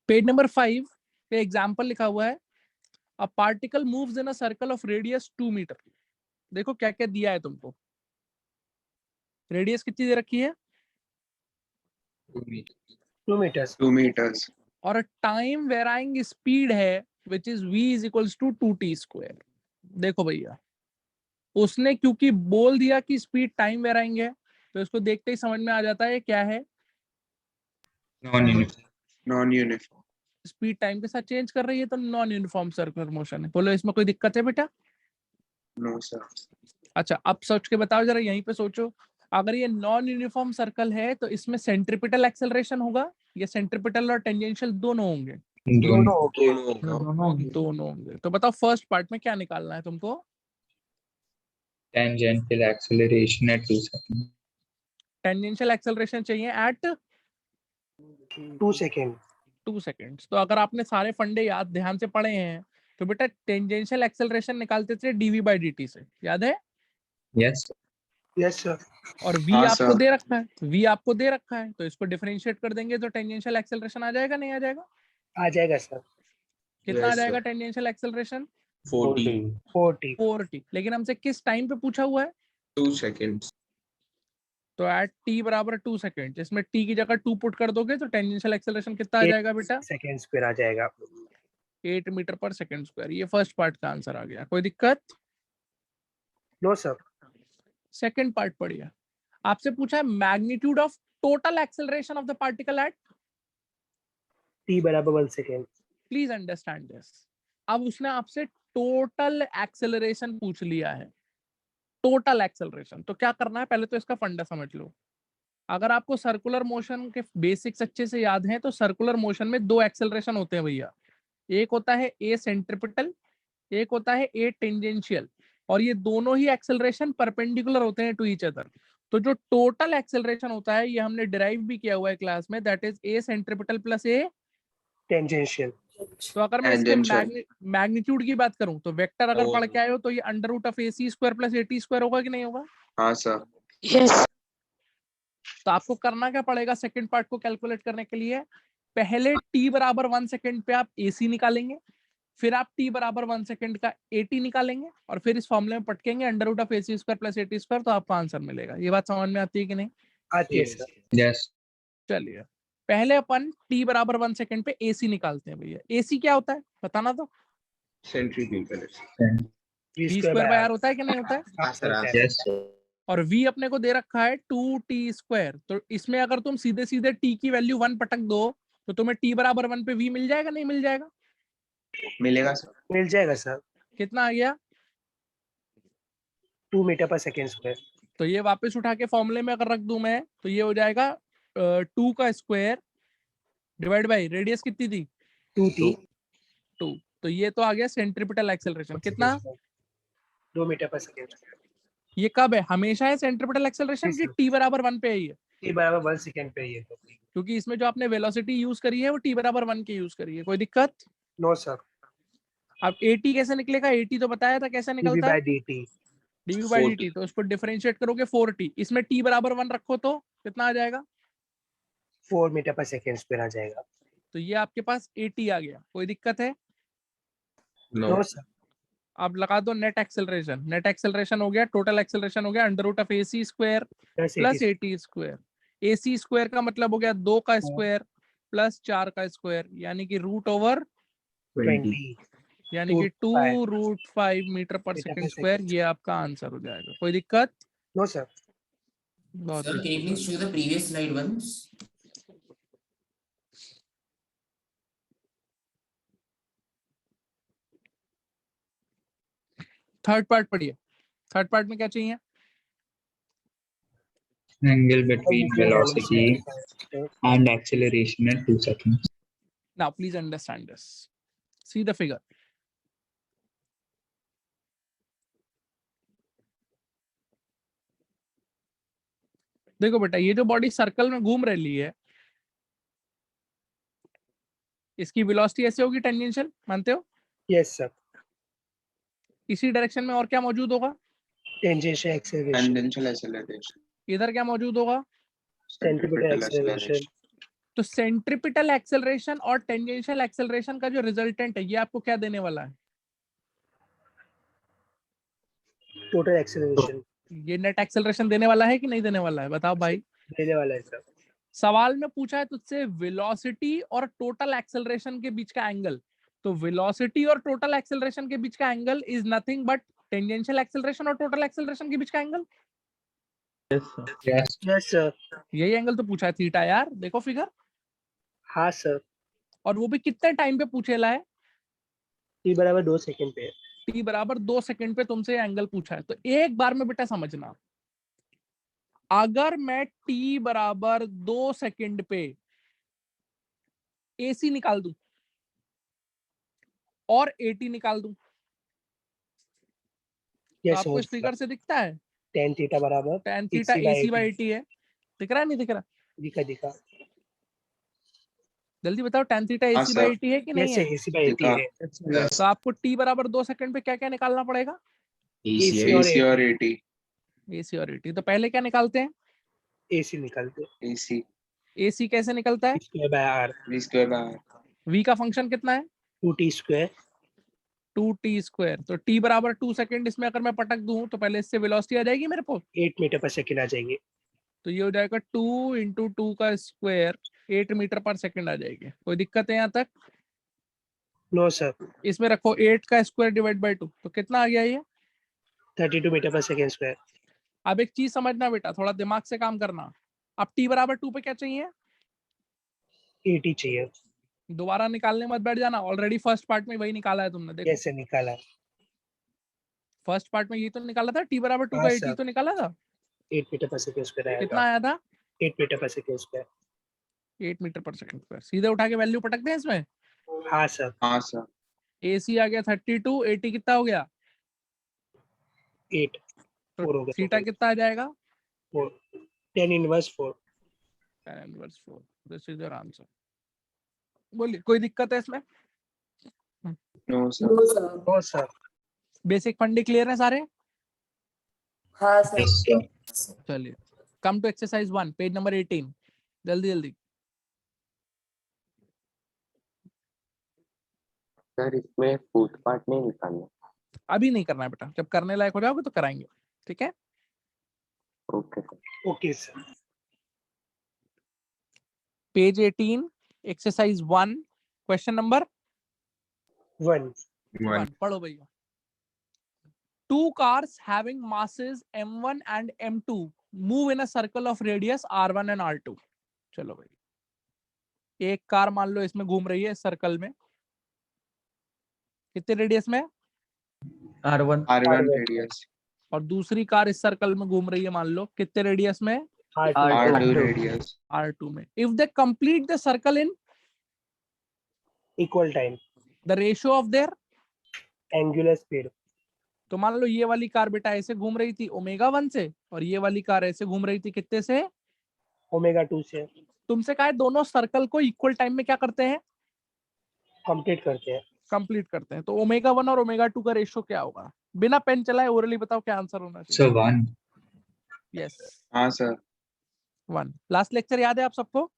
Page number 5 पे example लिखा हुआ है, a particle moves in a circle of radius 2 meter. देखो क्या क्या दिया है तुमको, रेडियस कितनी दे रखी है 2 meters और टाइम वेराइंग स्पीड है which is v is equals to 2t square. देखो भैया, उसने क्योंकि बोल दिया कि स्पीड टाइम वेराइंग है, तो इसको देखते ही समझ में आ जाता है क्या है, non uniform स्पीड टाइम के साथ चेंज कर रही है, तो नॉन यूनिफॉर्म सर्कुलर मोशन है। बोलो इसमें कोई दिक्कत है बेटा? no sir अच्छा, अब सोच के बताओ जरा, यहीं पे सोचो, अगर ये नॉन यूनिफॉर्म सर्कल है तो इसमें सेंट्रीपिटल एक्सेलरेशन होगा या सेंट्रीपिटल और टेंजेंशियल दोनों होंगे? दोनों होंगे। तो बताओ फर्स्ट पार्ट में क्या निकालना है तुमको? tangential acceleration at 2 seconds. Tangential acceleration चाहिए एट 2 सेकेंड। 2 सेकेंड्स। तो अगर आपने सारे फंडे याद ध्यान से पढ़े हैं तो बेटा टेंजेंशियल एक्सेलरेशन निकालते थे dv/dt से, याद है? Yes. Yes sir. और v हाँ, आपको सर। दे रखा है, v आपको दे रखा है, तो इसको डिफरेंशिएट कर देंगे तो टेंजेंशियल एक्सेलरेशन आ जाएगा, नहीं आ जाएगा? आ जाएगा सर। कितना आ Yes, जाएगा sir. Tangential acceleration? 40 40। 4t। लेकिन हमसे किस टाइम पे पूछा हुआ है? 2 seconds तो एट t बराबर 2 सेकेंड, इसमें t की जगह 2 पुट कर दोगे तो टेंजेंशियल एक्सेलरेशन कितना आ जाएगा बेटा? सेकेंड्स पर आ जाएगा। 8 मीटर पर सेकेंड स्क्वायर। ये फर्स्ट पार्ट का आंसर आ गया, कोई दिक्कत? No sir. सेकेंड पार्ट पढ़िए, आपसे पूछा है magnitude of total acceleration of the particle at, t बराबर 1 सेकेंड। Please understand this. अब उसने आपसे टोटल एक्सेलरेशन पूछ लिया है, टोटल एक्सेलरेशन। तो क्या करना है, पहले तो इसका फंडा समझ लो। अगर आपको सर्कुलर मोशन के बेसिक्स अच्छे से याद हैं तो सर्कुलर मोशन में 2 एक्सेलरेशन होते हैं भैया, एक होता है ए सेंट्रिपिटल, एक होता है ए टेंजेंशियल, और ये दोनों ही एक्सेलरेशन परपेंडिकुलर होते हैं टू ईच अदर। तो जो टोटल एक्सेलरेशन होता है ये हमने डिराइव भी किया हुआ है क्लास में, that is a centripetal plus A tangential. तो अगर मैं इसके Tangential. मैग्नीट्यूड की बात करूं तो वेक्टर अगर पढ़ के आए हो तो ये under root of AC square plus AT square होगा कि नहीं होगा? हाँ sir तो आपको करना क्या पड़ेगा सेकंड पार्ट को कैलकुलेट करने के लिए, पहले t बराबर 1 सेकंड पे आप AC निकालेंगे, फिर आप t बराबर 1 सेकंड का AT निकालेंगे और फिर इस फॉर्मूले में पटकेंगे under root of AC square plus AT square, तो आपको आंसर मिलेगा। ये बात समझ में आती है कि नहीं? आती है सर। Yes. चलिए पहले अपन t बराबर 1 सेकंड पे AC निकालते हैं भैया। AC क्या होता है बताना तो? centrifugal v square by r होता है कि नहीं होता है? हाँ सर। Yes. और v अपने को दे रखा है 2t स्क्वायर, तो इसमें अगर तुम सीधे सीधे t की वैल्यू 1 पटक दो तो तुम्हें t बराबर 1 पे v मिल जाएगा, नहीं मिल जाएगा? मिलेगा सर मिल जाएगा सर। कितना आ गया? 2 मीटर पर सेकेंड स्क्वायर। तो ये वापस उठा के फॉर्मूले में अगर रख दूं मैं तो ये हो जाएगा 2 का स्क्वायर डिवाइड बाई रेडियस कितनी थी 2 t 2, तो ये तो आ गया सेंट्रिपिटल एक्सेलरेशन। कितना? 2 मीटर पर सेकेंड। ये कब है, हमेशा है सेंट्रिपिटल एक्सेलरेशन जी, कि सर। t बराबर 1 पे है ये? t बराबर 1 सेकेंड पे ये तो। क्योंकि इसमें जो आपने वेलोसिटी यूज करी है वो t बराबर 1 के यूज करी है, कोई दिक्कत? No sir. अब AT कैसे निकलेगा, AT तो बताया था कैसे dv निकलता by है, dt। dv/dt। तो उसको डिफरेंशिएट करोगे 4t, इसमें t बराबर 1 रखो तो कितना आ जाएगा? 4 मीटर पर सेकेंड स्क्वायर आ जाएगा। तो ये आपके पास AT आ गया, कोई दिक्कत है? no no sir. अब लगा दो नेट एक्सेलरेशन। नेट एक्सेलरेशन हो गया, टोटल एक्सेलरेशन हो गया under root of AC square plus AT square. AC square का मतलब हो गया 2 का स्क्वायर प्लस 4 का स्क्वायर, यानी कि रूट ओवर 20 यानी कि 2√5 मीटर पर सेकंड स्क्वायर। ये आपका आंसर हो जाएगा, कोई दिक्कत? No sir. बहुत Sir, can you please show the previous slide once? Third part पढ़िए, थर्ड पार्ट में क्या चाहिए? Angle between velocity and acceleration at 2 seconds. Now please understand this, see the figure. देखो बेटा, ये जो बॉडी सर्कल में घूम रही है इसकी वेलोसिटी ऐसे होगी टेंजेंशियल, मानते हो? Yes sir. इसी डायरेक्शन में और क्या मौजूद होगा? Tangential acceleration. tangential acceleration इधर क्या मौजूद होगा? Centripetal acceleration. तो सेंट्रिपिटल एक्सेलरेशन और टेंजेंशियल एक्सेलरेशन का जो रिजल्टेंट है ये आपको क्या देने वाला है? टोटल एक्सेलरेशन ये नेट एक्सेलरेशन देने वाला है कि नहीं देने वाला है? बताओ भाई। देने वाला है सर। सवाल में पूछा है तुझसे वेलोसिटी और टोटल एक्सेलरेशन के बीच का एंगल, तो वेलोसिटी और टोटल एक्सेलरेशन के बीच का angle is nothing but tangential acceleration और टोटल एक्सेलरेशन के बीच का एंगल। Yes. Yes sir. यही एंगल तो पूछा है थीटा यार, देखो फिगर। हाँ सर। और वो भी कितने टाइम पे पूछेला है? t बराबर 2 सेकंड पे। t बराबर 2 सेकंड पे तुमसे एंगल पूछा है। तो एक बार में बेटा समझना, अगर मैं t बराबर 2 सेकंड पे AC निकाल दूं और AT निकाल दूं, तो यस आपको इस फिगर से दिखता है tan थीटा बराबर tan theta AC by AT है। दिख रहा है नहीं दिख रहा? दिखा। जल्दी बताओ tan थीटा हाँ, AC by सर। AT है कि नहीं यस है? AC by AT है। Yes. तो आपको t बराबर 2 सेकंड पे क्या क्या निकालना पड़ेगा? AC और AC और AT. AC और AT। तो पहले क्या निकालते हैं? AC निकालते AC. AC कैसे निकलता है? Square by r V square by R. V का फंक्शन कितना है? 2t square 2t square. तो t बराबर 2 सेकंड इसमें अगर मैं पटक दूं तो पहले इससे वेलोसिटी आ जाएगी मेरे को, 8 मीटर पर सेकंड आ जाएगी। तो ये हो जाएगा 2 × 2 का स्क्वायर 8 मीटर पर सेकंड आ जाएगी। कोई दिक्कत है यहाँ तक? No sir. इसमें रखो 8 का स्क्वायर डिवाइड बाय 2, तो कितना आ गया ये? 32 मीटर पर सेकंड स्क्वायर। अब एक चीज समझना बेटा, थोड़ा दिमाग से काम करना। अब t बराबर 2 पे क्या चाहिए? 80 चाहिए। दोबारा निकालने मत बैठ जाना, ऑलरेडी फर्स्ट पार्ट में वही निकाला है तुमने। देखो कैसे निकाला? फर्स्ट पार्ट में ये तो निकाला था, t बराबर 2 हाँ, का 80 सर। तो निकाला था। 8 मीटर पर सेकंड स्क्वायर कितना आएगा। आया था? 8 मीटर पर सेकंड स्क्वायर। 8 मीटर पर सेकंड स्क्वायर। सीधे उठा के वैल्यू पटक दें इसमें। हाँ सर। हाँ, सर. AC आ गया 32, 80 कितना हो गया? 8 4 हो तो गया। थीटा कितना आ जाएगा? 4 tan inverse 4। tan inverse 4। This is your answer. बोलिए कोई दिक्कत है इसमें? No, sir. No sir. Basic फंडे क्लियर है सारे? हाँ सर। Yes, sir. चलिए come to exercise 1 page number 18। जल्दी जल्दी। सर इसमें फूड पार्ट नहीं निकालना। अभी नहीं करना है बेटा, जब करने लायक हो जाओगे तो कराएंगे, ठीक है? Okay sir. Okay sir. Page 18 exercise 1 question number 1 1. पढ़ो भैया। 2 cars having masses m1 and m2 move in a circle of radius r1 and r2। चलो भाई, एक कार मान लो इसमें घूम रही है इस सर्कल में, कितने रेडियस में? R1. R1 radius. और दूसरी कार इस सर्कल में घूम रही है मान लो, कितने रेडियस में? R2 radius. r2 में। If they complete the circle in equal time the ratio of their, angular speed. तो मान लो ये वाली कार बेटा ऐसे घूम रही थी ω1 से, और ये वाली कार ऐसे घूम रही थी कितने से? ω2 से। तुमसे कहा है दोनों सर्कल को इक्वल टाइम में क्या करते हैं? कंप्लीट करते हैं। कंप्लीट करते हैं। तो ω1 और ω2 का रेशियो क्या होगा? बिना पेन चलाए ओरली बताओ क्या आंसर होना So चाहिए? 1. यस हाँ, सर. 1। लास्ट लेक्चर याद है आप सबको?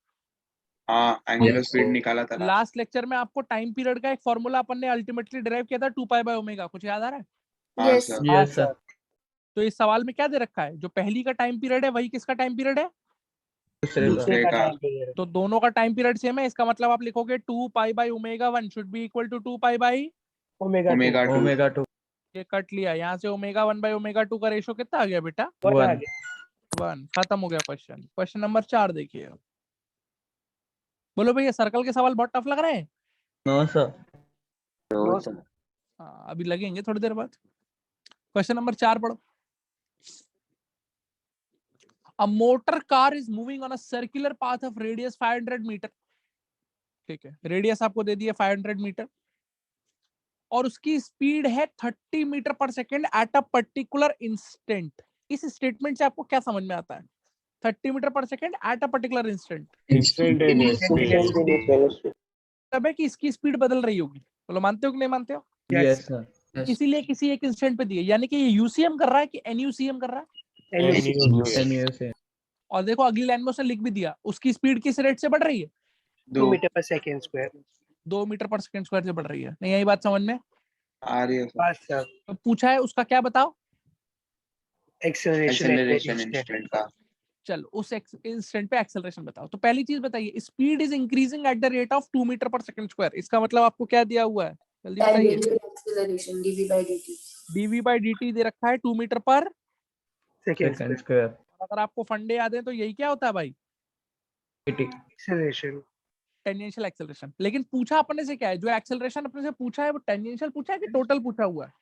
हाँ, angular Yes, speed sir. निकाला था. लास्ट लेक्चर में आपको टाइम पीरियड का एक फॉर्मूला अपन ने अल्टीमेटली डिराइव किया था 2π/ω, कुछ याद आ रहा है? हाँ, Yes. sir. Yes, sir. तो इस सवाल में क्या दे रखा है? जो पहली का टाइम पीरियड है वही किसका टाइम पीरियड है? दूसरे का. दूसरे का. Time period. तो दोनों का टाइम पीरियड सेम है, इसका मतलब आप लिखोगे 2π/ω1 should be equal to 2π/, ω2 Omega 2. Omega 2. ये कट लिया। यहाँ से ω1/ω2 का रेशियो कितना आ गया बेटा? 1 आ 1. गया। 1। खत्म हो गया क्वेश्चन। क्वेश्चन नंबर 4 देखिए। बोलो भैया सर्कल के सवाल बहुत टफ लग रहे हैं? No, sir. No sir. हाँ अभी लगेंगे थोड़ी देर बाद। क्वेश्चन नंबर 4 पढ़ो। A motor car is moving on a circular path of radius 500 meter. ठीक है, रेडियस आपको दे दिया 500 मीटर और उसकी स्पीड है 30 मीटर पर second at a particular instant. इस स्टेटमेंट से आपको क्या समझ में आता है? 30 मीटर पर second at a particular instant तब है कि इसकी स्पीड बदल रही होगी। बोलो मानते हो कि नहीं मानते हो? Yes, sir. इसीलिए किसी एक इंस्टेंट पे दिए, यानी कि ये यूसीएम कर रहा है कि एनयूसीएम कर रहा है। NU से. और देखो अगली लाइन में उसने लिख भी दिया उसकी स्पीड किस रेट से बढ़ रही है? 2 2 मीटर पर सेकेंड स्क्वायर। 2 मीटर पर सेकंड स्क्वायर से बढ़ रही है। नहीं यही बात समझ में? आ रही है सर। हाँ सर। तो पूछा है उसका क्या बताओ? एक्सेलरेशन एक्सेलरेशन इंस्टेंट का। चलो उस इंस्टेंट पे एक्सेलरेशन बताओ। तो पहली चीज बताइए, speed is increasing at the rate of 2 meter पर सेकंड स्क्वायर। इसका मतलब आपको क्या दिया हुआ है? जल्दी बताइए। Tangential acceleration dv by dt. dv by dt दे रखा है 2 मीटर पर। Second second square. स्क्वायर अगर आपको फंडे याद है तो यही क्या होता है भाई? एक्सेलरेशन। Tangential acceleration. लेकिन पूछा अपने से क्या है? जो एक्सेलरेशन अपने से पूछा है वो टेंजेंशियल पूछा है कि टोटल पूछा हुआ है?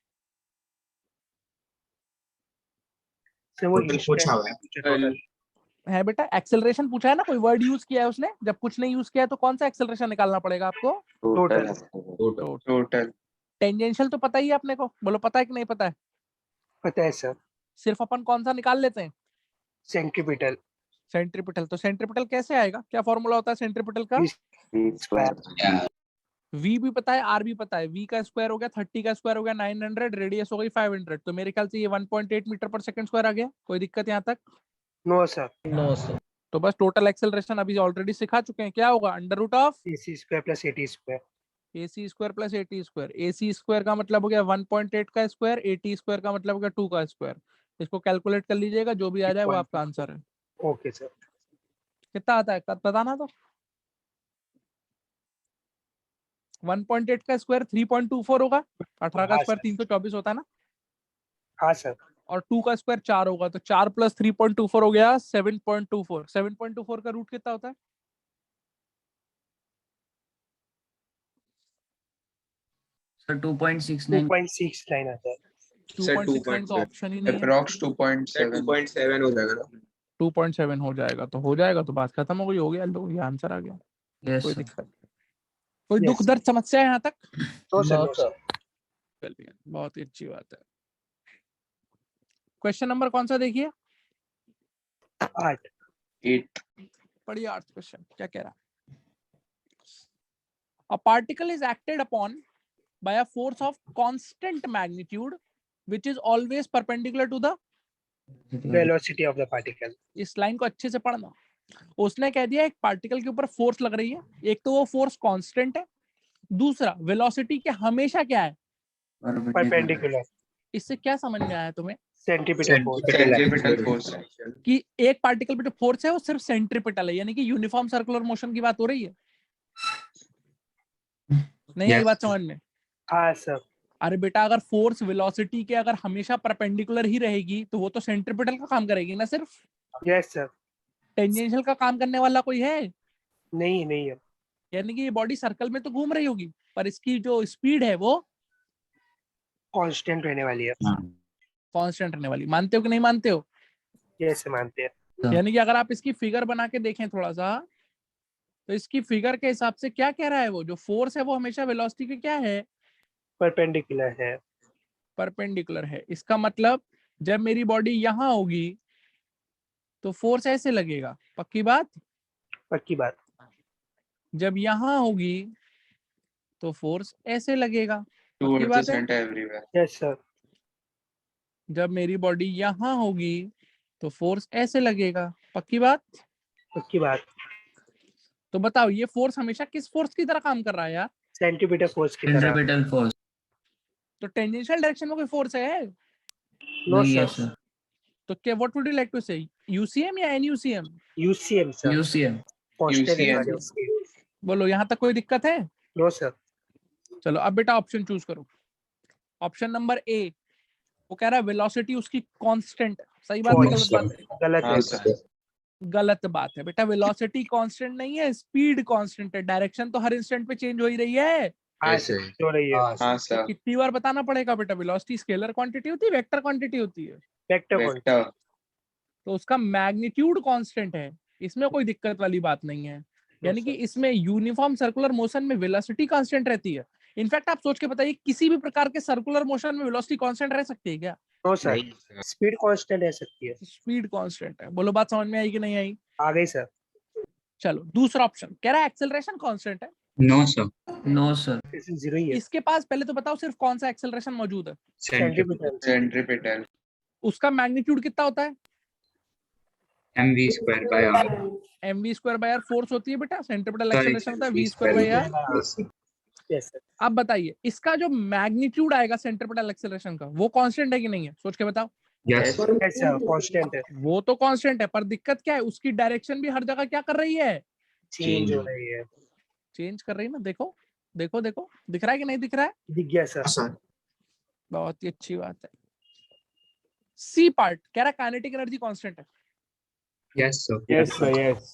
सर वो Total पूछा हुआ है। टोटल। है बेटा, एक्सेलरेशन पूछा है ना, कोई वर्ड यूज किया है उसने? जब कुछ नहीं यूज किया है तो कौन सा एक्सेलरेशन निकालना पड़ेगा आपको? Total Total. टोटल। टेंजेंशियल तो पता ही है अपने को, बोलो पता है कि नहीं पता है? पता है सर। सिर्फ अपन कौन सा निकाल लेते हैं? सेंट्रीपिटल। सेंट्रीपिटल। तो सेंट्रीपिटल कैसे आएगा? क्या फॉर्मूला होता है सेंट्रीपिटल का? v square Yeah. v भी पता है, r भी पता है। v का स्क्वायर हो गया 30 का स्क्वायर हो गया 900, रेडियस हो गई 500। तो मेरे ख्याल से ये 1.8 मीटर पर सेकंड स्क्वायर आ गया। कोई दिक्कत यहाँ तक? No sir. नो सर तो बस टोटल एक्सेलरेशन अभी ऑलरेडी सिखा चुके हैं, क्या होगा? Under root of AC square plus AT square. AC square plus AT square. AC square का मतलब हो गया 1.8 का स्क्वायर, AT स्क्वायर का मतलब हो गया 2 का स्क्वायर। इसको कैलकुलेट कर लीजिएगा, जो भी आ जाए वो आपका आंसर है। Okay sir. कितना आता है बताना तो। 1.8 का स्क्वायर 3.24 होगा। 18 का हाँ स्क्वायर सर। 324 होता है ना। हाँ सर। और 2 का स्क्वायर 4 होगा, तो 4 प्लस 3.24 हो गया 7.24। 7.24 का रूट कितना होता है? सर 2.69 2.69 आता है। 2.69 का ऑप्शन ही नहीं है। अप्रॉक्स 2.7 2.7 हो जाएगा ना? 2.7 हो जाएगा तो हो जाएगा, तो बात खत्म हो गई, हो गया लो, ये आंसर आ गया। यस कोई सर। दिक्कत नहीं। कोई Yes, दुख sir. दर्द समस्या है यहाँ तक? No sir. No no sir sir. चलिए बहुत ही अच्छी बात है। क्वेश्चन नंबर कौन सा देखिए? 8। 8 पढ़िए 8 क्वेश्चन क्या कह रहा है। A particle is acted upon by a force of constant magnitude which is always perpendicular to the। Velocity of the particle. इस लाइन को अच्छे से पढ़ना। उसने कह दिया एक पार्टिकल के ऊपर फोर्स लग रही है, एक तो वो फोर्स कांस्टेंट है, दूसरा वेलोसिटी के हमेशा क्या है? परपेंडिकुलर। इससे क्या समझ में आया तुम्हें? Centimetre force. Centripetal force. कि एक पार्टिकल पे जो फोर्स है वो सिर्फ सेंट्रीपिटल है, यानी कि यूनिफॉर्म सर्कुलर मोशन की बात हो रही है। नहीं आई Yes. बात समझ में? हाँ सर। अरे बेटा, अगर फोर्स वेलोसिटी के अगर हमेशा परपेंडिकुलर ही रहेगी तो वो तो सेंट्रीपिटल का काम करेगी ना सिर्फ। Yes sir. टेंजेंशियल का काम करने वाला कोई है? नहीं नहीं है। यानी कि ये बॉडी सर्कल में तो घूम रही होगी, पर इसकी जो स्पीड है वो कांस्टेंट रहने वाली है। कांस्टेंट रहने वाली। मानते हो कि नहीं मानते हो? यस मानते हैं। यानी कि अगर आप इसकी फिगर बना के देखें थोड़ा सा, तो इसकी फिगर के हिसाब से क्या कह रहा है? वो जो फोर्स है वो हमेशा वेलोसिटी के क्या है? परपेंडिकुलर है। परपेंडिकुलर है। इसका मतलब जब मेरी बॉडी यहाँ होगी तो फोर्स ऐसे लगेगा, पक्की बात। पक्की बात। जब यहाँ होगी तो फोर्स ऐसे लगेगा, पक्की टुवर्ड्स द बात है। Centre everywhere. Yes sir. जब मेरी बॉडी यहाँ होगी तो फोर्स ऐसे लगेगा, पक्की बात। पक्की बात। तो बताओ ये फोर्स हमेशा किस फोर्स की तरह काम कर रहा है यार? सेंटीमीटर फोर्स की तरह। Centripetal force. तो टेंजेंशियल डायरेक्शन में कोई फोर्स है? No yes sir. सर। तो क्या what would you like to say, UCM या NUCM? UCM sir. UCM. Constant रहने UCM. वाली है उसकी। बोलो यहाँ तक कोई दिक्कत है? No sir. चलो अब बेटा ऑप्शन चूज करो। ऑप्शन नंबर ए, वो कह रहा है वेलोसिटी उसकी कांस्टेंट। सही बात है गलत बात है? गलत हाँ है सर। सर। गलत बात है बेटा। वेलोसिटी कांस्टेंट नहीं है, स्पीड कांस्टेंट है। डायरेक्शन तो हर इंस्टेंट पे चेंज हो ही रही है। हाँ ऐसे सर। हो रही है। हाँ तो सर। कितनी बार बताना पड़ेगा बेटा? वेलोसिटी स्केलर क्वांटिटी होती है, वेक्टर क्वांटिटी होती है। Vector vector. तो उसका मैग्नीट्यूड कांस्टेंट है, इसमें कोई दिक्कत वाली बात नहीं है। यानी कि इसमें यूनिफॉर्म सर्कुलर मोशन में वेलोसिटी कांस्टेंट रहती है। इनफैक्ट आप सोच के बताइए, किसी भी प्रकार के सर्कुलर मोशन में वेलोसिटी कांस्टेंट रह सकती है क्या? No sir. स्पीड कांस्टेंट रह सकती है। स्पीड कांस्टेंट है। बोलो बात समझ में आई कि नहीं आई? आ गई सर। चलो दूसरा ऑप्शन कह रहा है एक्सेलरेशन कांस्टेंट है। No, sir. No sir. इसमें जीरो ही है। इसके पास पहले तो बताओ सिर्फ कौन सा एक्सेलरेशन मौजूद है? Centripetal. सेंटीमीटर। सेंट्रीपिटल। उसका मैग्नीट्यूड कितना होता है? mv square by r. mv square by r force होती है बेटा, सेंट्रीपिटल Sorry, एक्सेलरेशन होता है v v square by r. Yes. Yes, sir. अब बताइए इसका जो मैग्नीट्यूड आएगा सेंट्रीपिटल एक्सेलरेशन का, वो कांस्टेंट है कि नहीं है, सोच के बताओ। Yes. Yes, sir. Constant है. वो तो कांस्टेंट है, पर दिक्कत क्या है, उसकी डायरेक्शन भी हर जगह क्या कर रही है, Change हो रही है. चेंज कर रही है ना। देखो देखो देखो, दिख रहा है कि नहीं दिख रहा है? दिख गया सर. बहुत ही अच्छी बात है। सी पार्ट कह रहा है काइनेटिक एनर्जी कांस्टेंट है। Yes, sir. Yes, sir. Yes.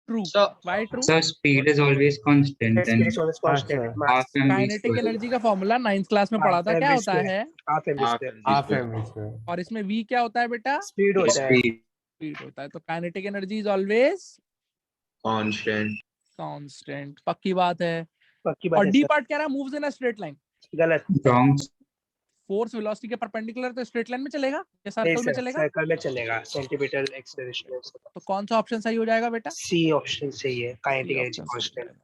True, So, why true? Sir, speed is always constant Yes, and it's always constant. sir. Mass. half mv kinetic square. Energy का formula 9th class में पढ़ा था, Half क्या mv होता square. है? Half mv half square. Half mv mv square. और इसमें v क्या होता है बेटा? Speed होता है. Speed. स्पीड होता है। तो kinetic energy is always constant. Constant. पक्की बात है। पक्की और बात है डी सर. पार्ट कह रहा है moves in a straight line. गलत. Wrong. फोर्स वेलोसिटी के परपेंडिकुलर तो स्ट्रेट लाइन में चलेगा या नहीं सर्कल में सर, चलेगा? सर्कल में चलेगा. Centimetre acceleration. तो कौन सा ऑप्शन सही हो जाएगा बेटा? सी ऑप्शन सही है. काइनेटिक C एनर्जी option सही हो कांस्टेंट. जाएगा।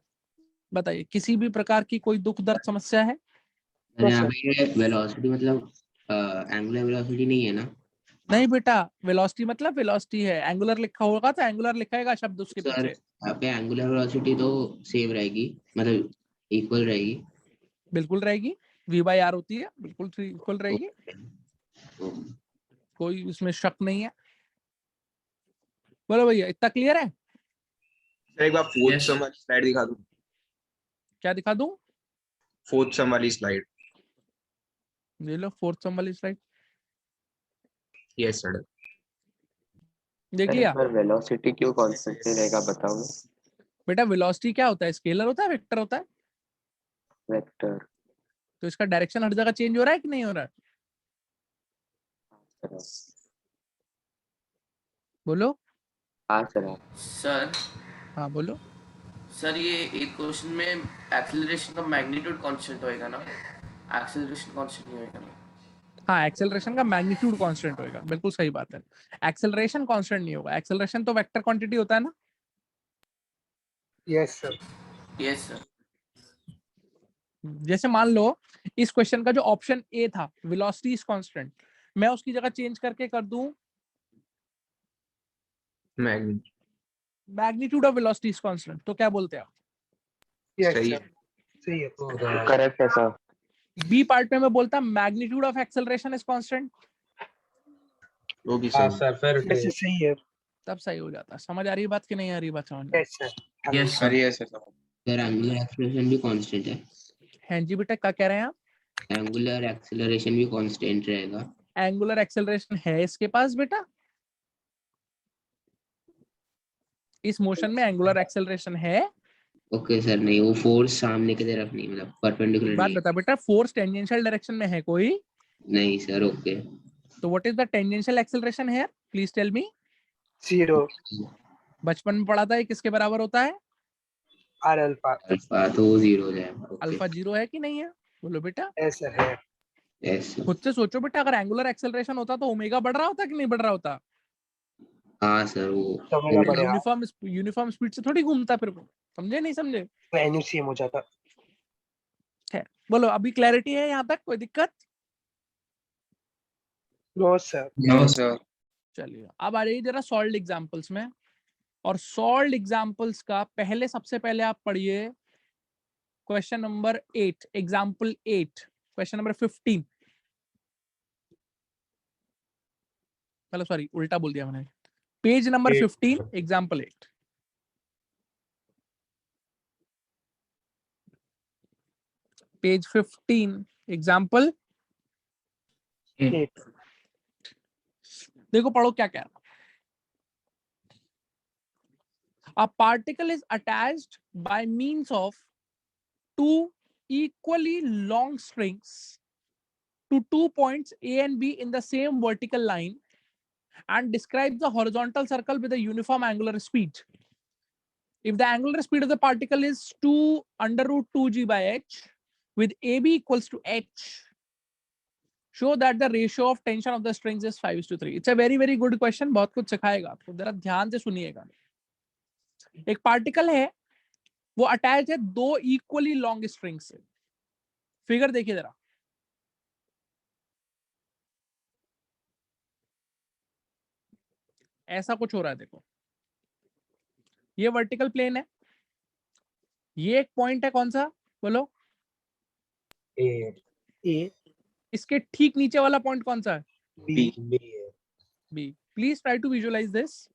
बताइए किसी भी प्रकार की कोई दुख दर्द समस्या है? तो यहाँ सर पे वेलोसिटी मतलब एंगुलर वेलोसिटी नहीं है ना? नहीं बेटा, वेलोसिटी मतलब वेलोसिटी है, एंगुलर लिखा होगा तो एंगुलर लिखाएगा शब्द उसके सर पीछे। यहाँ पे एंगुलर वेलोसिटी तो सेम रहेगी, मतलब इक्वल रहेगी। बिल्कुल रहेगी, v/r होती है, बिल्कुल इक्वल रहेगी, तो कोई इसमें शक नहीं है। बोलो भैया, इतना क्लियर है? सर एक बार फोर्थ Yes. सम वाली स्लाइड दिखा दूं? क्या दिखा दूं? फोर्थ सम वाली स्लाइड। ये लो फोर्थ सम वाली स्लाइड यस सर। देख सर लिया? पर वेलोसिटी क्यों कांस्टेंट नहीं रहेगा बताओगे? बेटा वेलोसिटी क्या होता है, स्केलर होता है, वेक्टर होता है। वेक्टर। तो इसका डायरेक्शन हर जगह चेंज हो रहा है कि नहीं हो रहा है? बोलो। हाँ सर। सर हाँ बोलो। सर ये एक क्वेश्चन में एक्सेलरेशन का मैग्नीट्यूड कांस्टेंट होएगा ना, एक्सेलरेशन कांस्टेंट नहीं होएगा ना? हाँ, एक्सेलरेशन का मैग्नीट्यूड कांस्टेंट होएगा, बिल्कुल सही बात है। एक्सेलरेशन कांस्टेंट नहीं होगा, एक्सेलरेशन तो वेक्टर क्वांटिटी होता है ना। Yes sir. Yes sir. जैसे मान लो इस क्वेश्चन का जो ऑप्शन ए था वेलोसिटी इज कांस्टेंट, मैं उसकी जगह चेंज करके कर दूं magnitude of velocity is constant, तो क्या बोलते हैं आप? यस सही सर. सही है. करेक्ट है सर। बी पार्ट में मैं बोलता magnitude of acceleration is constant, वो भी हाँ सही। सर, फिर यस सर. सही है. तब सही हो जाता है। समझ आ रही है बात कि नहीं आ रही है बात? समझ में? Yes sir. Yes sir sir. ये ऐसे समझ। सर एंगुलर एक्सेलरेशन भी कांस्टेंट है। हैं जी बेटा, क्या कह रहे हैं आप? एंगुलर एक्सेलरेशन भी कांस्टेंट रहेगा। एंगुलर एक्सेलरेशन है इसके पास बेटा, इस मोशन में एंगुलर एक्सेलरेशन है। ओके सर, नहीं वो फोर्स सामने की तरफ नहीं, मतलब परपेंडिकुलर बात नहीं बता बेटा, फोर्स टेंजेंशियल डायरेक्शन में है कोई? नहीं सर। ओके। तो what is the tangential acceleration है, प्लीज टेल मी। 0. बचपन में पढ़ा था ये किसके बराबर होता है? R alpha. अल्फा तो वो जीरो हो जाएगा। अल्फा 0 है कि नहीं है? बोलो बेटा, यस सर है. Yes sir. खुद से सोचो बेटा, अगर एंगुलर एक्सेलरेशन होता तो ओमेगा बढ़ रहा होता कि नहीं बढ़ रहा होता? हाँ सर वो समझना पड़ेगा. यूनिफॉर्म स्पीड से थोड़ी घूमता फिर वो। समझे नहीं समझे? एनयू सेम हो जाता. है। बोलो अभी क्लैरिटी है यहाँ तक, कोई दिक्कत? No sir. No sir. चलिए अब आ जाइए जरा सॉल्व्ड एग्जांपल्स में। और सॉल्व्ड एग्जांपल्स का पहले सबसे पहले आप पढ़िए question number 8, example 8, question number 15। चलो सॉरी उल्टा बोल दिया मैंने, page number 15 example 8। Page 15 example 8. देखो पढ़ो क्या कह रहा। A particle is attached by means of two equally long strings to 2 points A and B in the same vertical line and describes the horizontal circle with a uniform angular speed. If the angular speed of the particle is 2 under root 2g by h with AB equals to h, show that the ratio of tension of the strings is 5:3. It's a very good question, बहुत कुछ सिखाएगा आपको, जरा ध्यान से सुनिएगा। एक particle है, वो अटैच है दो इक्वली लॉन्ग स्ट्रिंग से। फिगर देखिए जरा, ऐसा कुछ हो रहा है, देखो ये वर्टिकल प्लेन है, ये एक पॉइंट है, कौन सा बोलो, A, ए इसके ठीक नीचे वाला पॉइंट कौन सा है, बी B है। B. Please try to visualize this.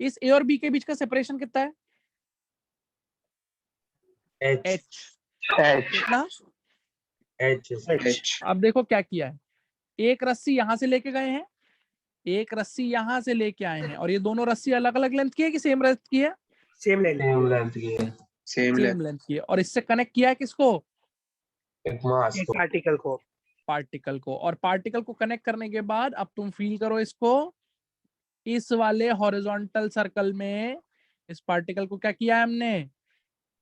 इस ए और बी के बीच का सेपरेशन कितना है, H, एच। एच कितना, H, एच अब देखो क्या किया है, एक रस्सी यहां से लेके गए हैं, एक रस्सी यहां से लेके आए हैं, और ये दोनों रस्सी अलग अलग लेंथ की है कि सेम लेंथ की है, सेम लेंथ same length की है। सेम सेम लेंथ की है, और इससे कनेक्ट किया है किसको, एक मास एक को। पार्टिकल को पार्टिकल को। और पार्टिकल को कनेक्ट करने के बाद अब तुम फील करो इसको, इस वाले हॉरिजॉन्टल सर्कल में इस पार्टिकल को क्या किया है हमने,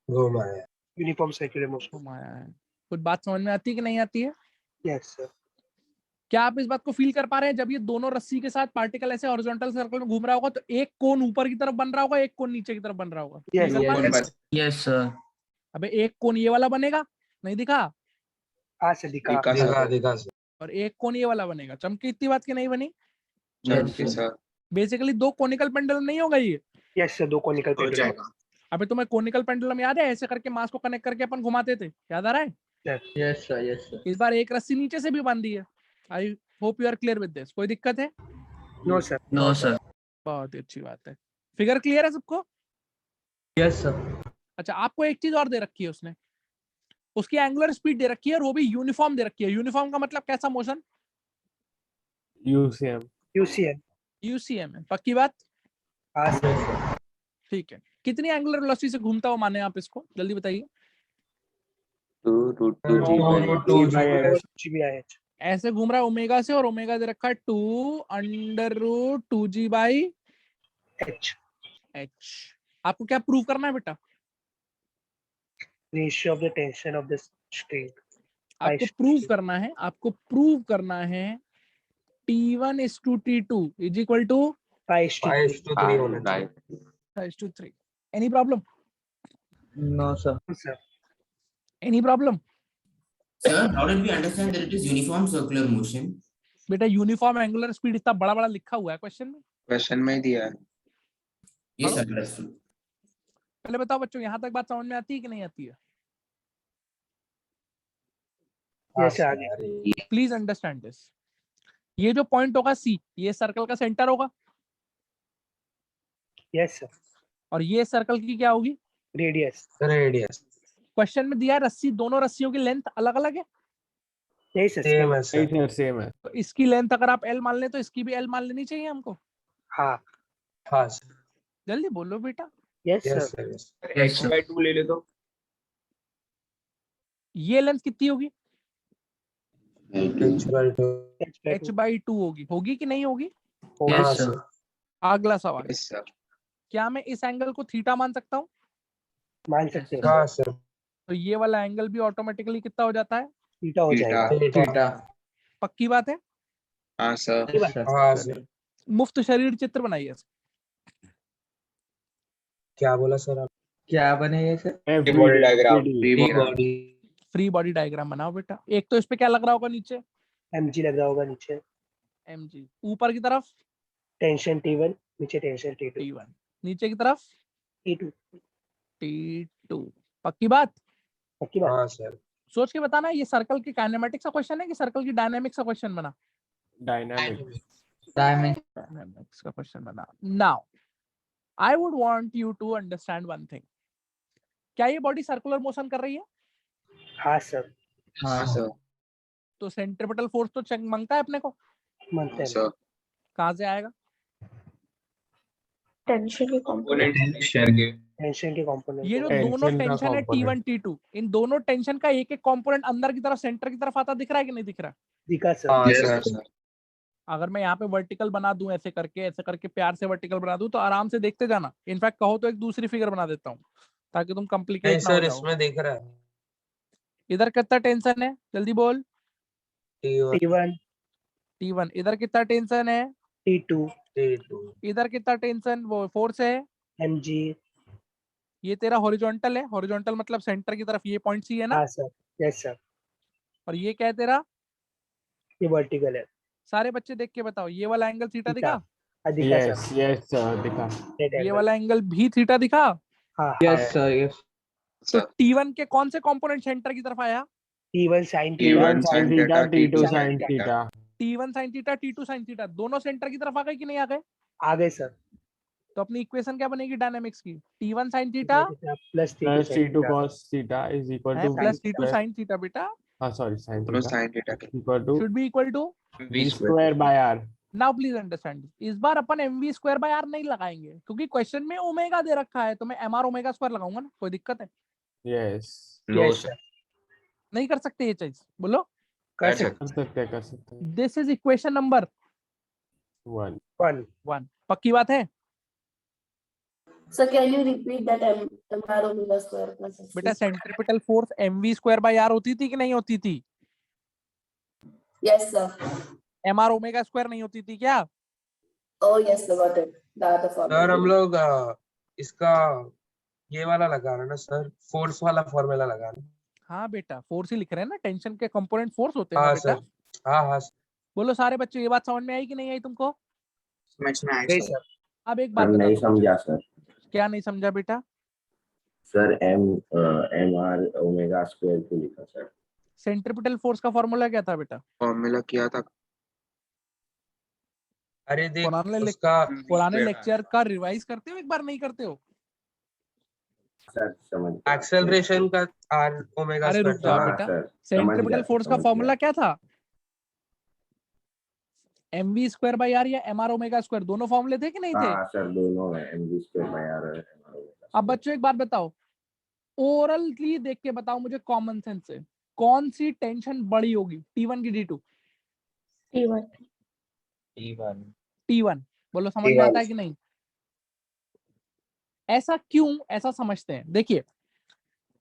घुमाया। Uniform circular motion. घुमाया है। कुछ बात समझ में आती है कि नहीं आती है? Yes sir. क्या आप इस बात को फील कर पा रहे हैं, जब ये दोनों रस्सी के साथ पार्टिकल ऐसे हॉरिजॉन्टल सर्कल में घूम रहा होगा तो एक कोन ऊपर की तरफ बन रहा होगा, एक कोन नीचे की तरफ बन रहा होगा, यस फील कर पा रहे हैं? Yes sir. अबे एक कोन ये वाला बनेगा, नहीं दिखा, हाँ सर दिखा। दिखा दिखा सर। दिखा सर। और एक कोन ये वाला बनेगा। चमकी इतनी बात की नहीं बनी? चमकी सर। बेसिकली दो कोनिकल पेंडुलम नहीं होगा ये? यस सर, दो कोनिकल हो पेंडुलम। जाएगा। अबे तुम्हें कोनिकल पेंडुलम याद है, ऐसे करके मास को कनेक्ट करके अपन घुमाते थे, याद आ रहा है? Yes sir, yes sir. इस बार एक रस्सी नीचे से भी बांधी है। I hope you are clear with this. कोई दिक्कत है? No sir. No sir. बहुत ही अच्छी बात है। फिगर क्लियर है सबको? Yes sir. अच्छा, आपको एक चीज और दे रखी है उसने, उसकी एंगुलर स्पीड दे रखी है और वो भी यूनिफॉर्म दे रखी है। यूनिफॉर्म का मतलब कैसा मोशन? UCM। यूसीएम। यूसीएम है, पक्की बात? हाँ सर। ठीक है। कितनी एंगुलर वेलोसिटी से घूमता हुआ माने आप इसको, जल्दी बताइए। 2/h। ऐसे घूम रहा है ओमेगा से, और ओमेगा दे रखा है 2√2g/h। एच आपको क्या प्रूव करना है बेटा? Ratio of the tension of the string. आपको प्रूव करना है, आपको प्रूव करना है T1:T2 इज इक्वल टू 5:3 होना चाहिए। 5:3। Any problem? No sir. Sir. Any problem? Sir, how did we understand that it is uniform circular motion? बेटा uniform angular speed इतना बड़ा बड़ा लिखा हुआ है क्वेश्चन में। क्वेश्चन में ही दिया है। Yes, understood. पहले बताओ बच्चों, यहाँ तक बात समझ में आती है कि नहीं आती है? यस आगे। Please understand this. ये जो पॉइंट होगा C, ये सर्कल का सेंटर होगा, यस सर। और ये सर्कल की क्या होगी, रेडियस। रेडियस क्वेश्चन में दिया है रस्सी, दोनों रस्सियों की लेंथ अलग अलग है। नहीं सर सेम है सर। सेम है। तो इसकी लेंथ अगर आप L मान ले तो इसकी भी L मान लेनी चाहिए हमको। हाँ। हाँ सर। जल्दी बोलो बेटा। Yes yes sir. Sir. H/2 ले ले तो। ये लेंथ कितनी होगी? H/2। H/2 होगी। होगी कि नहीं होगी? हाँ Yes, sir. सर। अगला सवाल, यस सर। क्या मैं इस एंगल को थीटा मान सकता हूँ? मान सकते हैं। हाँ सर। तो ये वाला एंगल भी ऑटोमेटिकली कितना हो जाता है? थीटा हो थीटा। जाएगा। थीटा। पक्की बात है? हाँ सर। हाँ सर। मुफ्त शरीर चित्र बनाइए। क्या बोला सर आप? क्या बनेगा sir? Free body diagram. Free body. Body. Free body diagram बनाओ बेटा। एक तो इस पे क्या लग रहा होगा नीचे? mg लग रहा होगा नीचे। mg। ऊपर की तरफ टेंशन T1, नीचे टेंशन T2। T1, नीचे की तरफ T2। T2। पक्की बात? पक्की बात। हाँ सर। सोच के बताना, ये सर्कल की काइनेमेटिक्स का क्वेश्चन है कि सर्कल की डायनामिक्स का क्वेश्चन बना? डायनामिक्स का क्वेश्चन बना। Now I would want you to understand one thing. क्या ये बॉडी सर्कुलर मोशन कर रही है? हाँ सर। हाँ सर। तो सेंट्रिपेटल फोर्स तो मांगता है अपने को। मानते हाँ हैं। सर। कहां से आएगा? टेंशन के कंपोनेंट। टेंशन के कंपोनेंट। ये जो दोनों टेंशन है T1 T2, इन दोनों टेंशन का एक एक कंपोनेंट अंदर की तरफ, सेंटर की तरफ आता दिख रहा है कि नहीं दिख रहा? दिखा सर। हाँ यस सर। सर। अगर मैं यहाँ पे वर्टिकल बना दूं, ऐसे करके प्यार से वर्टिकल बना दूं, तो आराम से देखते जाना। इनफैक्ट कहो तो एक दूसरी फिगर बना देता हूँ ताकि तुम नहीं कॉम्प्लिकेट ना हो सर, जाओ। इसमें दिख रहा है। इधर कितना टेंशन है, जल्दी बोल। T1, T1। इधर कितना टेंशन है? T2, T2। इधर कितना टेंशन, वो फोर्स है? mg। ये तेरा हॉरिजॉन्टल है, हॉरिजॉन्टल मतलब सेंटर की तरफ ये पॉइंट सी है ना? हाँ सर। Yes sir. और ये क्या है तेरा? ये वर्टिकल है। सारे बच्चे देख के बताओ, ये वाला एंगल थीटा थीटा। दिखा? अधिका Yes, सर yes, दिखा. Right ये angle. वाला एंगल भी थीटा दिखा. हाँ Yes, sir. Yes. तो सर T1 के कौन से कंपोनेंट सेंटर की तरफ आया? T1 sin T1 theta. sin theta, T2 T2 sin sin theta. theta. T1 sin theta, T2 sin theta दोनों सेंटर की तरफ आ गए कि नहीं आ गए? आ गए सर. तो अपनी इक्वेशन क्या बनेगी डायनामिक्स की? T1 sin theta plus Plus sin T2 theta. cos theta is equal है to plus V T2 square. sin theta बेटा Sorry, sin दोनों theta sin theta के equal to should be equal to. V square by R. Now please understand, इस बार अपन mv square by r नहीं लगाएंगे क्योंकि क्वेश्चन में ओमेगा दे रखा है, तो मैं mr ओमेगा स्क्वायर लगाऊंगा ना. कोई दिक्कत है? Yes. No Yes sir sir. नहीं कर सकते ये चीज? बोलो. कर कर सकते. कर सकते हैं. This is equation number 1. 1. 1. पक्की बात है So can you repeat that mr omega square plus बेटा? hc? Centripetal force mv square by r होती थी कि नहीं होती थी? Yes sir. mr omega square नहीं होती थी क्या? Oh yes sir, got it. The other sir हम formula. लोग इसका ये वाला लगा रहे हैं ना सर, फोर्स वाला फॉर्मूला लगा रहे हैं. हाँ बेटा, फोर्स ही लिख रहे हैं ना. टेंशन के कंपोनेंट फोर्स होते हैं ना हाँ बेटा. सर. हाँ सर. बोलो सारे बच्चों, ये बात समझ में आई कि नहीं आई तुमको? समझ में आया नहीं सर. सर. अब एक बात सर बता नहीं दो. समझा सर. क्या नहीं समझा बेटा? Sir M R omega square क्यों लिखा सर? सेंट्रीपिटल फोर्स का फॉर्मूला क्या था बेटा? फॉर्मूला किया था अरे देख पुराने उसका पुराने लेक्चर का रिवाइज करते हो एक बार? नहीं करते हो? सर समझ गया. एक्सेलरेशन का आर ओमेगा अरे रुक स्क्वायर जाओ था. बेटा. सर सेंट्रीपिटल फोर्स का समझ फॉर्मूला क्या था? mv स्क्वायर बाय r या mr ओमेगा स्क्वायर, दोनों फॉर्मूले थे कि नहीं थे? हाँ सर दोनों है. M V square by R है. अब बच्चों एक बात बताओ, ओरली देख के बताओ मुझे कॉमन सेंस से, कौन सी टेंशन बड़ी होगी, T1 की D2? T1. T1. बोलो समझ में आता है कि नहीं? ऐसा क्यों? ऐसा समझते हैं. देखिए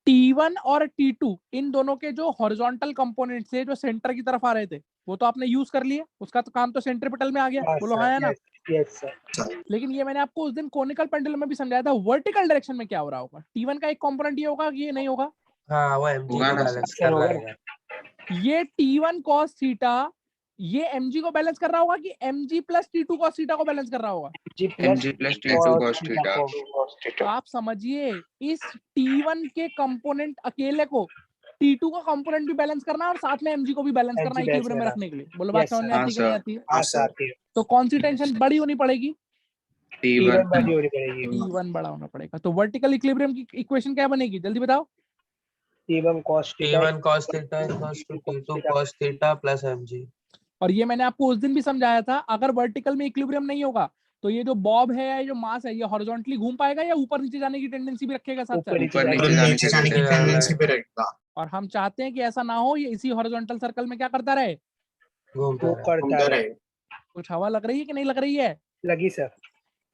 T1 और T2 इन दोनों के जो हॉरिजॉन्टल कंपोनेंट्स थे जो सेंटर की तरफ आ रहे थे, वो तो आपने यूज कर लिए. उसका तो काम तो सेंट्रीपिटल में आ गया. बोलो हाँ या ना? Yes sir. लेकिन ये मैंने आपको उस दिन कोनिकल पेंडुलम में भी समझाया था, वर्टिकल डायरेक्शन में क्या हो रहा होगा. T1 का एक कंपोनेंट ये होगा कि ये नहीं होगा. हाँ वो एमजी होगा को ना बैलेंस सर. कर होगा रहा है. ये T1 cos थीटा ये mg को बैलेंस कर रहा होगा कि mg plus T2 cos theta को बैलेंस कर रहा होगा. mg plus T2 cos theta. तो आप समझिए, इस T1 के कंपोनेंट अकेले को T2 का कंपोनेंट भी बैलेंस करना है और साथ में mg को भी बैलेंस करना है balance इक्विलिब्रियम में करना। रखने के लिए. बोलो बात Yes, समझ में हाँ आती है कि नहीं सर. आती है? हाँ सर आती है. तो कौन सी टेंशन बड़ी होनी पड़ेगी? T1 T1 बड़ी होनी पड़ेगी. T1 बड़ा होना पड़ेगा. तो वर्टिकल इक्विलिब्रियम की इक्वेशन क्या बनेगी, जल्दी बताओ. T1 cos theta. T1 cos theta equals to T2 cos theta plus mg. और ये मैंने आपको उस दिन भी समझाया था, अगर वर्टिकल में इक्विलिब्रियम नहीं होगा तो ये जो बॉब है या जो मास है ये हॉरिजॉन्टली घूम पाएगा या ऊपर नीचे जाने की टेंडेंसी भी रखेगा साथ साथ. ऊपर नीचे जाने की टेंडेंसी पे रहेगा. और हम चाहते हैं कि ऐसा ना हो, ये इसी हॉरिजॉन्टल सर्कल में क्या करता रहे, घूमता वो रहे. करता है. कुछ हवा लग रही है कि नहीं लग रही है? लगी सर.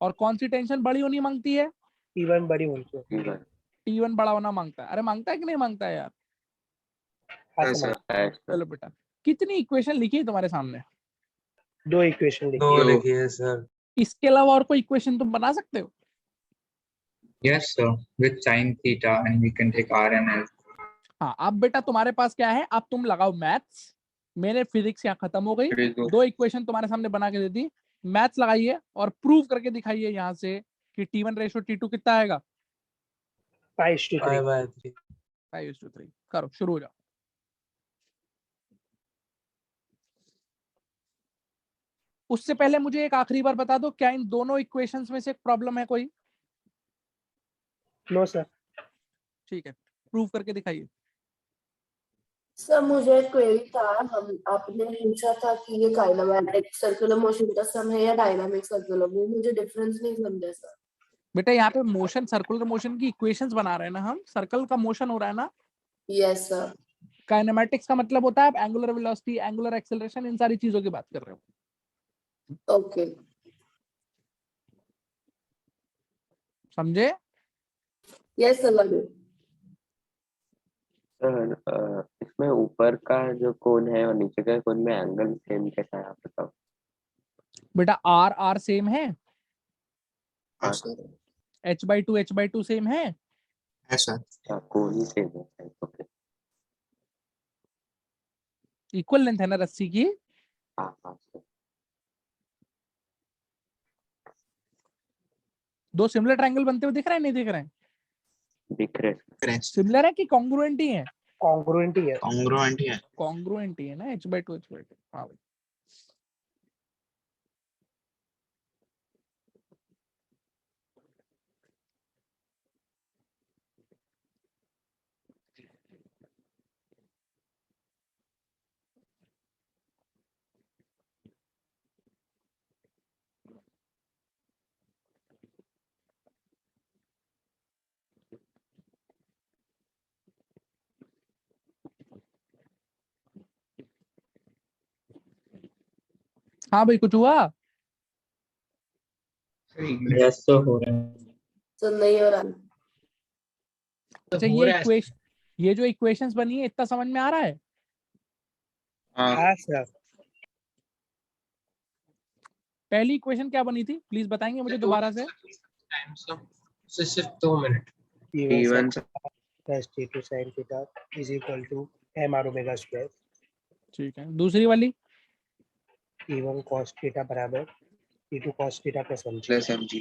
और कौन सी टेंशन बड़ी होनी मांगती है? T1 बड़ी होनी चाहिए. T1 बड़ा होना मांगता है. अरे मांगता है कि नहीं मांगता है यार? हाँ हाँ सर. सर. चलो बेटा, कितनी इक्वेशन लिखी है तुम्हारे सामने? 2 इक्वेशन लिखी. दो दो. लिखिए सर. इसके अलावा और कोई इक्वेशन तुम बना सकते हो? Yes, sir. With sin theta, and we can take R and L. हाँ, अब बेटा तुम्हारे पास क्या है, अब तुम लगाओ मैथ्स. मेरे फिजिक्स यहाँ खत्म हो गई. दो. 2 इक्वेशन तुम्हारे सामने बना के दे दी. मैथ्स लगाइए और प्रूव करके दिखाइए यहाँ से कि T1 रेशो T2 कितना आएगा. 5:3. 5/3. 5:3. करो, शुरू हो जाओ. उससे पहले मुझे एक आखिरी बार बता दो, क्या इन दोनों इक्वेशंस में से एक प्रॉब्लम है कोई? No sir. ठीक है, प्रूव करके दिखाइए. सर मुझे क्वेरी था, हम आपने पूछा था कि ये काइनेमैटिक सर्कुलर मोशन का सम है या डायनामिक सर्कुलर, वो मुझे डिफरेंस नहीं समझा सर. बेटा यहाँ पे मोशन, सर्कुलर मोशन की इक्वेशंस बना रहे हैं ना हम. सर्कल का मोशन हो रहा है ना. Yes sir. काइनेमैटिक्स का मतलब होता है आप एंगुलर वेलोसिटी, एंगुलर एक्सेलरेशन, इन सारी चीजों की बात कर रहे हो. ओके. समझे? Yes sir. लगे. सर इसमें ऊपर का जो कोन है और नीचे का कोन में एंगल सेम कैसा है आप बताओ. बेटा आर आर सेम है, हाँ सर. h/2 h/2 सेम है. ऐसा. अच्छा, कोन ही सेम है. ओके. इक्वल लेंथ है ना रस्सी की. हाँ हाँ सर. दो सिमिलर ट्रायंगल बनते हुए दिख रहे हैं, नहीं दिख रहे हैं? दिख रहे। सिमिलर है कि कॉन्ग्रुएंट ही है? कॉन्ग्रुएंट ही है। कॉन्ग्रुएंट ही है। कॉन्ग्रुएंट ही है ना, h/2 h/2। हाँ भाई। हाँ भाई, कुछ हुआ? यस तो हो रहा है। तो नहीं हो रहा। अच्छा, ये जो इक्वेशंस बनी है, इतना समझ में आ रहा है? हाँ सर। पहली इक्वेशन क्या बनी थी, प्लीज बताएंगे मुझे दोबारा से? सिर्फ 2 minute. T1 plus T2 sin theta is equal to mr omega square. ठीक है। दूसरी वाली? T1 cos थीटा बराबर T2 cos theta plus mg। Plus mg।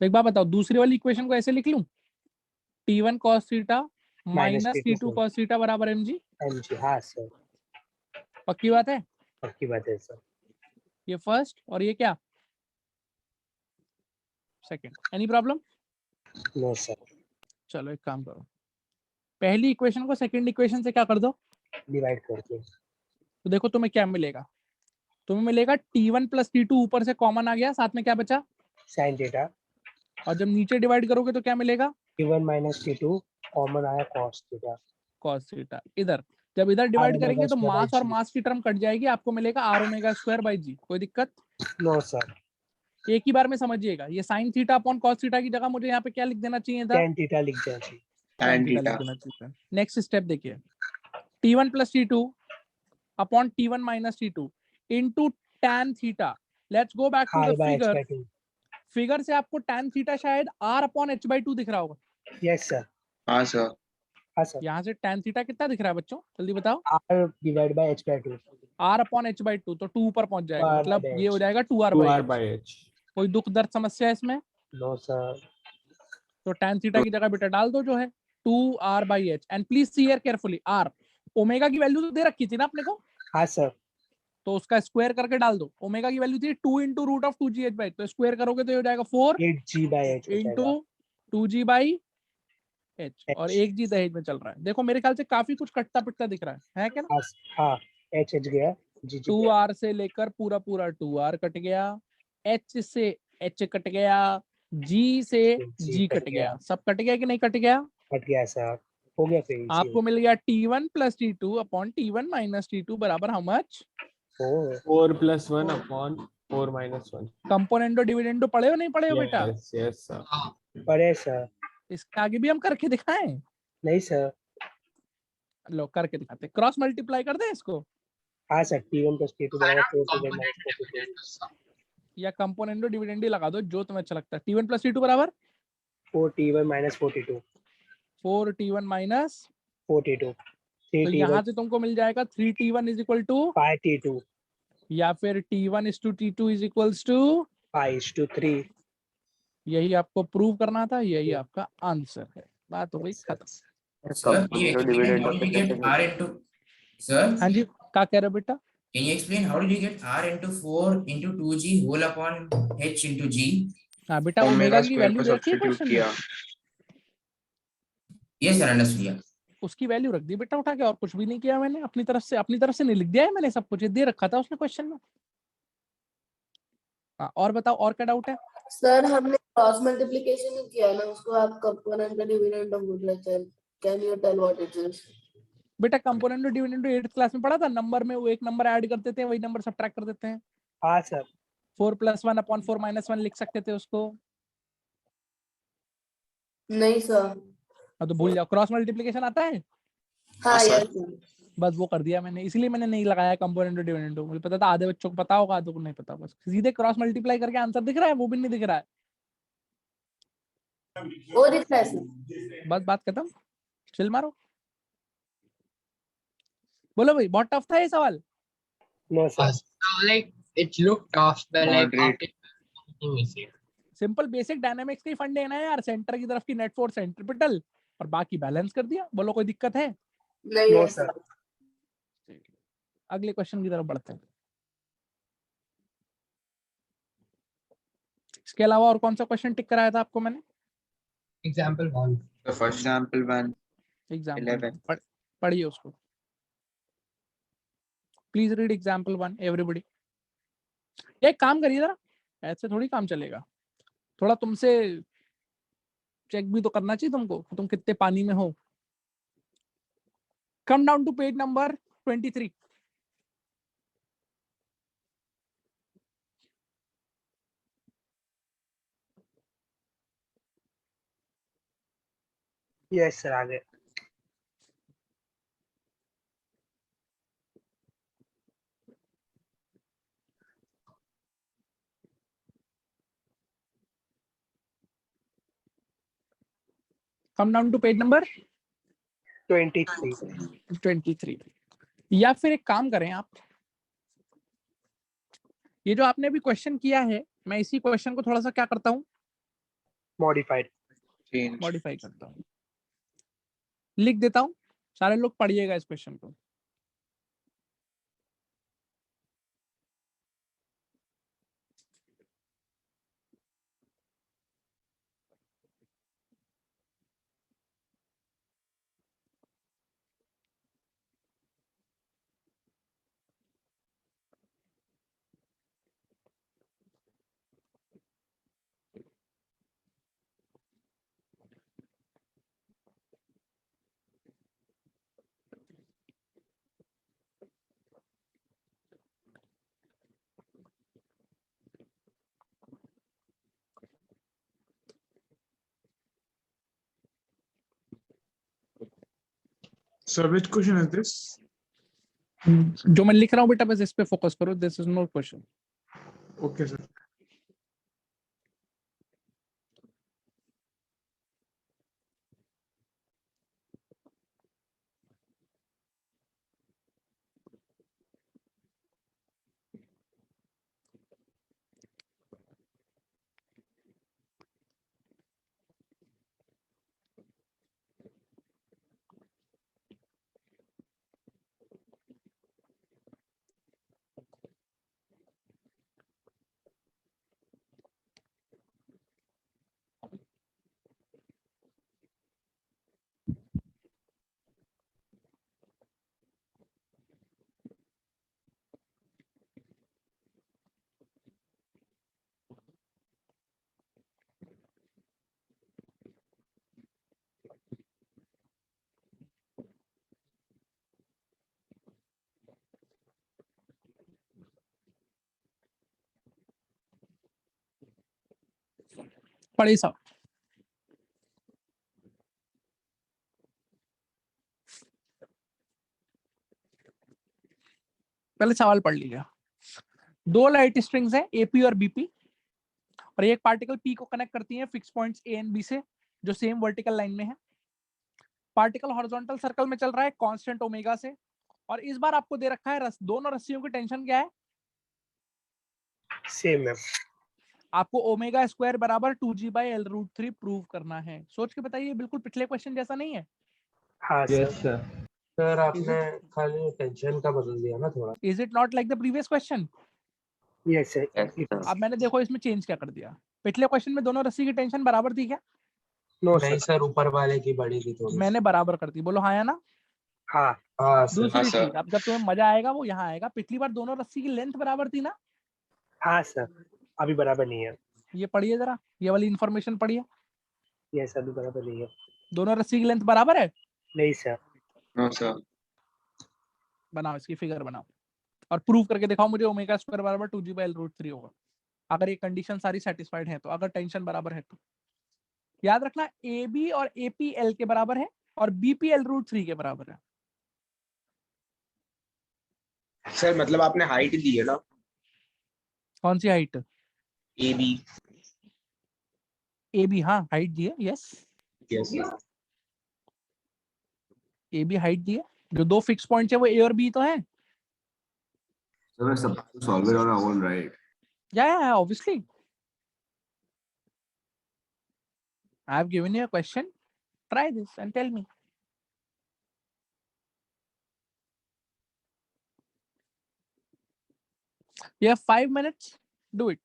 तो एक बात बताओ, दूसरी वाली इक्वेशन को ऐसे लिख लूं, T1 cos theta minus T2 cos theta बराबर mg? mg। हाँ सर, पक्की बात है? पक्की बात है सर। ये फर्स्ट और ये क्या, second. Any problem? No sir. चलो एक काम करो, पहली इक्वेशन को सेकंड इक्वेशन से क्या कर दो, डिवाइड करके। तो देखो तुम्हें क्या मिलेगा। तुम्हें मिलेगा T1 प्लस T2 ऊपर से कॉमन आ गया, साथ में क्या बचा, sin थीटा। और जब नीचे डिवाइड करोगे तो क्या मिलेगा, T1 माइनस T2 कॉमन आया cos थीटा। cos theta. इधर जब इधर डिवाइड ओमेगा करेंगे तो स्क्वायर मास बाई और जी। मास की टर्म कट जाएगी, आपको मिलेगा r omega square by g. कोई दिक्कत? No sir. एक ही बार में समझिएगा, ये sin theta upon cos theta की जगह मुझे यहाँ पे क्या लिख देना चाहिए था, tan थीटा लिख जाना चाहिए। tan थीटा लिख देना चाहिए था। नेक्स्ट स्टेप देखिए, T1 plus T2 upon T1 minus T2 into tan theta. Let's go back to the figure. Figure से आपको tan थीटा शायद r अपॉन h/2 दिख रहा होगा। Yes sir. हाँ सर। हाँ सर। यहाँ से tan थीटा कितना दिख रहा है बच्चों, जल्दी बताओ? r divide by h/2। r upon h/2, तो 2 ऊपर पहुंच जाएगा, 2r मतलब by ये हो h। जाएगा 2r 2r by by h। h। कोई दुख दर्द समस्या है इसमें? No sir. तो tan थीटा की जगह बेटा डाल दो जो है 2r by h। And please see here carefully, r omega की वैल्यू तो दे रखी थी ना अपने को, हाँ सर। तो उसका स्क्वायर करके डाल दो। ओमेगा की वैल्यू थी 2 इंटू रूट ऑफ 2gh/, तो स्क्वायर करोगे तो ये हो जाएगा 4 8g by h हो इंटू जाएगा। 2g/h, और h। 1g दहेज में चल रहा है। देखो मेरे ख्याल से काफी कुछ कटता पिटता दिख रहा है क्या ना? हाँ h गया, g गया। 2r से लेकर पूरा पूरा 2r कट गया, h से h कट गया, g से g कट गया। सब कट गया कि नहीं कट गया? कट गया सर, हो गया फिर। आपको मिल गया T1 plus T2 upon T1 minus T2 बराबर how much, 4 plus 1 upon 4 minus 1। कंपोनेंटो dividendo पढ़े हो नहीं पढ़े हो बेटा? Yes, yes sir। पढ़े सर। इसके आगे भी हम करके दिखाएं? नहीं सर। लो करके दिखाते, क्रॉस मल्टीप्लाई कर दे इसको, हाँ सर। T1 plus T2 बराबर 4 T1 minus 4 या कंपोनेंटो डिविडेंडो लगा दो, जो तुम्हें अच्छा लगता है। T1 प्लस T2 बराबर 4 T1 minus 42 4 T1 माइनस 42। तो यहाँ से तुमको मिल जाएगा 3T1 is equal to 5 T2 या फिर T1 is to T2 is equals to 5:3। यही आपको प्रूव करना था, यही आपका आंसर है। बात हो गई खत्म। Sir, can you explain how did you get r into, sir? हाँ जी, क्या कह रहे हो बेटा? Can you explain how did you get r into 4 into 2g whole upon h into g? हाँ बेटा, ओमेगा की वैल्यू दे रखी है क्वेश्चन में। Yes sir, understood। yeah। उसकी वैल्यू रख दी बेटा उठा के, और कुछ भी नहीं किया मैंने अपनी तरफ से नहीं लिख दिया है मैंने, सब कुछ ये दे रखा था उसने क्वेश्चन में। हाँ, और बताओ और क्या डाउट है? सर हमने क्रॉस मल्टीप्लिकेशन ही किया ना, उसको आप कंपोनेंट का डिविडेंड बोल रहे थे। Can you tell what it is? बेटा कंपोनेंट डिविडेंड 8th क्लास में पढ़ा था, नंबर में वो एक नंबर ऐड कर देते हैं, वही नंबर सब्ट्रैक्ट कर देते हैं। हाँ सर। 4 + 1 अपॉन 4 - 1 लिख सकते थे उसको। नहीं सर। हाँ तो भूल जाओ, क्रॉस मल्टीप्लिकेशन आता है? हाँ यस बस वो कर दिया मैंने, इसलिए मैंने नहीं लगाया कंपोनेंट डिविडेंड। मुझे पता था आधे बच्चों को पता होगा, आधे को नहीं पता। बस सीधे क्रॉस मल्टीप्लाई करके आंसर दिख रहा है, वो भी नहीं दिख रहा है। वो दिख रहा है सर। बस बात खत्म, चिल मारो। बोलो भाई, बहुत टफ था ये सवाल? No sir. Like it looked tough, but like after thinking easier। Simple basic dynamics के ही फंडे है ना यार, सेंटर की तरफ की नेट फोर्स सेंट्रीपिटल और बाकी बैलेंस कर दिया। बोलो कोई दिक्कत है? नहीं नो है सर। सर। अगले क्वेश्चन की तरफ बढ़ते हैं। इसके अलावा और कौन सा क्वेश्चन टिक कराया था आपको मैंने? Example 1 The first example one, example 11. पढ़िए उसको, प्लीज रीड एग्जाम्पल 1 एवरीबॉडी। एक काम करिए जरा, ऐसे थोड़ी काम चलेगा, थोड़ा तुमसे चेक भी तो करना चाहिए तुमको, तुम कितने पानी में हो। Come down to page number 23। Yes sir, आगे। Come down to page number 23। या फिर एक काम करें आप, ये जो आपने अभी क्वेश्चन किया है, मैं इसी क्वेश्चन को थोड़ा सा क्या करता हूँ, मॉडिफाइड। Change. मॉडिफाई करता हूँ, लिख देता हूँ। सारे लोग पढ़िएगा इस क्वेश्चन को। Sir, which question is this? जो मैं लिख रहा हूँ बेटा बस इस पे फोकस करो, this is no question. Okay, sir. पढ़िए साहब। पहले सवाल पढ़ लीजिए। दो लाइट स्ट्रिंग्स हैं एपी और बीपी, और एक पार्टिकल पी को कनेक्ट करती है fix points A and B से जो सेम वर्टिकल लाइन में है। पार्टिकल हॉरिजॉन्टल सर्कल में चल रहा है कांस्टेंट ओमेगा से, और इस बार आपको दे रखा है दोनों रस्सियों की टेंशन क्या है? सेम है। आपको ओमेगा स्क्वायर बराबर 2g/L√3 प्रूव करना है। सोच के बताइए, बिल्कुल पिछले क्वेश्चन जैसा नहीं है। हाँ यस सर। सर। सर आपने खाली टेंशन का बदल दिया ना थोड़ा। Is it not like the previous question? Yes sir. अब मैंने देखो इसमें चेंज क्या कर दिया। पिछले क्वेश्चन में दोनों रस्सी की टेंशन बराबर थी क्या? नो नहीं सर। सर, ऊपर वाले की बड़ी थी थोड़ी। मैंने बराबर कर दी, बोलो हाँ या ना। हाँ। हाँ सर। दूसरी हाँ, सर। चीज, अब जब तुम्हें मजा आएगा वो यहाँ आएगा, पिछली बार दोनों रस्सी की लेंथ बराबर थी ना। हाँ सर, अभी बराबर नहीं है। ये पढ़िए जरा, ये वाली इंफॉर्मेशन पढ़िए। यस, अभी बराबर नहीं है। दोनों रस्सी की लेंथ बराबर है? नहीं सर। No, sir. बनाओ, इसकी फिगर बनाओ और प्रूव करके दिखाओ मुझे ओमेगा स्क्वायर बराबर 2g/L√3 होगा, अगर ये कंडीशन सारी सेटिस्फाइड है तो, अगर टेंशन बराबर है तो। याद रखना ए बी और ए पी एल के बराबर है और बीपी L√3 के बराबर है। सर मतलब आपने हाइट दी है ना, कौन सी height? A B. A B, हाँ हाइट दी है। Yes, yes A B height दी है। जो दो फिक्स पॉइंट्स है वो ए और बी तो है। So we're supposed to solve it on our own, right? या obviously. I have given you a question. Try this and tell me. You have 5 minutes. Do it.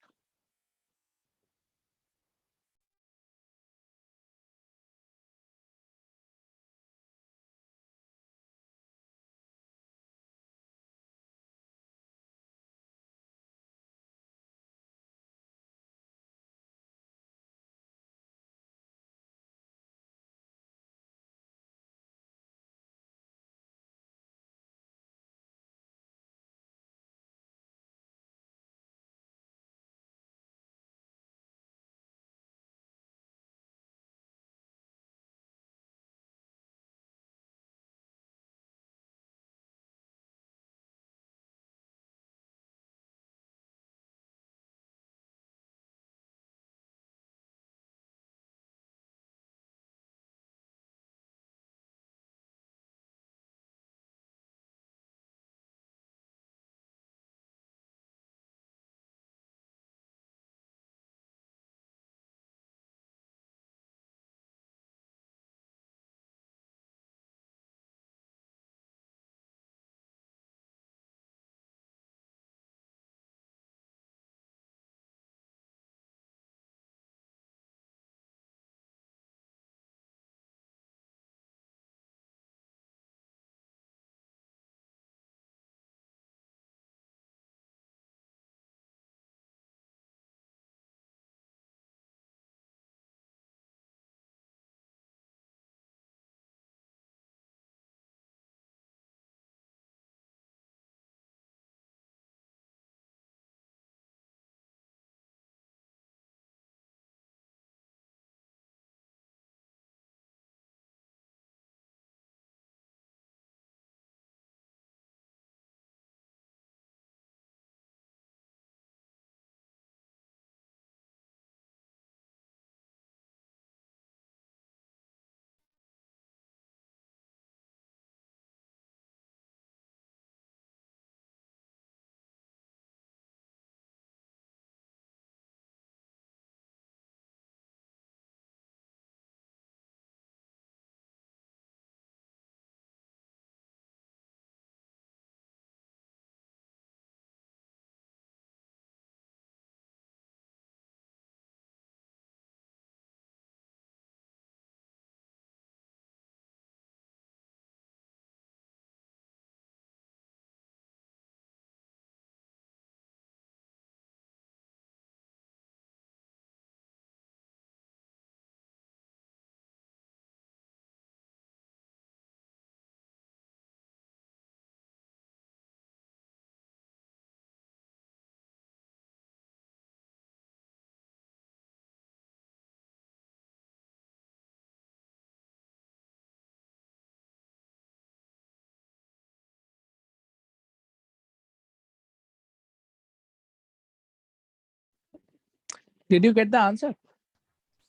Did you get the answer?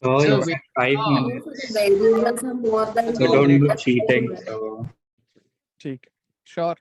So So it's we 5 minutes. The variables are more than So So don't do the cheating. So ठीक है. Sure.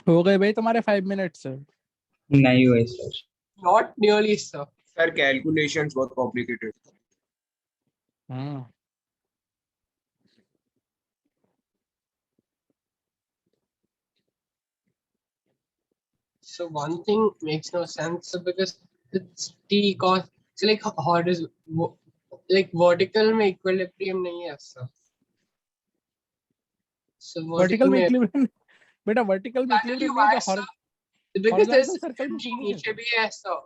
हो गए भाई तुम्हारे 5 minutes. नहीं हुए sir. Not nearly, sir. Sir calculations बहुत complicated. Hmm So one thing makes no sense because it's t cos. So like how does like vertical में equilibrium नहीं है sir. So वर्टिकल vertical में में इक्विलिब्रियम बेटा vertical में I'll tell you equilibrium नहीं why है sir. तो Because there's हॉरिजॉन्टल सर्कल में नीचे घूमेगी नीचे भी है sir.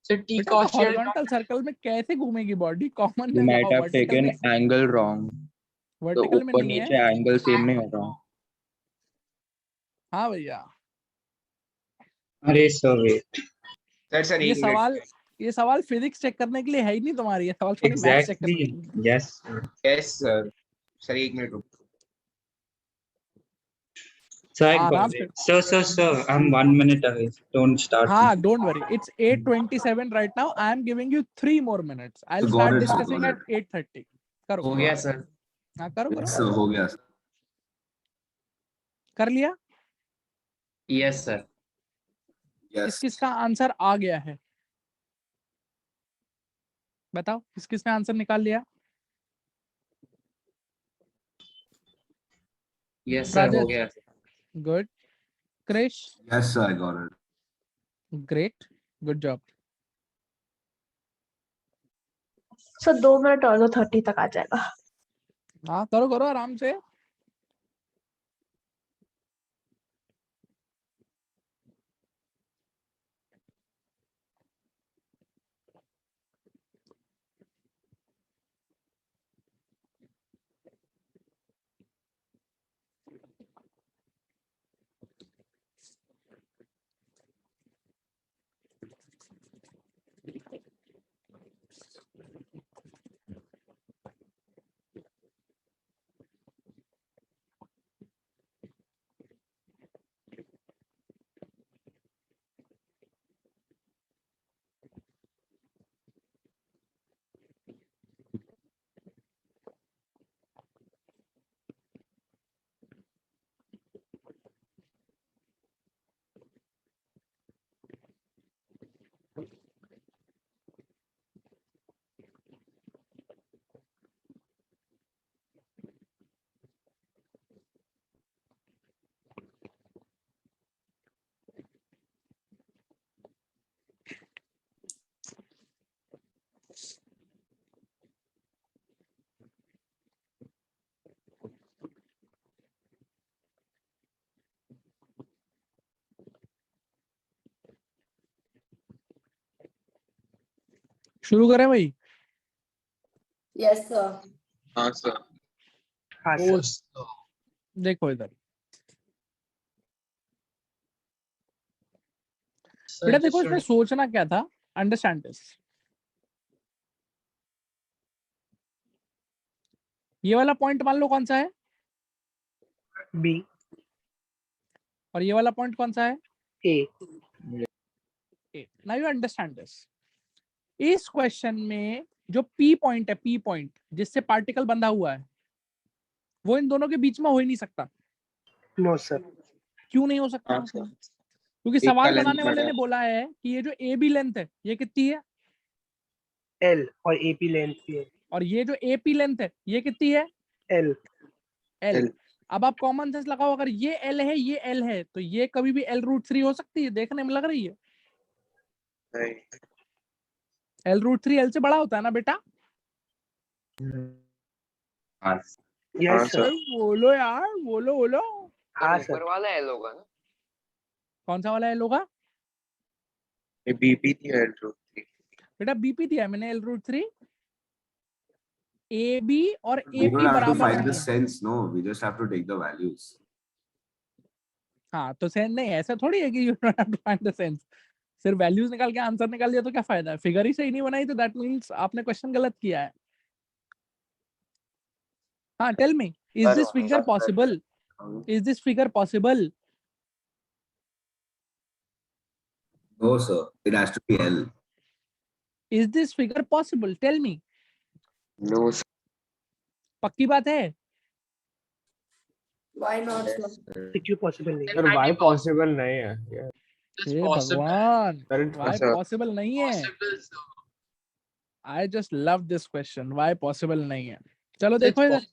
So t बेटा तो cos theta हॉरिजॉन्टल सर्कल में कैसे घूमेगी बॉडी? कॉमन You में might लगाओ, have वर्टिकल taken में angle wrong. तो वर्टिकल में ऊपर नहीं नीचे है। एंगल सेम नहीं होगा। हाँ भैया, अरे सर वेट। सर ये एक मिनट। सवाल फिजिक्स चेक करने के लिए है ही नहीं तुम्हारी, ये सवाल थोड़ी मैथ्स चेक करने के लिए। एग्जैक्टली यस यस सर एक मिनट रुको। आराम से। Sir I am 1 minute away. Don't start. हाँ, don't worry. It's 8:27 right now. I am giving you 3 more minutes. I'll start discussing at 8:30. करो। हो गया सर। हाँ करो करो। हो गया सर। कर लिया? Yes sir. किस किस का आंसर आ गया है बताओ, किस किसने आंसर निकाल लिया? यस सर हो गया। Good. Krish? Yes, sir, I got it. Great, good job. Sir 2 minute और, तो 30 तक आ जाएगा। हाँ करो करो आराम से। शुरू करें भाई? Yes sir. हाँ सर। हाँ oh, सर। देखो इधर sir, बेटा, just देखो इसमें सोचना क्या था, अंडरस्टैंड दिस। ये वाला पॉइंट मान लो कौन सा है? बी। और ये वाला पॉइंट कौन सा है? A. Now you understand this. इस क्वेश्चन में जो पी पॉइंट है, पी पॉइंट जिससे पार्टिकल बंधा हुआ है, वो इन दोनों के बीच में हो ही नहीं सकता। No sir. क्यों नहीं हो सकता? हाँ सर। क्योंकि एक का सवाल length बनाने वाले बड़ा ने है। बोला है कि ये जो ए बी लेंथ है ये कितनी है, एल और एपी लेंथ भी है। और ये जो ए पी लेंथ है ये कितनी है? एल। एल। L। अब आप कॉमन सेंस लगाओ, अगर ये एल है ये एल है तो ये कभी भी L√3 हो सकती है? देखने में लग रही है नहीं। L√3 एल से बड़ा होता है ना बेटा? Yes sir. सर। बोलो यार, बोलो बोलो। हाँ ऊपर सर। वाला एल होगा ना? कौन सा वाला एल होगा ये बीपी थी L2। बेटा? बीपी दिया है मैंने, L√3 ए बी और We A don't P have to बराबर find नहीं the है। sense, no. We just have to take the values. हाँ तो सेंस नहीं, ऐसा थोड़ी है कि you don't have to find the sense. सिर्फ वैल्यूज निकाल के आंसर निकाल दिया तो क्या फायदा है? फिगर ही सही नहीं बनाई तो दैट मींस आपने क्वेश्चन गलत किया है। हाँ tell me, is this figure possible? Is this figure possible? No, sir. It has to be L. Is this figure possible? Tell me. No पक्की बात है? Why not, sir? क्यों पॉसिबल नहीं है? सर वाई पॉसिबल नहीं है यार। हे भगवान, सर why sir. possible नहीं है? I just love this question. Why possible नहीं है? चलो देखो इधर,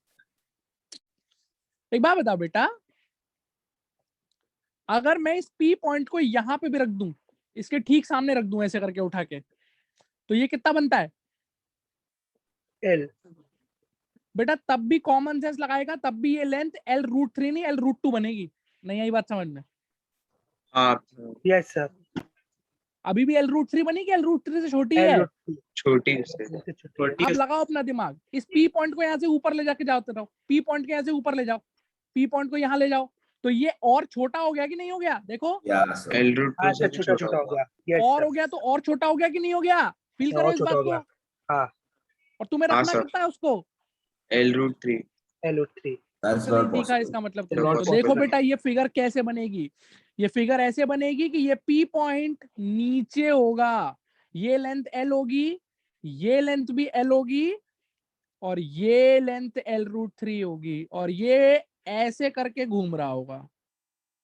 एक बात बताओ बेटा, अगर मैं इस P पॉइंट को यहाँ पे भी रख दूं, इसके ठीक सामने रख दूं ऐसे करके उठा के, तो ये कितना बनता है? L बेटा तब भी कॉमन सेंस लगाएगा, तब भी ये लेंथ L√3 नहीं L√2 बनेगी। नहीं आई बात समझ में? हाँ yes sir अभी भी L√3 बनेगी, L√3 से छोटी है। छोटी से अब लगाओ अपना दिमाग, इस P पॉइंट को यहाँ से ऊपर ले जाके जाते रहो, P पॉइंट को यहाँ से ऊपर ले जाओ, P पॉइंट को यहाँ ले जाओ, तो ये और छोटा हो गया कि नहीं हो गया? देखो L√2 से छोटा छोटा हो गया yes और sir हो गया, तो और छोटा हो गया कि नहीं हो गया? फील करो और इस छोटा बात हो को। गया हाँ और तुम्हें हाँ, रखना सर। कितना है उसको? L√3 L3 नहीं दिखा इसका मतलब तुमने। Not तो देखो possible. बेटा ये फिगर कैसे बनेगी, ये फिगर ऐसे बनेगी कि ये P पॉइंट नीचे होगा, ये लेंथ L होगी, ये लेंथ भी L होगी, और ये लेंथ L√3 होगी, और ये ऐसे करके घूम रहा होगा।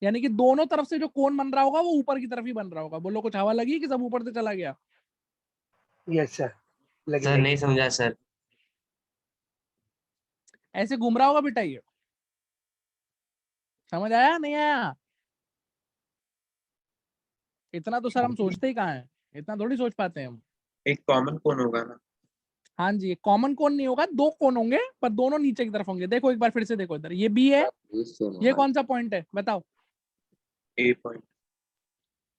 यानी कि दोनों तरफ से जो कोण बन रहा होगा वो ऊपर की तरफ ही बन रहा होगा। बोलो कुछ हवा लगी कि सब ऊपर से चला गया? yes sir लगी सर नहीं समझा सर। ऐसे घूम रहा होगा बेटा ये, समझ आया नहीं आया? इतना तो सर हम सोचते ही कहाँ है, इतना थोड़ी सोच पाते हैं हम। एक कॉमन कौन होगा ना? हाँ जी, कॉमन कोण नहीं होगा, दो कोण होंगे पर दोनों नीचे की तरफ होंगे। देखो एक बार फिर से देखो इधर, ये बी है, ये कौन सा पॉइंट है बताओ? A point.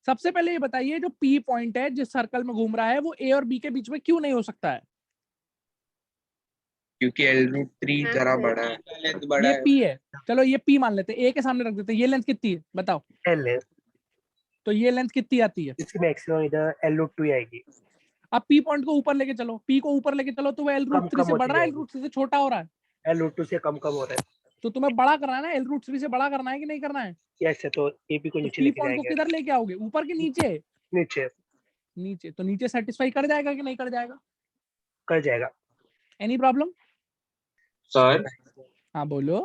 सबसे पहले ये बताइए, जो पी पॉइंट है जिस सर्कल में घूम रहा है, वो ए और बी के बीच में क्यों नहीं हो सकता है? क्योंकि L√3 जरा बड़ा है। ये पी है, चलो ये पी मान लेते हैं, ए के सामने रख देते हैं। ये लेंथ कितनी है बताओ? L है तो ये लेंथ कितनी आती है? इसकी मैक्सिमम इधर L2 आएगी अब पी पॉइंट को ऊपर लेके चलो, पी को ऊपर लेके चलो, तो वो L√3 से बढ़ रहा है, L√3 से छोटा हो रहा है? L2 से कम हो रहा है तो तुम्हें बड़ा करना है ना, L√3 से बड़ा करना है कि नहीं करना है? yes तो AP को तो नीचे पी लेके पॉइंट को जाएंगे किधर लेके आओगे, ऊपर कि नीचे? नीचे नीचे। तो नीचे सेटिस्फाई कर जाएगा कि नहीं कर जाएगा? कर जाएगा एनी प्रॉब्लम? सर हाँ बोलो।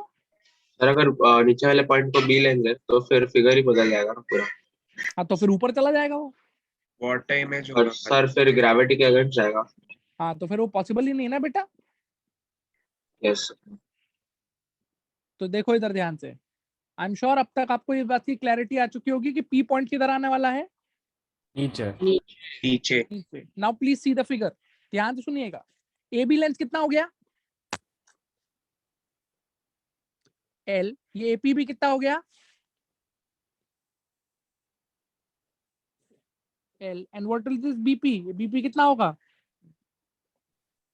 सर अगर नीचे वाले पॉइंट को बी लेंगे तो फिर फिगर ही बदल जाएगा ना पूरा। हाँ तो फिर ऊपर चला जाएगा वो। वाटर इमेज और सर फिर ग्रेविटी के अगेंस्ट जाएगा। हाँ तो फिर वो पॉसिबल ही नहीं है ना बेटा। यस तो देखो इधर ध्यान से, आई एम श्योर अब तक आपको इस बात की क्लैरिटी आ चुकी होगी कि पी पॉइंट किधर आने वाला है? नीचे। नीचे। Now please see the figure, ध्यान से सुनिएगा। ए बी लेंथ कितना हो गया? L। ये AP भी कितना हो गया? L। And what is this BP? ये BP कितना होगा?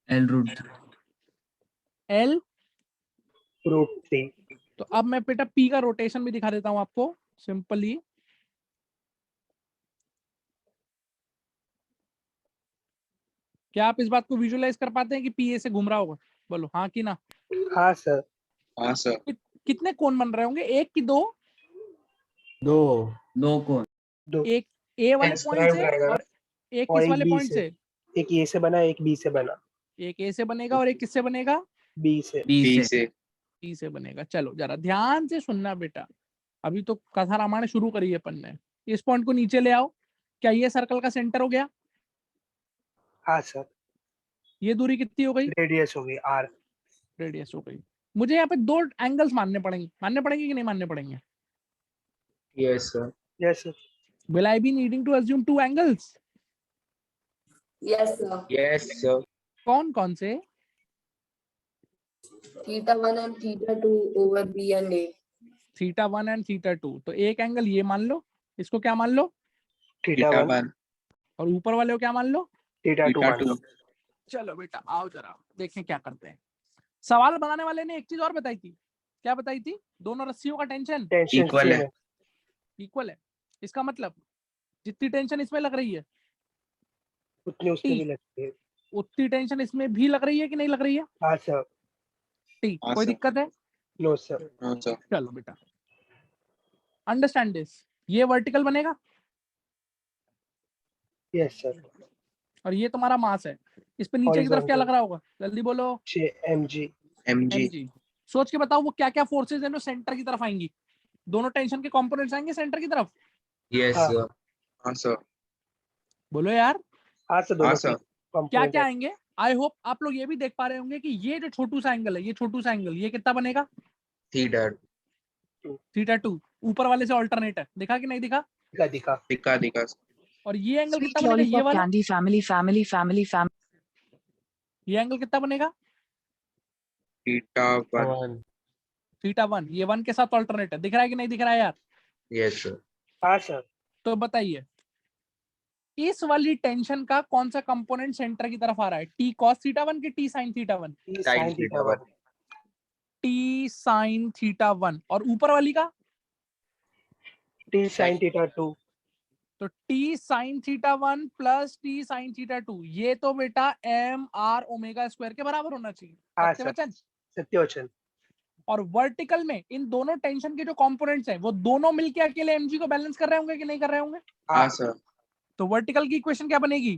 L√3 तो अब मैं बेटा P का रोटेशन भी दिखा देता हूं आपको सिंपली। क्या आप इस बात को विजुअलाइज कर पाते हैं कि P ऐसे घूम रहा होगा? बोलो हाँ कि ना। हाँ सर हाँ सर। कितने कोण बन रहे होंगे, एक की दो? दो कोण। एक A वाले X पॉइंट प्राइम से रहेगा और एक और किस एक वाले B पॉइंट से। से? एक A से बना एक B से बना एक A से बनेगा और एक किससे बनेगा? B से B से। P से बनेगा। चलो जरा ध्यान से सुनना बेटा, अभी तो कथा रामायण शुरू करी है अपन ने। इस पॉइंट को नीचे ले आओ, क्या ये सर्कल का सेंटर हो गया? हाँ सर ये दूरी कितनी हो गई? रेडियस हो गई R रेडियस हो गई। मुझे यहाँ पे दो एंगल्स मानने पड़ेंगे कि नहीं मानने पड़ेंगे? Yes sir. yes sir Will I be needing to assume two angles? Yes, sir. Yes sir. कौन कौन से? θ1 and θ2 over B and A. θ1 and θ2। तो एक एंगल ये मान लो, इसको क्या मान लो? θ1 और ऊपर वाले को क्या मान लो? θ2 चलो बेटा आओ जरा देखें क्या करते हैं। सवाल बनाने वाले ने एक चीज और बताई थी, क्या बताई थी? दोनों रस्सियों का टेंशन टेंशन Equal है। इक्वल है। इसका मतलब जितनी टेंशन इसमें लग रही है उतनी उसमें T, भी लगती है उतनी टेंशन इसमें भी लग रही है कि नहीं लग रही है? हाँ सर T। हाँ, कोई सर। दिक्कत है? नो सर हाँ सर। चलो बेटा अंडरस्टैंड दिस। ये वर्टिकल बनेगा यस सर और ये तुम्हारा मास है। इस पे नीचे की तरफ क्या लग रहा होगा? जल्दी बोलो। mg mg। mg। सोच के बताओ वो क्या क्या फोर्सेज हैं जो सेंटर की तरफ आएंगी। दोनों टेंशन के कंपोनेंट्स आएंगे सेंटर की तरफ। यस हाँ। सर। हाँ सर। बोलो यार हाँ सर, हाँ दोनों सर। क्या कंपोनेंट क्या आएंगे। आई होप आप लोग ये भी देख पा रहे होंगे कि ये जो छोटू सा एंगल है, ये छोटू सा एंगल, ये कितना बनेगा? थीटा। θ2 ऊपर वाले से ऑल्टरनेट है, दिखा कि नहीं दिखा? दिखा दिखा। दिखा दिखा। और ये एंगल कितना बनेगा? ये वाला Candy family. ये एंगल कितना बनेगा? थीटा 1। θ1। ये 1 के साथ ऑल्टरनेट है, दिख रहा है कि नहीं दिख रहा है यार? Yes sir. हाँ सर। तो बताइए इस वाली टेंशन का कौन सा कंपोनेंट सेंटर की तरफ आ रहा है? टी कॉस θ1 की T sine θ1? Sine theta 1। T sine θ1। और ऊपर वाली का? T sine theta 2। तो T sine θ1 plus T sine θ2, ये तो बेटा एम आर ओमेगा स्क्वायर के बराबर होना चाहिए। हाँ सत्य सर। वचन। सत्यवचन। और वर्टिकल में इन दोनों टेंशन के जो कंपोनेंट्स हैं वो दोनों मिलके अकेले एमजी को बैलेंस कर रहे होंगे कि नहीं कर रहे होंगे? हाँ सर। तो वर्टिकल की इक्वेशन क्या बनेगी?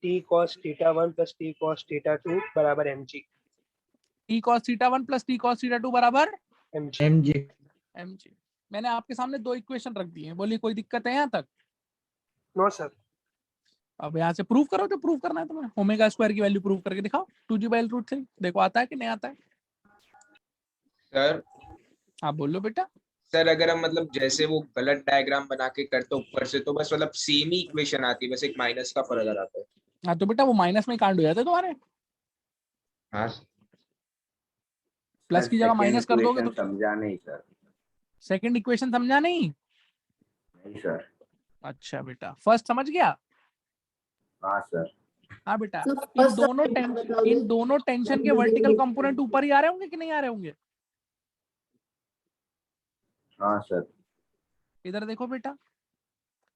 T cos theta 1 plus T cos theta 2 बराबर mg। T cos θ1 plus T cos θ2 बराबर mg। mg। मैंने आपके सामने दो इक्वेशन रख दी है, बोलिए कोई दिक्कत है यहाँ तक? No sir. अब यहाँ से प्रूव करो जो प्रूव करना है तुम्हें। ओमेगा स्क्वायर की वैल्यू प्रूव करके दिखाओ 2g/√3। देखो आता है कि नहीं आता है? सर आप बोलो बेटा। सर अगर हम मतलब जैसे वो गलत डायग्राम बना के करते ऊपर से तो बस मतलब सेम ही इक्वेशन आती है, बस एक माइनस का फर्क आता है। हाँ तो बेटा वो माइनस में कांड हो जाते तुम्हारे। हाँ प्लस की जगह माइनस कर दोगे तो समझा नहीं सर। सेकंड इक्वेशन समझा नहीं? नहीं सर। अच्छा बेटा फर्स्ट समझ गया? हाँ सर। हाँ बेटा तो इन first दोनों subject टेंशन बताओगे? इन दोनों टेंशन के वर्टिकल कंपोनेंट ऊपर ही आ रहे होंगे कि नहीं आ रहे होंगे? हाँ सर। इधर देखो बेटा,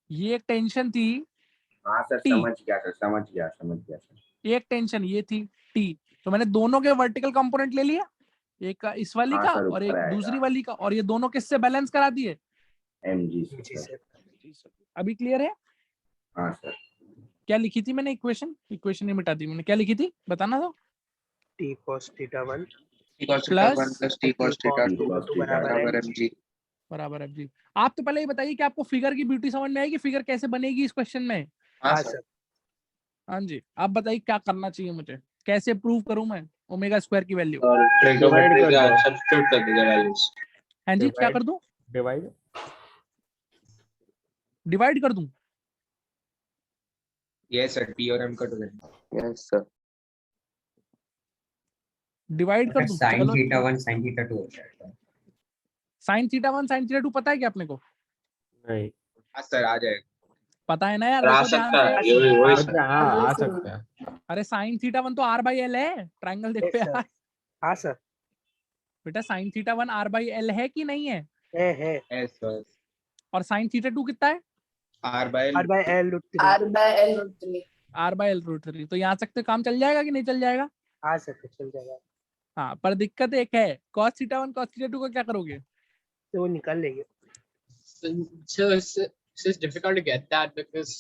ये एक टेंशन थी हाँ सर T। समझ गया सर, समझ गया सर। एक टेंशन ये थी टी, तो मैंने दोनों के वर्टिकल कंपोनेंट ले लिया, एक इस वाली हाँ का सर, और एक ऊपर आएगा। दूसरी वाली का, और ये दोनों किससे बैलेंस करा दिए? mg जी सर। सर। अभी क्लियर है? हाँ सर। क्या लिखी थी मैंने इक्वेशन ही मिटा दी मैंने। क्या लिखी थी बताना तो? T cos theta 1 T cos theta plus 1 plus T cos theta 2 बराबर mg। बराबर mg। आप तो पहले ये बताइए कि आपको फिगर की ब्यूटी समझ में आएगी, फिगर कैसे बनेगी इस क्वेश्चन में? हाँ हाँ सर। सर। हाँ जी आप बताइए क्या करना चाहिए मुझे, कैसे प्रूव करूं मैं ओमेगा स्क्वायर की वैल्यू? ट्रिग्नोमेट्री का सब्स्टिट्यूट कर दीजिए वैल्यूज। हाँ जी क्या कर दूं? डिवाइड कर दूं? यस सर, टी और एम का टुगेदर। Yes sir. डिवाइड कर दूं? साइन चलो थीटा 1 साइन थीटा 2 हो जाएगा। साइन θ1 साइन θ2 पता है क्या अपने को? नहीं। हाँ सर आ जाएगा। पता है ना यार, आ देखो ध्यान सकता है, से। वही सर। आ सकता है। अरे साइन θ1 तो r/l है, ट्रायंगल देखो Yes, sir. यार। हाँ सर। बेटा साइन θ1 r/l है कि नहीं है? है। Yes sir. और साइन θ2 कितना है? r by r by l √3। r/l√3। r/l√3। तो यहाँ तक तो काम चल जाएगा कि नहीं चल जाएगा? हाँ सर चल जाएगा। हाँ पर दिक्कत एक है, cos θ1 cos θ2 को क्या करोगे? तो वो निकाल लेंगे। So it's difficult to get that because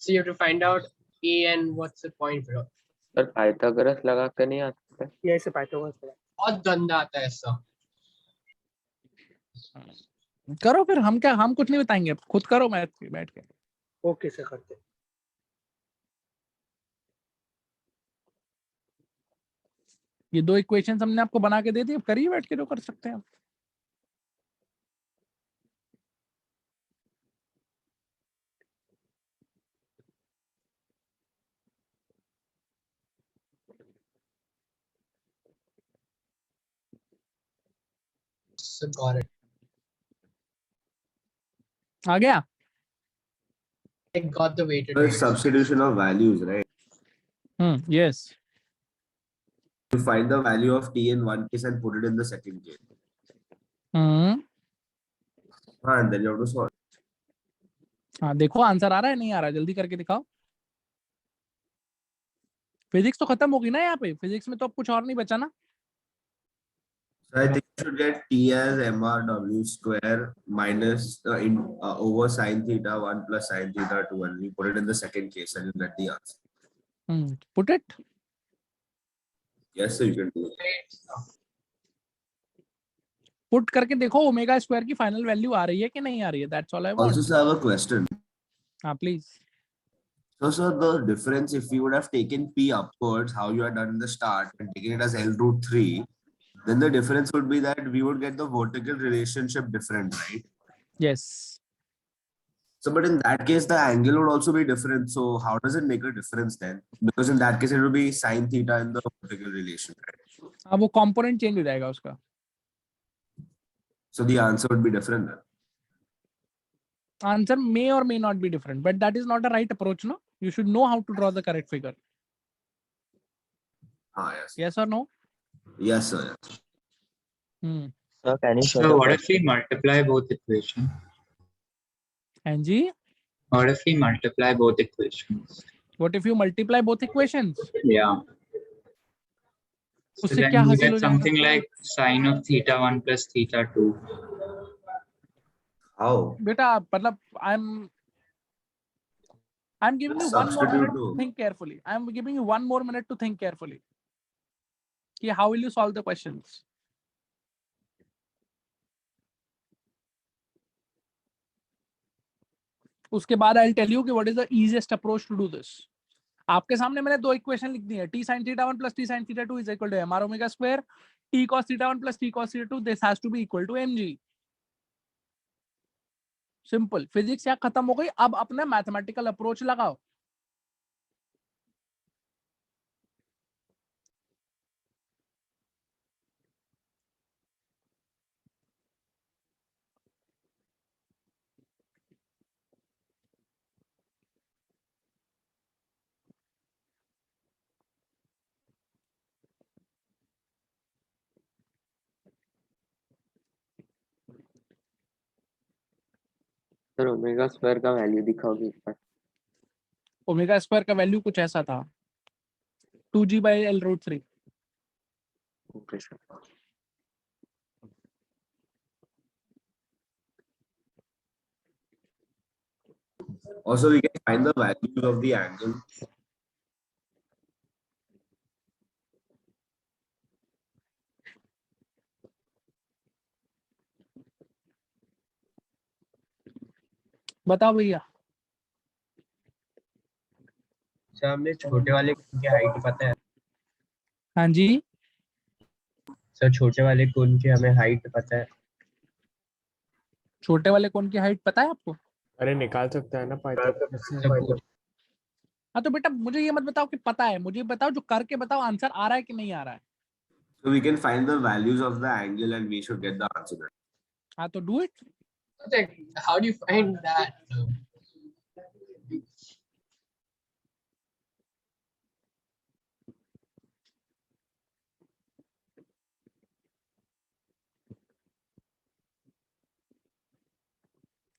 so you have to find out a and what's the point for it. Sir Pythagoras लगा के नहीं आ सकते? ये ऐसे पाइथागोरस लगा। बहुत गंदा आता है ऐसा। करो फिर, हम कुछ नहीं बताएंगे, खुद करो मैथ बैठ के। ओके सर करते हैं। ये दो इक्वेशन हमने आपको बना के दे दी, अब करिए बैठ के जो कर सकते हैं आप। So got it. आ गया? I got the weighted. So it's substitution of values, right? Yes. You find the value of t in one case and put it in the second case. and then you have to solve. हाँ देखो answer आ रहा है नहीं आ रहा है, जल्दी करके दिखाओ। फिजिक्स तो खत्म होगी ना यहाँ पे, फिजिक्स में तो अब कुछ और नहीं बचा ना। So I think you should get t as mrw square minus over sin theta 1 plus sin theta 2, and you put it in the second case and you get the answer. Put it. Yes, so you can do it. Put करके देखो omega square की final value आ रही है कि नहीं आ रही है, that's all I want. Also, sir, I have a question. हाँ please. So, sir, the difference if we would have taken P upwards, how you had done in the start, and taken it as L root 3, then the difference would be that we would get the vertical relationship different, right? Yes. So, but in that case, the angle would also be different. So, how does it make a difference then? Because in that case, it would be sine theta in the vertical relation, right? अब वो component change हो जाएगा उसका. So, the answer would be different then. Answer may or may not be different, but that is not a right approach, no? You should know how to draw the correct figure. Ah, yes. Yes or no? Yes, sir. Yes. Sir, can you show So the what if question? we multiply both equations? Angie, What if we multiply both equations? what if you multiply both equations? Yeah. So उससे then क्या you हासिल get हो जाएगा? something like sine of theta 1 plus theta 2. How? बेटा मतलब I'm giving you one more Substitute minute to two. think carefully. I'm giving you one more minute to think carefully. कि how will you solve the questions? उसके बाद I'll tell you कि what is the easiest approach to do this. आपके सामने मैंने दो equation लिख दी है. T sin theta 1 plus T sin theta 2 is equal to mr omega square. T cos theta 1 plus T cos theta 2, this has to be equal to mg. Simple. Physics यहाँ खत्म हो गई. अब अपना मैथमेटिकल अप्रोच लगाओ. Sir omega square का value दिखाओगे एक बार? ओमेगा स्क्वायर का वैल्यू कुछ ऐसा था 2g by L root 3. Okay sir. Also, we can find the values of the angle. बताओ भैया. सर हमने छोटे वाले कोन की हाइट पता है? हाँ जी. सर छोटे वाले कोन की हमें हाइट पता है? छोटे वाले कोन की हाइट पता है आपको? अरे निकाल सकता है ना पाइथागोरस से. हाँ तो बेटा मुझे ये मत बताओ कि पता है, मुझे बताओ जो करके बताओ आंसर आ रहा है कि नहीं आ रहा है. So we can find the values of the angle and we should get the answer. हाँ तो do it. How do you find that?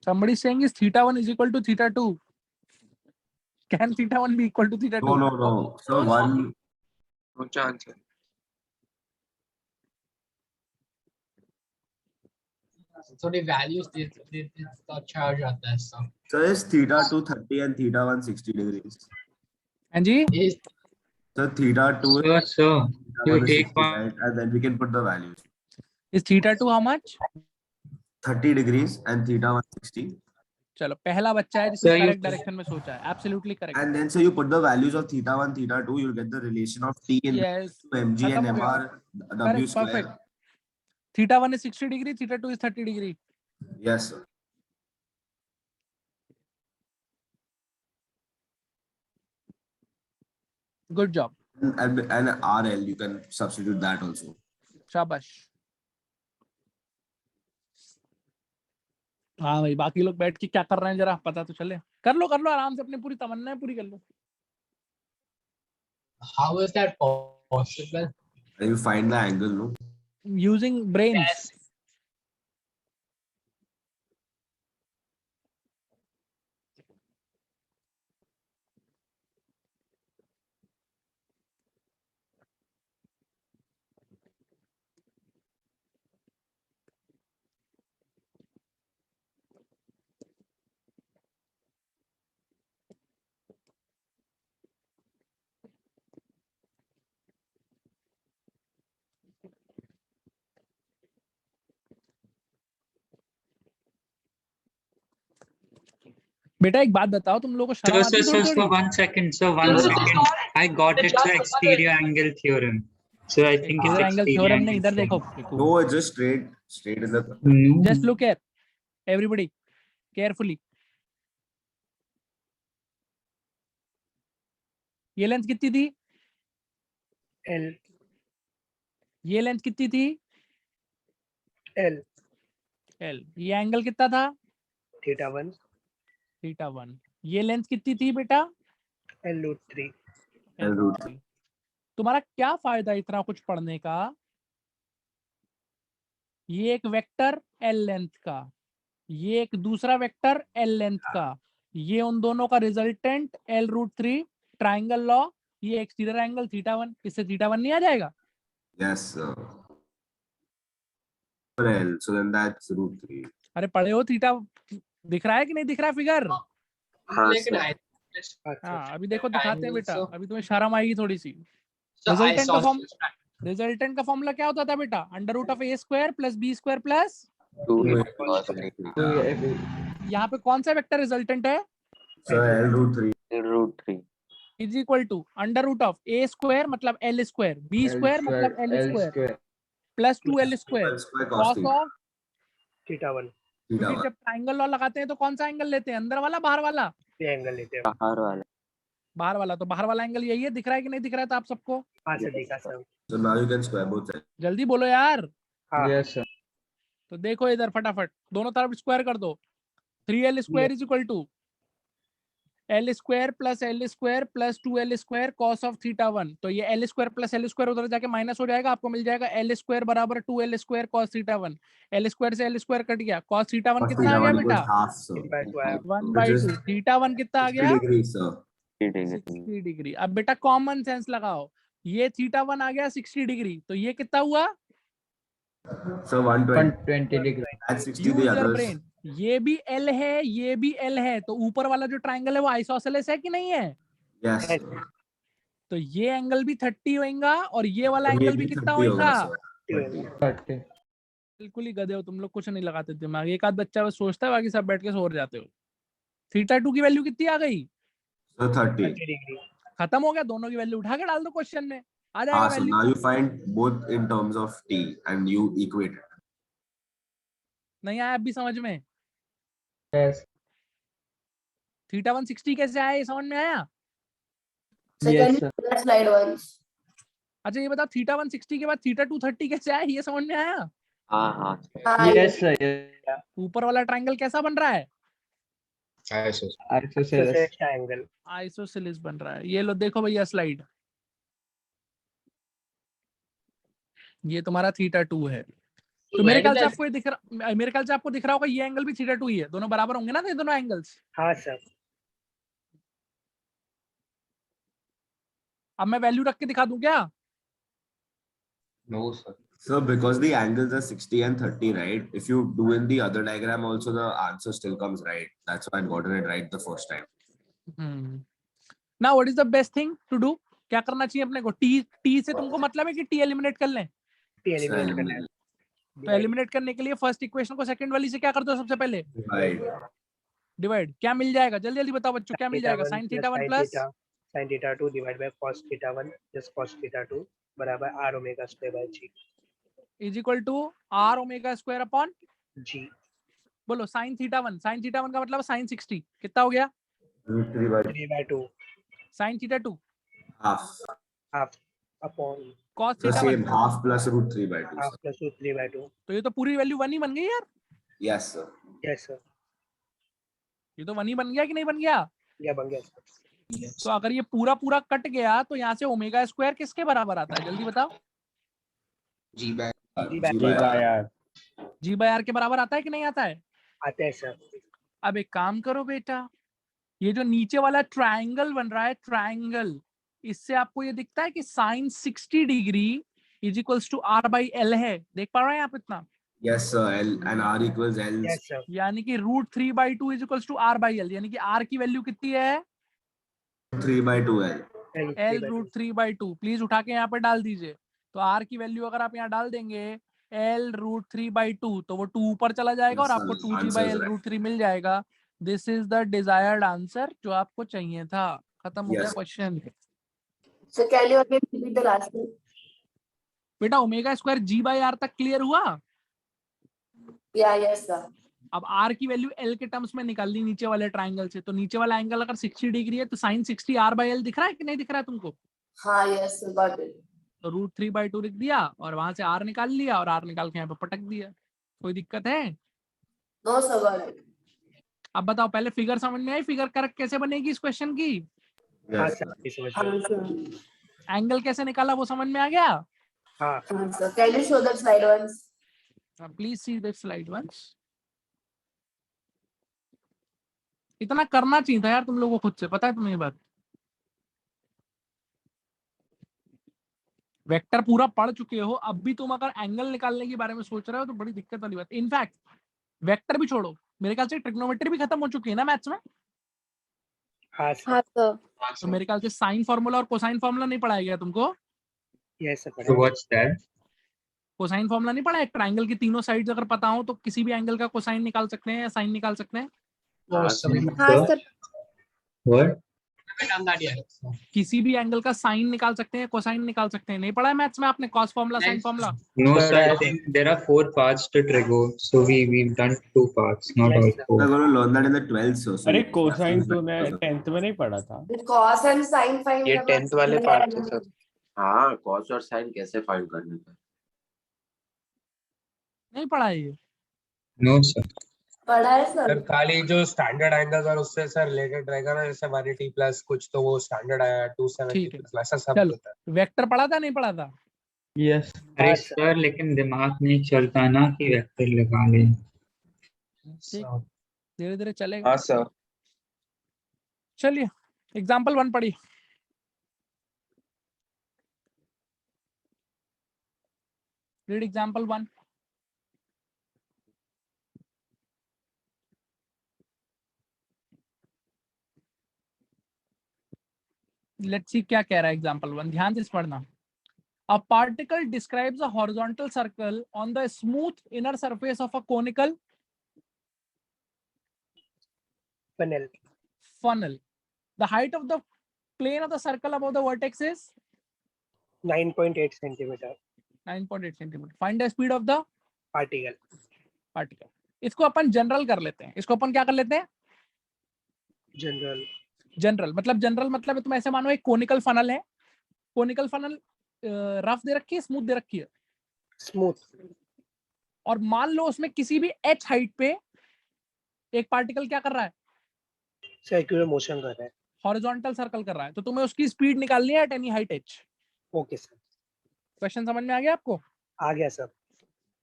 Somebody is saying is theta 1 is equal to theta 2. Can theta 1 be equal to theta 2? No. So one. No chance. So the values they charge आता है सब. So is theta 2 30 and theta 1 60 degrees. हाँ जी. Is So theta 2 is So theta you 1 is take 60, one. right? And then we can put the values. Is theta 2 how much? 30 degrees and theta 1 60. चलो पहला बच्चा है जिसने So you- correct direction में सोचा है. Absolutely correct. And then so you put the values of theta 1, theta 2, you'll get the relation of T in Yes. mg and खत्म हो गया. mr w Correct, square. perfect. Theta 1 is 60 degree, theta 2 is 30 degree. Yes, sir. Good job. And RL, you can substitute that also. शाबाश. हाँ भाई बाकी लोग बैठ के क्या कर रहे हैं जरा पता तो चले. कर लो आराम से, अपनी पूरी तमन्नाएं पूरी कर लो. how is that possible? And you find the angle, no? Using brains. Yes. बेटा एक बात बताओ, तुम लोगों को शर्म आती है थोड़ी थोड़ी? one second. So 1 second. I got it. So exterior angle theorem. So I think it's angle exterior theorem angle नहीं, इधर देखो. theorem. No, it's just straight in the. Just look here everybody carefully. ये length कितनी थी? L ये length कितनी थी? L L. ये एंगल कितना था? theta 1 theta 1. ये लेंथ कितनी थी बेटा? L root 3. L root 3. तुम्हारा क्या फायदा इतना कुछ पढ़ने का? ये एक वेक्टर एल लेंथ का, ये एक दूसरा वेक्टर एल लेंथ का, ये उन दोनों का resultant L root 3 triangle law, ये एक्सटीरियर एंगल थीटा 1. इससे थीटा 1 नहीं आ जाएगा? Yes, sir. L, so then that's root 3. अरे पढ़े हो? थीटा दिख रहा है कि नहीं दिख रहा है फिगर? लेकिन हाँ अभी देखो दिखाते हैं बेटा, अभी तुम्हें शर्म आएगी थोड़ी सी. So रिजल्टेंट का फॉर्मूला क्या होता था बेटा? Under root of A square plus B square plus 2 यहाँ पे कौन सा वेक्टर रिजल्टेंट है? So L root 3. Is equal to under root of A square मतलब एल स्क्वायर, बी स्क्वायर मतलब L square plus 2l square cos of theta 1. क्योंकि जब triangle law लगाते हैं तो कौन सा एंगल लेते हैं? अंदर वाला बाहर वाला? ये एंगल लेते हैं बाहर वाला. बाहर वाला. तो बाहर वाला एंगल यही है. दिख रहा है कि नहीं दिख रहा है? तो आप सबको हाँ सर देखा sir. So now you can square both sides. जल्दी बोलो यार. हाँ Yes, sir. तो देखो इधर फटाफट दोनों तरफ स्क्वायर कर दो. 3l square is equal to L square plus 2l square cos of theta 1. तो ये L square plus L square उधर जाके माइनस हो जाएगा, आपको मिल जाएगा एल स्क्वायर बराबर 2l square cos theta 1. L square से एल स्क्वायर कट गया, कॉस थीटा 1 कितना आ गया बेटा? Half, sir. 1/2. थीटा 1 कितना आ 60 गया? degrees, sir. 60 डिग्री. अब बेटा कॉमन सेंस लगाओ, ये थीटा 1 आ गया 60 डिग्री, तो ये कितना हुआ? So 120. 120 degree. That's 60 Use the your others. brain. ये भी L है, ये भी L है, तो ऊपर वाला जो ट्राइंगल है वो आइसोसेलेस है कि नहीं है? Yes. तो ये एंगल भी 30 होएगा और ये वाला तो ये एंगल भी भी कितना 30 होगा, होएगा? sir. 30. बिल्कुल ही गधे हो तुम लोग, कुछ नहीं लगाते दिमाग. एक आध बच्चा बस सोचता है, बाकी सब बैठ के सो जाते हो. थीटा 2 की वैल्यू कितनी आ गई? So 30. डिग्री. खत्म हो गया. दोनों की वैल्यू उठा के डाल दो क्वेश्चन में, आ जाएगा Ah, so value. now you find both in terms of t and you equate it. नहीं आया अभी समझ में? Yes. थीटा 1 60 कैसे आया, ये समझ में आया? Second sir. slide once. अच्छा ये बताओ, थीटा 1 60 के बाद थीटा 2 30 कैसे आया, ये समझ में आया? हाँ हाँ. हाँ Yes, sir. Yes. ऊपर वाला ट्राइंगल कैसा बन रहा है? Isosceles. triangle. आइसोसेलेस बन रहा है. ये लो देखो भैया स्लाइड, ये तुम्हारा थीटा 2 है. तो मेरे ख्याल से आपको ये दिख रहा, मेरे ख्याल से आपको दिख रहा होगा ये एंगल भी थीटा 2 ही है. दोनों बराबर होंगे ना ये दोनों एंगल्स? हाँ सर. अब मैं वैल्यू रख के दिखा दूं क्या? No, sir. So because the angles are 60 and 30, right? If you do in the other diagram also, the answer still comes right. That's why I got it right the first time. Now what is the best thing to do? क्या करना चाहिए अपने को? T से तुमको मतलब है कि टी एलिमिनेट कर लें? टी एलिमिनेट करना है. तो एलिमिनेट करने के लिए फर्स्ट इक्वेशन को सेकंड वाली से क्या कर दो सबसे पहले? डिवाइड. क्या मिल जाएगा? जल्दी जल्दी बताओ बच्चों, क्या मिल जाएगा? sin theta 1 plus sin theta 2 divide by cos theta 1 plus cos theta 2 बराबर r omega square by g is equal to r omega square upon g. बोलो sin थीटा 1. sin थीटा 1 का मतलब sin 60 कितना हो गया? √3/2. sin theta 2 half upon cos The theta 1 same half plus √3/2. half plus √3/2. तो ये तो पूरी वैल्यू 1 ही बन गई यार. Yes, sir. yes sir. ये तो 1 ही बन गया कि नहीं बन गया? या बन गया सर. तो अगर ये पूरा पूरा कट गया तो यहाँ से ओमेगा स्क्वायर किसके बराबर आता है? जल्दी बताओ. G by g by R के बराबर आता है कि नहीं आता है? आता है सर. अब एक काम करो बेटा, ये जो नीचे वाला ट्रायंगल बन रहा है, ट्रायंगल, इससे आपको ये दिखता है कि sin 60 degree is equals to r by L है. देख पा रहे हैं आप इतना? Yes, sir. L and R equals L. yes sir. यानी कि √3/2 is equals to r by L. यानी कि r की वैल्यू कितनी है? 3/2 L. L √3/2. प्लीज उठा के यहाँ पे डाल दीजिए. तो r की वैल्यू अगर आप यहाँ डाल देंगे L √3/2 तो वो 2 ऊपर चला जाएगा और आपको 2g बाई L √3 मिल जाएगा. This is the desired answer जो आपको चाहिए था। खत्म हो गया Yes. Question. So can you again repeat the last one? बेटा omega square g by R तक क्लियर हुआ। Yeah, yes, sir. अब आर की वैल्यू एल के टर्म्स में निकाल दी नीचे वाले ट्राइंगल से, तो नीचे वाला एंगल अगर 60 डिग्री है तो साइन 60 आर बाई एल दिख रहा है कि नहीं दिख रहा है तुमको? हाँ, yes, sir, got it. तो √3/2 लिख दिया और वहां से आर निकाल लिया और आर निकाल के यहाँ पे पटक दिया। कोई दिक्कत है? No, sir, got it. अब बताओ पहले फिगर समझ में आई? फिगर करेक्ट कैसे बनेगी इस क्वेश्चन की? हाँ Yes. सर, ये समझ हाँ, में sir. एंगल कैसे निकाला वो समझ में आ गया? हाँ हाँ, sir. Can you show that slide once? Please see this slide once. इतना करना चाहिए था यार तुम लोगों को खुद से, पता है तुम्हें ये बात? वेक्टर पूरा पढ़ चुके हो, अब भी तुम अगर एंगल निकालने के बारे में सोच रहे हो तो बड़ी दिक्कत वाली बात। इनफैक्ट वेक्टर भी छोड़ो, मेरे ख्याल से ट्रिग्नोमेट्री भी खत्म हो चुकी है ना मैथ्स में? हाँ सर, हाँ, sir. तो मेरे ख्याल से साइन फार्मूला और कोसाइन फार्मूला नहीं पढ़ाया गया तुमको? Yes sir, So what's that? Cosine formula नहीं पढ़ा? एक ट्राइंगल की तीनों साइड्स अगर पता हो तो किसी भी एंगल का कोसाइन निकाल सकते हैं या साइन निकाल सकते हैं। No, sir. हाँ, sir. What? Done that yet. किसी भी एंगल का साइन निकाल सकते हैं, कोसाइन निकाल सकते हैं। नहीं पढ़ा है मैथ्स में आपने cos formula, sine formula? No, Sir, sir. I I- think there are 4 parts to trigo. So we've done 2 parts, not Yes, all sir. 4. We're going to learn that in the 12th. So अरे you- cosine तूने 10th में नहीं पढ़ा था? Cos and sin find ये करना 10th वाले सीखना part है। थे सर। हाँ कॉस और साइन कैसे फाइंड करने का? नहीं पढ़ा है ये? No, sir. पढ़ा है सर सर। खाली जो स्टैंडर्ड एंगल्स और उससे सर रिलेटेड रहेगा ना, जैसे 180 प्लस कुछ, तो वो स्टैंडर्ड आया 270 ठीक है। प्लस, ऐसा सब चलो होता है। वेक्टर पढ़ा था नहीं पढ़ा था? यस। अरे हाँ, सर लेकिन दिमाग नहीं चलता ना कि वेक्टर लगा ले। धीरे धीरे चलेगा। हाँ सर। चलिए एग्जाम्पल 1 पढ़िए। Read example 1। लेट्स सी क्या कह रहा है एग्जाम्पल 1, ध्यान से पढ़ना। A particle describes a horizontal circle on the smooth inner surface of a conical funnel. The height of the plane of the circle above the vertex is 9.8 centimeter 9.8 centimeter. Find the speed of the particle. इसको अपन general कर लेते हैं। इसको अपन क्या कर लेते हैं? General general मतलब तुम ऐसे मानो एक कोनिकल फनल है। कोनिकल फनल रफ दे रखी है, स्मूथ दे रखी है? स्मूथ। और मान लो उसमें किसी भी h हाइट पे एक पार्टिकल क्या कर रहा है? सर्कुलर मोशन कर रहा है। हॉरिजॉन्टल सर्कल कर रहा है, तो तुम्हें उसकी स्पीड निकालनी है at any height h। Okay sir, question समझ में आ गया आपको? आ गया सर।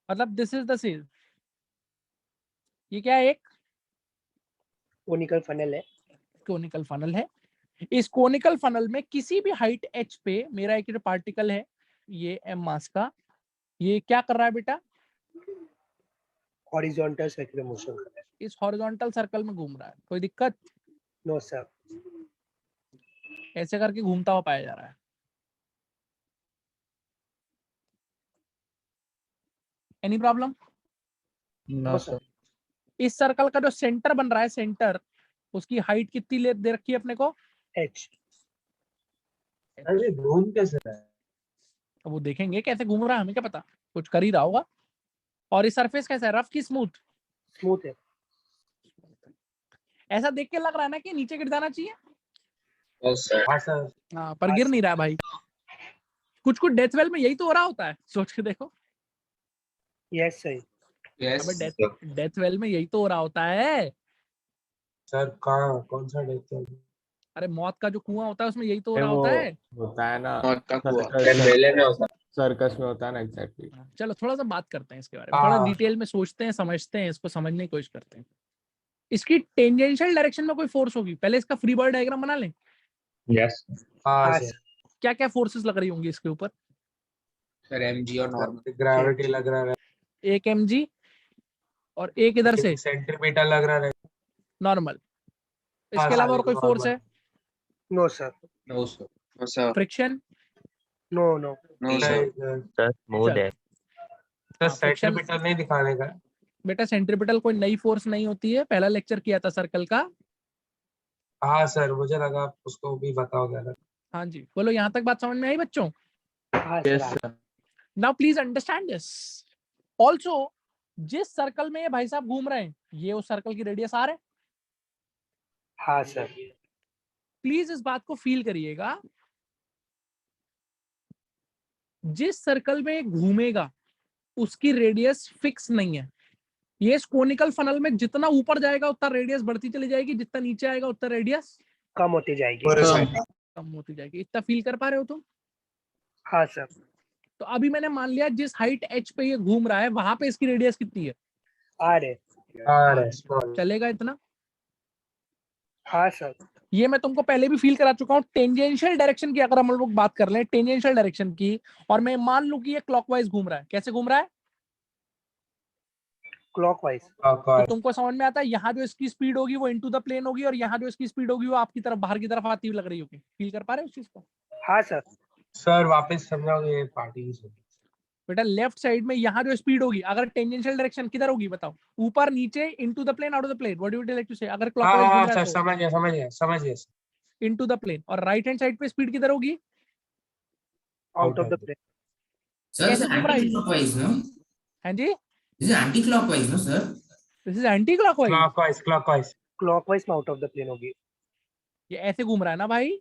मतलब दिस इज द सीन। ये क्या है? एक कोनिकल फनल है। कोनिकल फनल है। इस कोनिकल फनल में किसी भी हाइट h पे मेरा एक पार्टिकल है, ये m मास का, ये क्या कर रहा है बेटा? हॉरिजॉन्टल सर्कुलर मोशन कर रहा है। इस हॉरिजॉन्टल सर्कल में घूम रहा है। कोई दिक्कत? No sir. ऐसे करके घूमता हुआ पाया जा रहा है। Any problem? No sir. इस सर्कल का जो सेंटर बन रहा है, सेंटर, उसकी हाइट कितनी ले दे रखी है अपने को? h। अरे घूम कैसे रहा है? अब वो देखेंगे कैसे घूम रहा है, हमें क्या पता, कुछ कर ही रहा होगा। और इस सरफेस कैसा है? रफ की स्मूथ? स्मूथ है। ऐसा देख के लग रहा है ना कि नीचे गिर जाना चाहिए। हाँ सर। हाँ, पर गिर नहीं रहा भाई। कुछ कुछ डेथ वेल में यही तो हो रहा होता है, सोच के देखो। यस सही। यस अबे डेथ वेल में यही तो हो रहा होता है। सर कहाँ, कौन सा देखते हैं? अरे मौत का जो कुआं होता है उसमें यही तो हो रहा होता है। होता है ना, मौत का कुआं। सर्कस में होता है ना, एग्जैक्टली। चलो थोड़ा सा बात करते हैं इसके बारे में, थोड़ा डिटेल में सोचते हैं, समझते हैं, इसको समझने की कोशिश करते हैं। इसकी टेंजेंशियल डायरेक्शन में कोई फोर्स होगी, पहले इसका फ्री बॉडी डायग्राम बना लें। Yes. हाँ सर। क्या क्या फोर्सेस लग रही होंगी इसके ऊपर? सर mg और नॉर्मल ग्रेविटी लग रहा है, एक mg और एक इधर से सेंटीमीटर लग रहा है। नॉर्मल। हाँ, इसके अलावा और कोई फोर्स normal। है? No sir. No sir. No sir. Friction? No no. No sir. Sir smooth है। सर सेंटीमीटर नहीं दिखाने का। बेटा सेंट्रीपिटल कोई नई फोर्स नहीं होती है, पहला लेक्चर किया था सर्कल का। हाँ सर, मुझे लगा उसको भी बताओगे। हाँ जी, बोलो यहाँ तक बात समझ में आई बच्चों? हाँ sir. Now please understand this also, जिस सर्कल में ये भाई साहब घूम रहे हैं, ये उस सर्कल की रेडियस आर है। हाँ सर। प्लीज इस बात को फील करिएगा, जिस सर्कल में ये घूमेगा उसकी रेडियस फिक्स नहीं है। ये कोनिकल फनल में जितना ऊपर जाएगा उतना रेडियस बढ़ती चली जाएगी, जितना नीचे आएगा उतना रेडियस कम होती जाएगी। कम होती जाएगी। इतना फील कर पा रहे हो तुम? हाँ सर। तो अभी मैंने मान लिया जिस हाइट h पे ये घूम रहा है वहां पे इसकी रेडियस कितनी है? आर है। चलेगा इतना? हाँ सर। ये मैं तुमको पहले भी फील करा चुका हूँ। टेंजेंशियल डायरेक्शन की अगर हम लोग बात कर लें, टेंजेंशियल डायरेक्शन की, और मैं मान लूं कि ये क्लॉकवाइज घूम रहा है, कैसे घूम रहा है? क्लॉकवाइज। तो तुमको समझ में आता है यहाँ जो इसकी स्पीड होगी वो इनटू द प्लेन होगी, और यहाँ जो इसकी स्पीड होगी वो आपकी तरफ बाहर की तरफ आती हुई लग रही होगी। फील कर पा रहे हो उस चीज को? हाँ सर। सर वापस समझाओगे ये पार्टी? बेटा लेफ्ट साइड में यहाँ जो स्पीड होगी, अगर टेंजेंशियल डायरेक्शन किधर होगी बताओ? ऊपर, नीचे, into the plane, out of the plane? What do you like to say? अगर क्लॉकवाइज घूम रहा है तो समझ गया। Into the plane. और राइट हैंड साइड पे स्पीड किधर होगी? Out of the plane. कैसे घूम रहा है? Anti-clockwise, no? हाँ जी, This is anti-clockwise, no, sir? This is anti clockwise. Clockwise में आउट ऑफ द प्लेन होगी। ये ऐसे घूम रहा है ना भाई?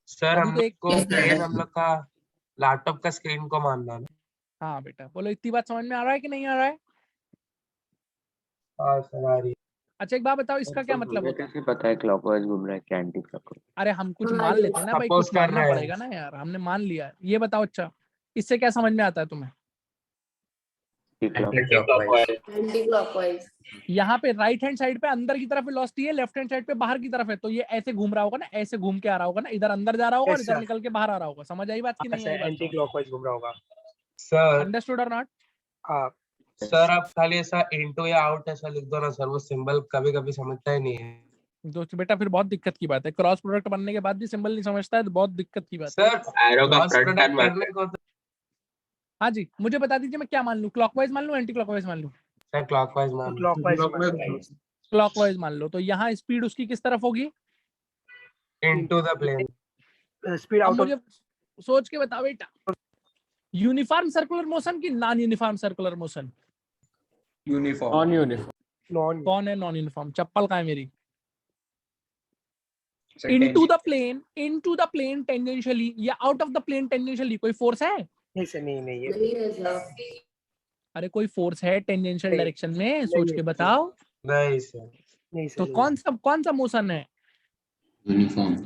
सर अभी तो एक हम लोग का लैपटॉप का स्क्रीन को मानना है। हाँ बेटा, बोलो इतनी बात समझ में आ रहा है कि नहीं आ रहा है? हाँ सर आ रही है। अच्छा एक बात बताओ, इसका क्या मतलब होता है? कैसे पता है क्लॉकवाइज घूम रहा है क्या एंटी क्लॉकवाइज? अरे हम कुछ मान लेते हैं ना भाई, Suppose कुछ कर मानना रहे हैं। पड़ेगा ना यार, हमने मान लिया है। ये बताओ अच्छा, इससे क्या समझ में आता है तुम्हें? Anti clockwise. यहाँ पे राइट हैंड साइड पे अंदर की तरफ वेलोसिटी है, लेफ्ट हैंड साइड पे बाहर की तरफ है, तो ये ऐसे घूम रहा होगा ना, ऐसे घूम के आ रहा होगा ना, इधर अंदर जा रहा होगा और Yes, इधर sir. निकल के बाहर आ रहा होगा। समझ आई बात की नहीं आई एंटी बात? क्लॉकवाइज घूम रहा होगा। सर अंडरस्टूड और नॉट? हाँ सर, आप खाली ऐसा इनटू या आउट ऐसा लिख दो ना सर, वो सिंबल कभी कभी समझता ही नहीं है। दोस्त बेटा फिर बहुत दिक्कत की बात है, क्रॉस प्रोडक्ट बनने के बाद भी सिंबल नहीं समझता है तो बहुत दिक्कत की बात है। सर एरो का फ्रंट एंड करने को हाँ जी, मुझे बता दीजिए मैं क्या मान लूं? क्लॉकवाइज मान लूं, एंटी क्लॉकवाइज मान लूं? सर क्लॉकवाइज मान क्लॉकवाइज मान लो। तो यहाँ स्पीड उसकी किस तरफ होगी? Into the plane. स्पीड अब आउट मुझे सोच के बताओ बेटा, यूनिफॉर्म सर्कुलर मोशन की non uniform circular motion? Uniform. Non uniform. Non. कौन है नॉन यूनिफॉर्म? चप्पल कहाँ है मेरी? इनटू द प्लेन टेंजेंशियली या out of the plane tangentially कोई फोर्स है? नहीं सर, नहीं है। नहीं है सर। अरे कोई फोर्स है टेंजेंशियल डायरेक्शन में? सोच के बताओ। नहीं सर। तो कौन सा मोशन है? Uniform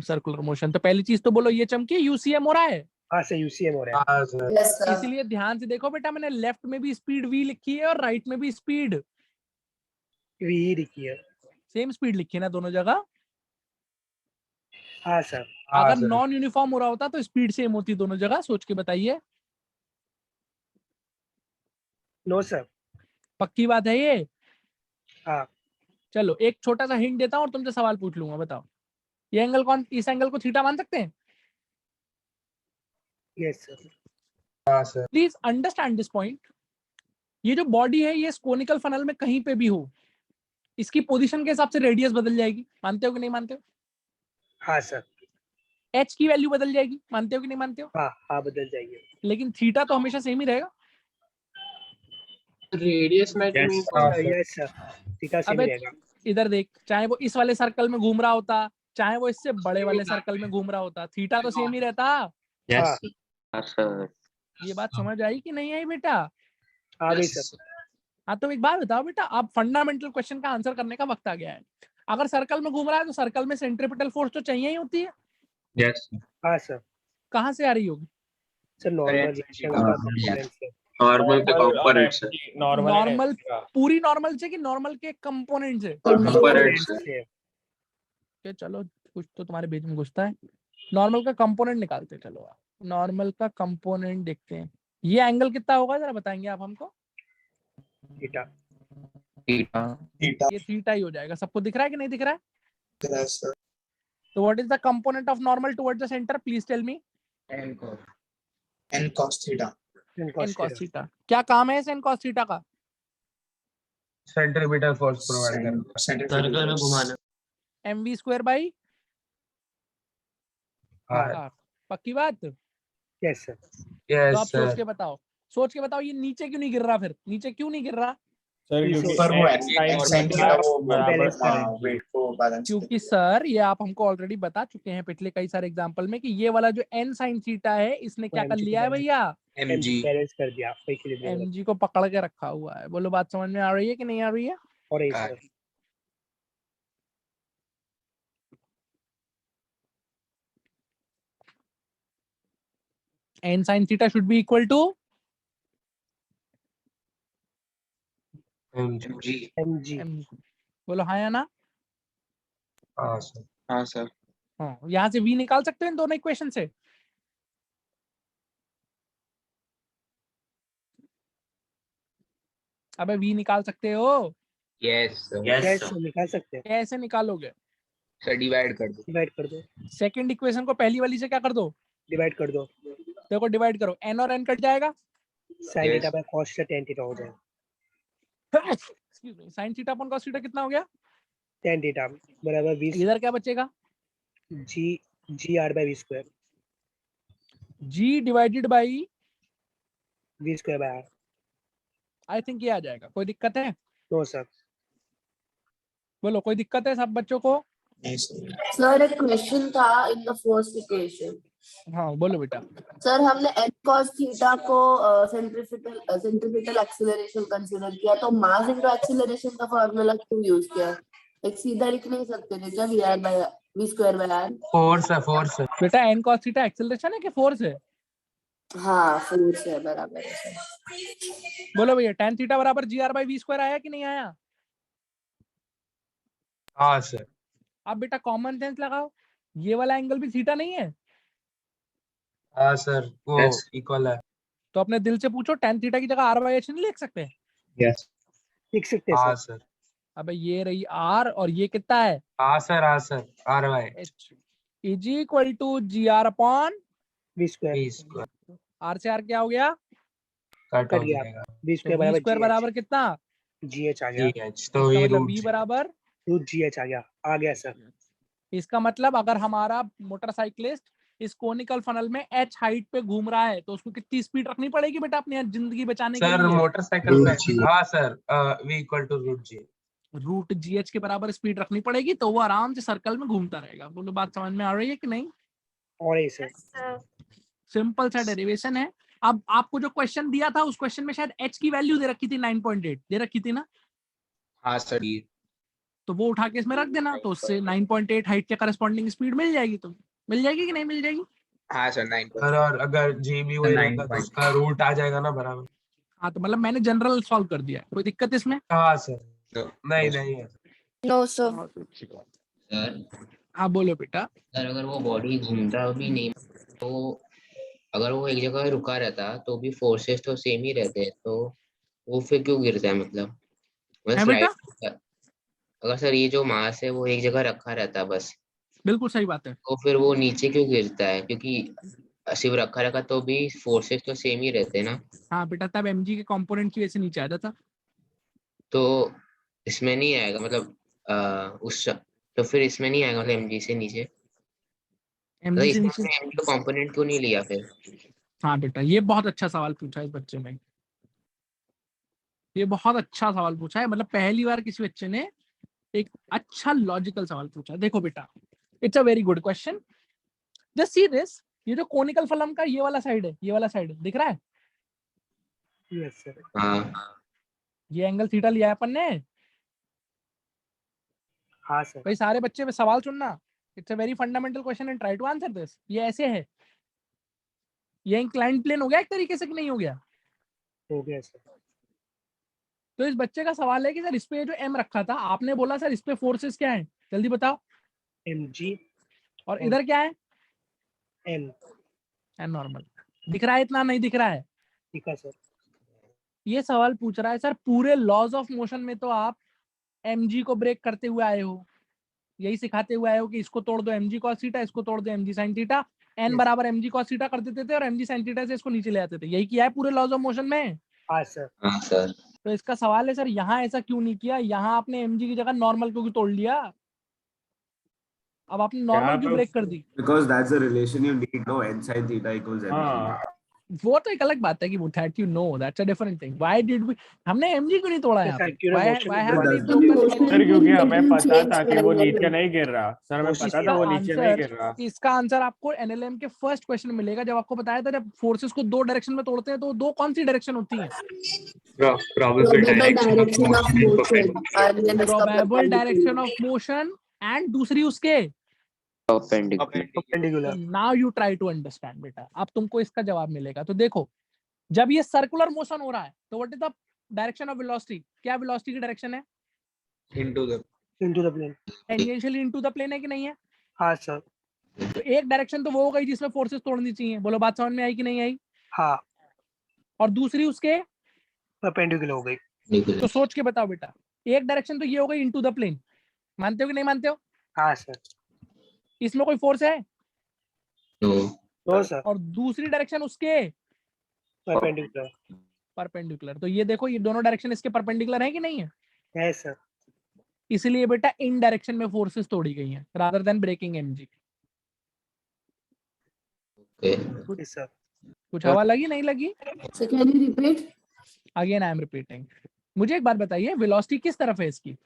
circular motion. तो पहली चीज तो बोलो ये चमकी यूसीएम हो रहा है। हाँ सर, यूसीएम हो रहा है। Yes sir. इसीलिए ध्यान से देखो बेटा, मैंने लेफ्ट में भी स्पीड v लिखी है और राइट में भी स्पीड वी ही लिखी है। सेम स्पीड लिखी है ना दोनों जगह? हाँ सर। अगर नॉन यूनिफॉर्म हो रहा होता तो स्पीड सेम होती दोनों जगह। सोच के बताइए। No sir. पक्की बात है ये? हाँ। चलो एक छोटा सा हिंट देता हूँ और तुमसे सवाल पूछ लूंगा। बताओ ये एंगल कौन, इस एंगल को थीटा मान सकते हैं? Yes sir. हाँ sir. Please understand this point. ये जो बॉडी है ये कोनिकल फनल में कहीं पे भी हो, इसकी पोजीशन के हिसाब से रेडियस बदल जाएगी। मानते हो कि नहीं मानते हो? हाँ सर। h की वैल्यू बदल जाएगी। मानते हो कि नहीं मानते हो? हाँ बदल जाएगी। लेकिन थीटा तो हमेशा सेम ही रहेगा। रेडियस में यस सर, थीटा सेम अबे रहेगा। इधर देख, चाहे वो इस वाले सर्कल में घूम रहा होता, चाहे वो इससे बड़े वाले सर्कल में घूम रहा होता, थीटा तो सेम ही रहता। हाँ सर। ये बात समझ आई कि नहीं आई बेटा? आ गई सर। हाँ तो एक बात बताओ बेटा, अब फंडामेंटल क्वेश्चन का आंसर करने का वक्त आ गया है। अगर सर्कल में घूम रहा है तो सर्कल में सेंट्रीपिटल फोर्स तो चाहिए ही होती है। यस हाँ सर। कहाँ से आ रही होगी? सर नॉर्मल के कंपोनेंट से। नॉर्मल पूरी नॉर्मल से कि नॉर्मल के कंपोनेंट से? चलो कुछ तो तुम्हारे बीच में घुसता है। नॉर्मल का कंपोनेंट निकालते हैं। चलो नॉर्मल का कंपोनेंट देखते हैं। ये एंगल कितना होगा जरा बताएंगे आप हमको? थीटा। ये थीटा ही हो जाएगा। सबको दिख रहा है कि नहीं दिख रहा है? Yes sir. तो what is the component of normal towards the centre? Please tell me. N cos theta. N cos theta. क्या काम है इस एन cos थीटा का? सेंट्रीपिटल फोर्स प्रोवाइड करना, सर्कल में घुमाना। mv स्क्वायर बाई हाँ पक्की बात? Yes sir. तो यस आप सोच सर। के बताओ ये नीचे क्यों नहीं गिर रहा? फिर नीचे क्यों नहीं गिर रहा? सर क्योंकि सर ये आप हमको ऑलरेडी बता चुके हैं पिछले कई सारे एग्जांपल में कि ये वाला जो n sin थीटा है इसने क्या कर लिया है भैया? mg बैलेंस कर दिया, इक्विलिब्रियम mg को पकड़ के रखा हुआ है। बोलो बात समझ में आ रही है कि नहीं आ रही है? और ये sir n sin theta should be equal to mg। बोलो हाँ या ना? हाँ सर। हाँ सर। हाँ, यहाँ से v निकाल सकते हो इन दोनों इक्वेशन से? अबे v निकाल सकते हो? यस यस निकाल सकते हैं कैसे निकालोगे? सर। डिवाइड कर दो। सेकंड इक्वेशन को पहली वाली से क्या कर दो? डिवाइड कर दो। देखो डिवाइड करो, n और n कट जाएगा। sin theta by cos theta tan theta हो जाएगा। Excuse me, sin theta upon cos theta कितना हो गया? tan थीटा बराबर 20 इधर क्या बचेगा? g r by v square. g divided by v square by r। I think ये आ जाएगा। कोई दिक्कत है? No sir. बोलो कोई दिक्कत है सब बच्चों को? सर एक क्वेश्चन था इन द फर्स्ट इक्वेशन। हाँ बोलो बेटा। सर हमने n cos थीटा को सेंट्रीपिटल एक्सीलरेशन कंसीडर किया, तो मास इनटू एक्सीलरेशन का फार्मूला क्यों यूज किया? एक सीधा लिख नहीं सकते थे क्या v square by r? Force है बेटा n cos थीटा एक्सेलरेशन है कि फोर्स है? हाँ फोर्स है, बराबर है। बोलो भैया tan थीटा बराबर gr बाई v स्क्वायर आया कि नहीं आया? हाँ सर। अब बेटा कॉमन सेंस लगाओ, ये वाला एंगल भी थीटा नहीं है? हाँ सर वो इक्वल है। तो अपने दिल से पूछो tan थीटा की जगह r बाई h नहीं लिख सकते? यस लिख सकते हैं हाँ सर। सर। अबे ये रही r और ये कितना है? हाँ sir R by h is equal to gr upon v square. r से r क्या हो गया? कट कट हो गया। जाएगा। v तो v स्क्वायर बराबर कितना? gh आ गया। तो इसका ये मतलब रूट v बराबर रूट gh आ गया सर। इसका मतलब अगर हमारा मोटरसाइकिलिस्ट इस कोनिकल फनल में h हाइट पे घूम रहा है तो उसको कितनी स्पीड रखनी पड़ेगी बेटा अपनी जिंदगी बचाने के सर लिए? मोटरसाइकिल पे हाँ sir v equal to root gh के बराबर स्पीड रखनी पड़ेगी तो वो आराम से सर्कल में घूमता रहेगा। बोलो बात समझ में आ रही है कि नहीं? और ये सर सिंपल सा डेरिवेशन है। अब आपको जो क्वेश्चन दिया था उस क्वेश्चन में शायद h की वैल्यू दे रखी थी 9.8 दे रखी थी ना? हाँ सर। तो वो उठा के इसमें रख देना, तो उससे 9.8 हाइट के करस्पॉन्डिंग स्पीड मिल जाएगी। तो मिल जाएगी कि नहीं मिल जाएगी? हाँ सर 9। सर और अगर जी भी वही रहता तो उसका रूट आ जाएगा ना बराबर। हाँ तो मतलब मैंने जनरल सॉल्व कर दिया है, कोई दिक्कत इसमें? हाँ सर नहीं है। No sir. सर हाँ बोलो बेटा। सर अगर वो बॉडी घूमता भी नहीं तो अगर वो एक जगह रुका रहता तो भी फोर्सेस तो सेम ही रहते हैं, तो वो फिर क्यों गिरता है? मतलब है बेटा? स्लाइड अगर सर ये जो मास है वो एक जगह रखा रहता है बस, बिल्कुल सही बात है। तो फिर वो नीचे क्यों गिरता है? क्योंकि सिर्फ रखा रखा तो भी फोर्सेस तो सेम ही रहते हैं ना। हाँ बेटा तब mg के कंपोनेंट की वजह से नीचे आ जाता। तो इसमें नहीं आएगा मतलब तो फिर इसमें नहीं आएगा मतलब mg से नीचे? mg से नीचे mg का कंपोनेंट क्यों नहीं लिया फिर? हाँ बेटा ये बहुत अच्छा सवाल पूछा है इस बच्चे ने, ये बहुत अच्छा सवाल पूछा है। मतलब पहली बार किसी बच्चे ने एक अच्छा लॉजिकल सवाल पूछा। देखो बेटा it's a very good question. Just see this, ये जो कोनिकल फलम का ये वाला साइड है, ये वाला साइड दिख रहा है? Yes sir. हाँ ये एंगल थीटा लिया है अपन ने। हाँ सर। भाई सारे बच्चे सवाल सुनना, it's a very fundamental question and try to answer this. ये ऐसे है, ये इंक्लाइंड प्लेन हो गया एक तरीके से कि नहीं हो गया? हो गया सर। तो इस बच्चे का सवाल है कि सर इस पे जो m रखा था आपने बोला सर इस पे फोर्सेस क्या है, जल्दी बताओ। mg और इधर क्या है? n। n नॉर्मल दिख रहा है? इतना नहीं दिख रहा है? ठीक है सर। ये सवाल पूछ रहा है सर पूरे लॉज ऑफ मोशन में तो आप mg को ब्रेक करते हुए आए हो, यही सिखाते हुए आए हो कि इसको तोड़ दो mg cos थीटा, इसको तोड़ दो mg sin थीटा, एन बराबर mg cos थीटा कर देते थे और mg sin थीटा से इसको नीचे ले आते थे। यही किया है पूरे लॉज ऑफ मोशन में। हाँ सर। हाँ सर। तो इसका सवाल है सर यहाँ ऐसा क्यों नहीं किया, यहाँ आपने mg की जगह नॉर्मल क्यों तोड़ लिया, अब आपने नॉर्मल क्यों ब्रेक कर दी? Because that's the relation you need, no? N sin theta equals m theta. वो तो एक अलग बात है कि वो that you know, that's a different thing. Why did we, हमने mg क्यों नहीं तोड़ा यहाँ पे? Why have we broken? Sir क्योंकि हमें पता था कि वो नीचे नहीं गिर रहा। सर हमें पता था वो नीचे नहीं गिर रहा। इसका आंसर आपको एनएलएम के फर्स्ट क्वेश्चन में मिलेगा, जब आपको बताया था जब फोर्सेस को दो डायरेक्शन में तोड़ते हैं तो दो कौन सी डायरेक्शन होती है? Probable direction of motion and probable direction of motion and दूसरी उसके perpendicular. Now you try to understand बेटा, अब तुमको इसका जवाब मिलेगा। तो देखो जब ये सर्कुलर मोशन हो रहा है तो what is the direction of velocity? क्या वेलोसिटी की डायरेक्शन है? into the plane. Tangentially into the plane है कि नहीं है? हाँ सर। तो एक डायरेक्शन तो वो हो गई जिसमें फोर्सेस तोड़नी चाहिए, बोलो बात समझ में आई कि नहीं आई? हाँ। और दूसरी उसके परपेंडिकुलर हो गई। तो सोच के बताओ बेटा, एक डायरेक्शन तो ये हो गई इनटू द प्लेन, मानते हो कि नहीं मानते हो? हाँ सर। इसमें कोई फोर्स है? No sir. और दूसरी डायरेक्शन उसके परपेंडिकुलर। परपेंडिकुलर। तो ये देखो ये दोनों डायरेक्शन इसके परपेंडिकुलर है कि नहीं है? है सर। इसलिए बेटा इन डायरेक्शन में फोर्सेस तोड़ी गई हैं rather than breaking mg। Sir कुछ हवा लगी नहीं लगी? So can you repeat? Again I am repeating. मुझे एक बात बताइए, वेलोसिटी किस तरफ है इसकी?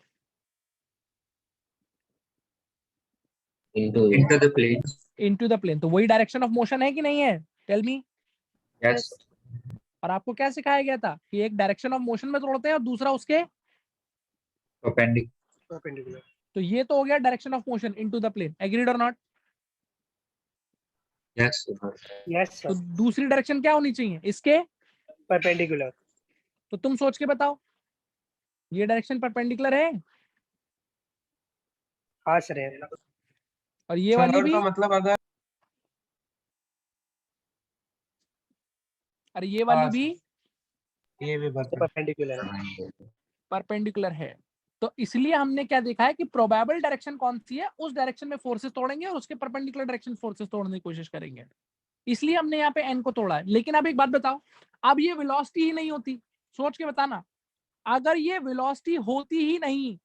into the plane. Into the plane. तो वही डायरेक्शन ऑफ मोशन है कि नहीं है? Tell me. Yes. और आपको क्या सिखाया गया था कि एक डायरेक्शन ऑफ मोशन में तोड़ते हैं और दूसरा उसके परपेंडिकुलर। तो ये तो हो गया direction of motion into the plane. Agreed और नॉट? Yes. यस तो सर। दूसरी डायरेक्शन क्या होनी चाहिए इसके? परपेंडिकुलर। तो तुम सोच के बताओ, ये डायरेक्शन परपेंडिकुलर है हाँ सर है। और ये वाली भी, तो मतलब अगर और ये वाली भी ये भी परपेंडिकुलर है। परपेंडिकुलर है। तो इसलिए हमने क्या देखा है कि प्रोबेबल डायरेक्शन कौन सी है, उस डायरेक्शन में फोर्सेस तोड़ेंगे और उसके परपेंडिकुलर डायरेक्शन फोर्सेस तोड़ने की कोशिश करेंगे। इसलिए हमने यहाँ पे एन को तोड़ा है। लेकिन अब एक बात बताओ, अब ये वेलोसिटी ही नहीं होती, सोच के बताना, अगर ये वेलोसिटी होती ही नहीं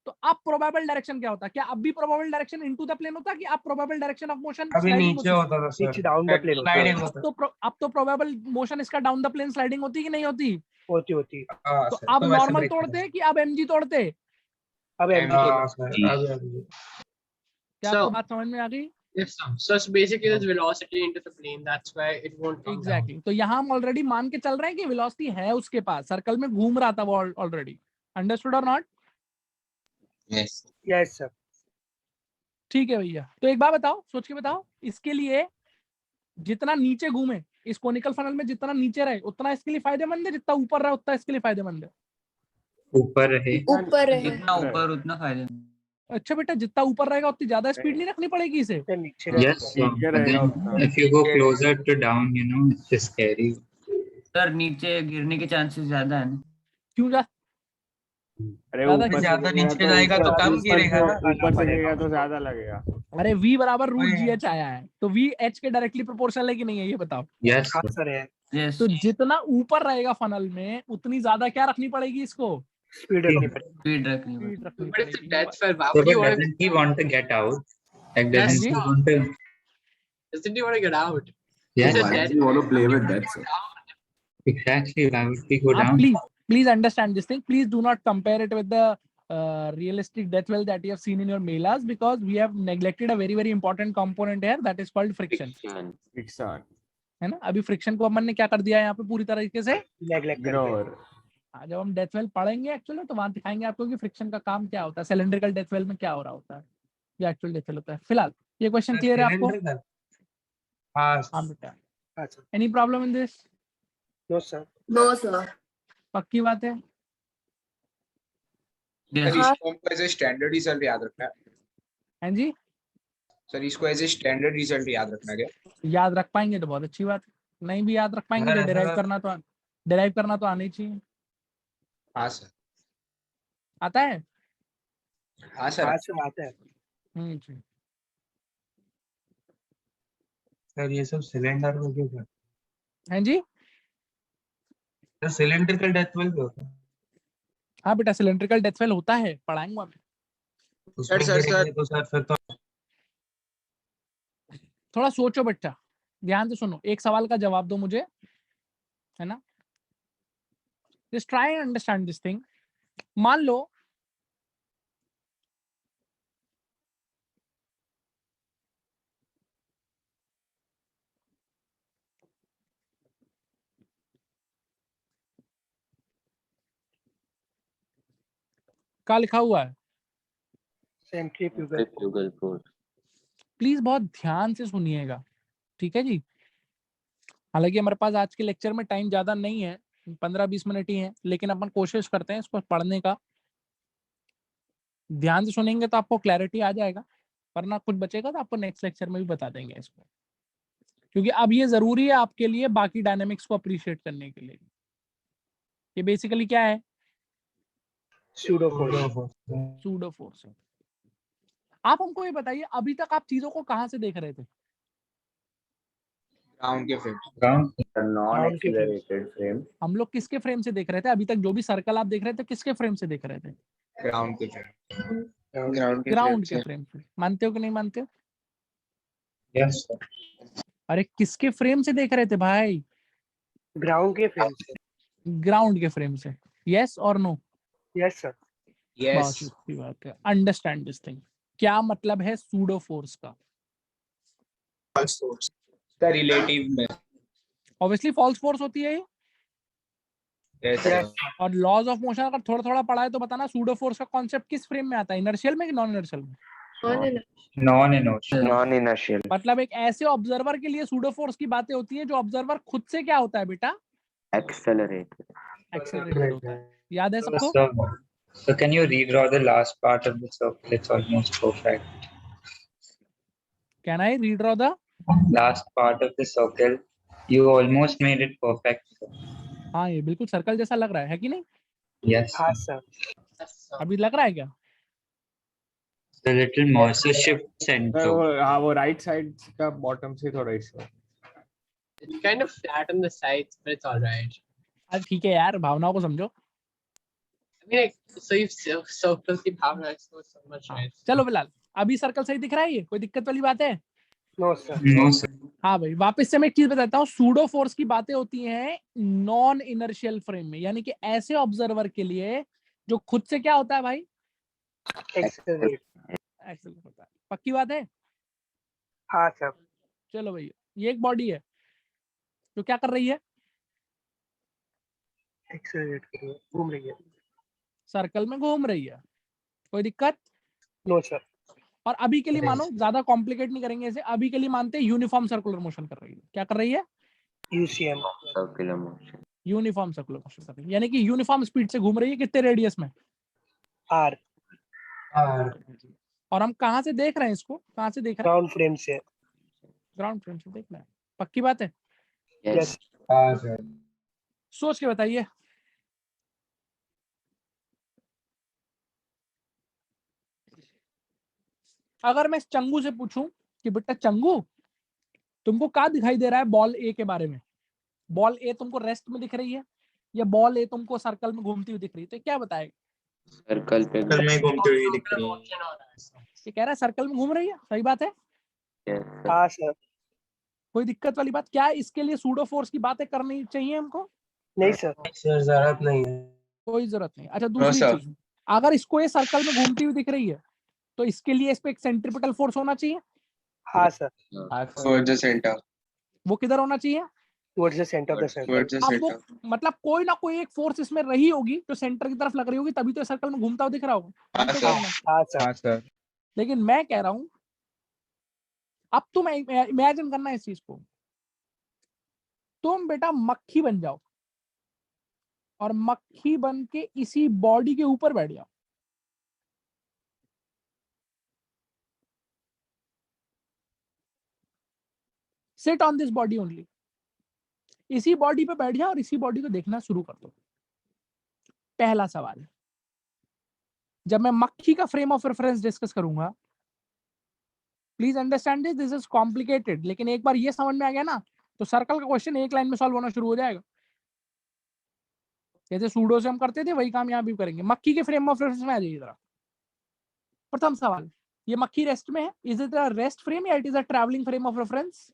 तो अब प्रोबेबल डायरेक्शन क्या होता? क्या अब भी probable direction into the plane होता कि अब प्रोबेबल डायरेक्शन ऑफ मोशन अभी नीचे होता था सर। नीचे डाउन द प्लेन स्लाइडिंग अब तो प्रोबेबल मोशन इसका डाउन द प्लेन स्लाइडिंग होती कि नहीं होती? होती। तो अब नॉर्मल तोड़ते कि अब mg तोड़ते? अब क्या आपको बात समझ में आ गई? Yes, sir. So basically, there's velocity into the plane. That's why it won't come Exactly. तो यहाँ हम ऑलरेडी मान के चल रहे हैं कि वेलोसिटी है उसके पास, सर्कल में घूम रहा था वो ऑलरेडी। अंडरस्टूड और नॉट? Yes sir. ठीक है भैया। तो एक बात बताओ, सोच के बताओ, इसके लिए जितना नीचे घूमे इस कोनिकल फनल में, जितना नीचे रहे उतना इसके लिए फायदेमंद है, जितना ऊपर रहे उतना इसके लिए फायदेमंद है। ऊपर रहे। ऊपर है। जितना ऊपर उतना फायदेमंद। अच्छा बेटा, जितना ऊपर रहेगा उतनी ज्यादा स्पीड नहीं रखनी पड़ेगी इसे? Yes. If you go closer to down, you know, it's scary. Sir नीचे गिरने के चांसेस ज्यादा है ना? क्यों जा? अरे ऊपर ज्यादा नीचे जाएगा तो कम गिरेगा ना, ऊपर से गिरेगा तो ज्यादा लगेगा। अरे v बराबर रूट gh आया है, तो v h के डायरेक्टली प्रोपोर्शनल है कि नहीं है ये बताओ? Yes. हाँ सर है। Yes. तो जितना ऊपर रहेगा फनल में उतनी ज्यादा क्या रखनी पड़ेगी इसको? स्पीड रखनी पड़ेगी। Speed रखनी पड़ेगी। But it's a death spell. Why So, would but you want doesn't he want to get out? Like, Yes. doesn't he want to? Doesn't he want to get out? Yes. Why do you want to play with that, sir? Exactly. Why would he go Now, down? please understand this thing. Please do not compare it with the realistic death well that you have seen in your melas, because we have neglected a very important component here, that is called friction. है ना? अभी friction को अपन ने क्या कर दिया है यहाँ पे पूरी तरीके से नेग्लेक्ट कर दिया। जब हम डेथ वेल पढ़ेंगे एक्चुअली तो वहां दिखाएंगे आपको कि फ्रिक्शन का काम क्या होता है, सिलेंड्रिकल डेथ वेल में क्या हो रहा होता है, जो एक्चुअल डेथ वेल होता है। फिलहाल ये क्वेश्चन क्लियर है आपको? हाँ बेटा। Any problem in this? No sir. No sir. पक्की बात है? सर इसको हमको एज ए स्टैंडर्ड रिजल्ट याद रखना है। हाँ जी सर इसको एज ए स्टैंडर्ड रिजल्ट याद रखना है क्या? याद रख पाएंगे तो बहुत अच्छी बात है, नहीं भी याद रख पाएंगे तो डिराइव करना तो आना ही चाहिए। हाँ सर। आता है? हाँ सर। हाँ सर आता है। सर ये सब सिलेंडर में क्यों करते हैं जी? हैं? सिलेंड्रिकल डेथ वेल भी होता है। हाँ बेटा, सिलेंड्रिकल डेथ वेल होता है, पढ़ाएंगे अभी। उसमें सर गिरेंगे तो सर फिर तो थोड़ा सोचो बच्चा, ध्यान से सुनो, एक सवाल का जवाब दो मुझे, है ना? Just try and understand this thing. मान लो क्या लिखा हुआ है, सेंट्रीफ्यूगल फोर्स। प्लीज बहुत ध्यान से सुनिएगा, ठीक है जी? हालांकि हमारे पास आज के लेक्चर में टाइम ज्यादा नहीं है, 15-20 मिनट ही है, लेकिन अपन कोशिश करते हैं इसको पढ़ने का। ध्यान से सुनेंगे तो आपको क्लैरिटी आ जाएगा, वरना कुछ बचेगा तो आपको नेक्स्ट लेक्चर में भी बता देंगे इसको, क्योंकि अब ये जरूरी है आपके लिए बाकी डायनेमिक्स को अप्रिशिएट करने के लिए। ये बेसिकली क्या है? Pseudo force. आप हमको ये बताइए, अभी तक आप चीजों को कहाँ से देख रहे थे? ग्राउंड के फ्रेम। Non accelerated frame. हम लोग किसके फ्रेम से देख रहे थे? अभी तक जो भी सर्कल आप देख रहे थे किसके फ्रेम से देख रहे थे? ग्राउंड के फ्रेम। ग्राउंड के फ्रेम से। मानते हो कि नहीं मानते हो? Yes sir. अरे किसके फ्रेम से देख रहे थे भाई? ग्राउंड के फ्रेम से। ग्राउंड के फ्रेम से। यस और नो? Yes sir. बहुत अच्छी बात है। Understand this thing. क्या मतलब है सूडो फोर्स का? फॉल्स फोर्स का रिलेटिव में। ऑब्वियसली फॉल्स फोर्स होती है ये। yes, और लॉज ऑफ मोशन अगर थोड़ा थोड़ा पढ़ा है तो बताना, सूडो फोर्स का कॉन्सेप्ट किस फ्रेम में आता है? इनर्शियल में कि नॉन इनर्शियल में? Non inertial. मतलब एक ऐसे ऑब्जर्वर के लिए सूडो फोर्स की बातें होती है जो ऑब्जर्वर खुद से क्या होता है बेटा? एक्सेलरेटेड होता है। याद है सबको? So can you redraw the last part of the circle? It's almost perfect. Can I redraw the last part of the circle? You almost made it perfect. हाँ, ये बिल्कुल सर्कल जैसा लग रहा है कि नहीं? Yes. हाँ सर। अभी लग रहा है क्या? The little Morse shift center. हाँ, वो राइट साइड का बॉटम से थोड़ा इशू है। It's kind of flat on the sides, but it's all right. अरे ठीक है यार, भावनाओं को समझो। I mean, so you circle की भावना is so much right. चलो फिलहाल अभी सर्कल सही दिख रहा है? ये कोई दिक्कत वाली बात है? No sir. No, sir. हाँ भाई, वापस से मैं एक चीज बताता हूँ, सूडो फोर्स की बातें होती हैं नॉन इनर्शियल फ्रेम में, यानी कि ऐसे ऑब्जर्वर के लिए जो खुद से क्या होता है भाई? एक्सेलरेट होता है। पक्की बात है? हाँ सर। चलो भाई, ये एक बॉडी है जो क्या कर रही है? एक्सेलरेट कर रही है, घूम रही है। सर्कल में घूम रही है। कोई दिक्कत? No sir. और अभी के लिए मानो, ज्यादा कॉम्प्लिकेट नहीं करेंगे इसे, अभी के लिए मानते हैं यूनिफॉर्म सर्कुलर मोशन कर रही है। क्या कर रही है? UCM circular motion. Uniform circular motion कर रही है, यानी कि यूनिफॉर्म स्पीड से घूम रही है। कितने रेडियस में? आर। और हम कहाँ से देख रहे हैं इसको? कहाँ से देख रहे हैं? ग्राउंड फ्रेम से। ग्राउंड फ्रेम से देख रहे हैं। पक्की बात है? यस। सोच के बताइए। अगर मैं चंगू से पूछूं कि बेटा चंगू, तुमको क्या दिखाई दे रहा है बॉल ए के बारे में? बॉल ए तुमको रेस्ट में दिख रही है या बॉल ए तुमको सर्कल में घूमती हुई दिख रही है? तो क्या बताएगा? सर्कल पे में घूमते हुए दिख रही है। ये कह रहा है सर्कल में घूम रही है। सही बात है? हाँ सर। कोई दिक्कत वाली बात? क्या इसके लिए सूडो फोर्स की बातें करनी चाहिए हमको? नहीं सर। जरूरत नहीं है। कोई जरूरत नहीं। अच्छा, दूसरी चीज, अगर इसको ये सर्कल में घूमती हुई दिख रही है तो इसके लिए इस पे एक सेंट्रीपिटल फोर्स होना चाहिए। हाँ सर। Towards the center. वो किधर होना चाहिए? Towards the centre of the circle. Towards the अब वो center. मतलब कोई ना कोई एक फोर्स इसमें रही होगी जो सेंटर की तरफ लग रही होगी, तभी तो सर्कल में घूमता हुआ दिख रहा होगा। हाँ तो सर। हाँ सर। हाँ सर। लेकिन मैं कह रहा हूं, अब तुम इमेजिन करना इस चीज को, तुम बेटा मक्खी बन जाओ और मक्खी बन के इसी बॉडी के ऊपर बैठ जाओ। Sit on this body only. इसी बॉडी पे बैठ जाओ और इसी बॉडी को देखना शुरू कर दो। पहला सवाल, जब मैं मक्खी का फ्रेम ऑफ रेफरेंस डिस्कस करूंगा please understand this is complicated, लेकिन एक बार ये समझ में आ गया ना तो सर्कल का क्वेश्चन एक लाइन में सॉल्व होना शुरू हो जाएगा। जैसे सूडो से हम करते थे वही काम यहाँ भी करेंगे। मक्खी के फ्रेम ऑफ रेफरेंस में आ जाइए जरा। प्रथम सवाल, ये मक्खी रेस्ट में है, is it a rest frame या it is a travelling frame of reference?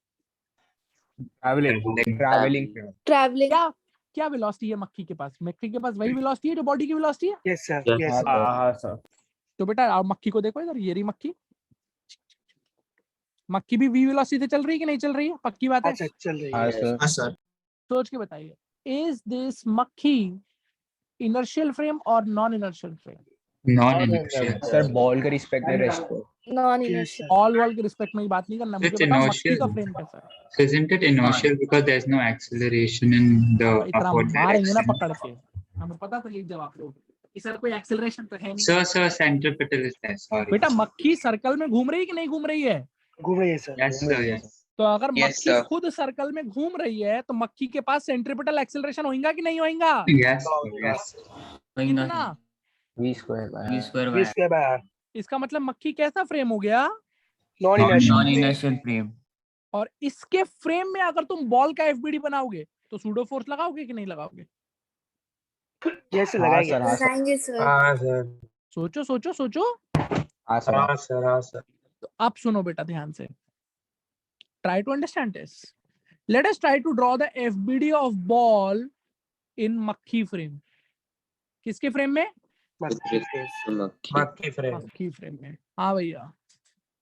Travelling. क्या वेलोसिटी है मक्खी के पास? मक्खी के पास वही वेलोसिटी है जो बॉडी की वेलोसिटी है। Yes sir, yes sir. तो बेटा आप मक्खी को देखो इधर, ये रही मक्खी। मक्खी भी वी वेलोसिटी से चल रही है कि नहीं चल रही है? पक्की बात है। अच्छा, चल रही है। हाँ सर। सोच के बताइए, इज दिस मक्खी इनर्शियल फ्रेम और non inertial frame? Non inertial sir ball के रिस्पेक्ट में रेस्ट को नॉन इनर्शियल। ऑल वॉल के रिस्पेक्ट में बात नहीं करना, मुझे It's बताओ मक्खी inertial. का फ्रेम कैसा है? Isn't it inertial because there's no acceleration in the इतना upward मारेंगे ना direction? पकड़ के, हमें पता था ये जवाब दोगे। इस सर कोई एक्सेलरेशन तो है नहीं। Sir, centripetal is there. Sorry. बेटा मक्खी सर्कल में घूम रही है कि नहीं घूम रही है? घूम रही है सर। Yes, sir. Yes. तो अगर Yes, मक्खी sir. खुद सर्कल में घूम रही है तो मक्खी के पास सेंट्रिपिटल एक्सेलरेशन होगा कि नहीं होगा? Yes. Yes. कितना? v square V square by R। इसका मतलब मक्खी कैसा फ्रेम हो गया? Non Non inertial. frame. और इसके फ्रेम में अगर तुम बॉल का एफबीडी बनाओगे तो सूडो फोर्स लगाओगे कि नहीं लगाओगे? यस लगाएंगे। लगाएंगे सर। हाँ सर। सोचो सोचो सोचो। हाँ सर, हाँ सर। तो अब सुनो बेटा ध्यान से, try to understand this. Let us try to draw the FBD of ball in मक्खी फ्रेम। किसके फ्रेम में? मक्खी फ्रेम। मक्खी फ्रेम में। हाँ भैया,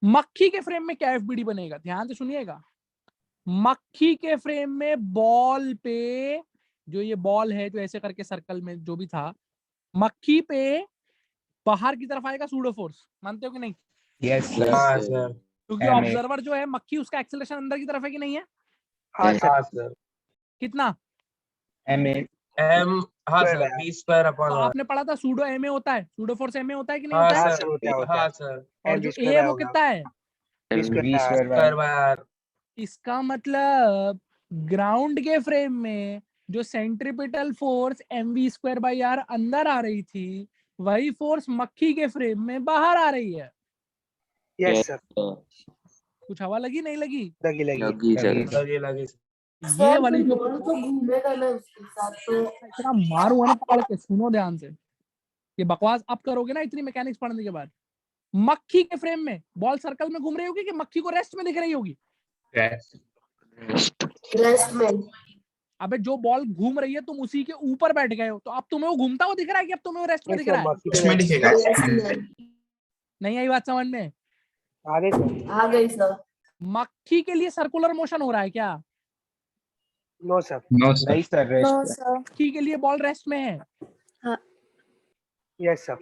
मक्खी के फ्रेम में क्या एफबीडी बनेगा? ध्यान से सुनिएगा। मक्खी के फ्रेम में बॉल पे, जो ये बॉल है जो ऐसे करके सर्कल में जो भी था, मक्खी पे बाहर की तरफ आएगा सूडो फोर्स। मानते हो कि नहीं? यस हाँ सर सर। क्योंकि ऑब्जर्वर जो है मक्खी, उसका एक्सेलरेशन अंदर की तरफ है कि नहीं है? हाँ सर। कितना? M हाँ सर, V square अपॉन तो R। आपने पढ़ा था सूडो एमए होता है, सूडो फोर्स एमए होता है कि नहीं हाँ होता है? सर, होता है सर। और जो ए है वो कितना है? V square by R। इसका मतलब ग्राउंड के फ्रेम में जो centripetal force mv square by R अंदर आ रही थी, वही फोर्स मक्खी के फ्रेम में बाहर आ रही है। Yes sir. कुछ हवा लगी नहीं लगी? लगी। ये वाली जो बॉल तो घूमेगा ना उसके साथ, तो इतना मारूंगा ना पकड़ के, सुनो ध्यान से। ये बकवास अब करोगे ना इतनी मैकेनिक्स पढ़ने के बाद। मक्खी के फ्रेम में बॉल सर्कल में घूम रही होगी कि मक्खी को रेस्ट में दिख रही होगी? रेस्ट में। अबे जो बॉल घूम रही है तुम उसी के ऊपर बैठ गए हो, तो अब तुम्हें वो घूमता हुआ दिख रहा है कि अब तुम्हें वो रेस्ट में दिख रहा है? उसमें दिखेगा। नहीं आई बात समझ में? आ गई सर। मक्खी के लिए सर्कुलर मोशन हो रहा है क्या? No sir. No, sir. नहीं सर रेस्ट मक्खी के लिए बॉल रेस्ट में है। Yes sir.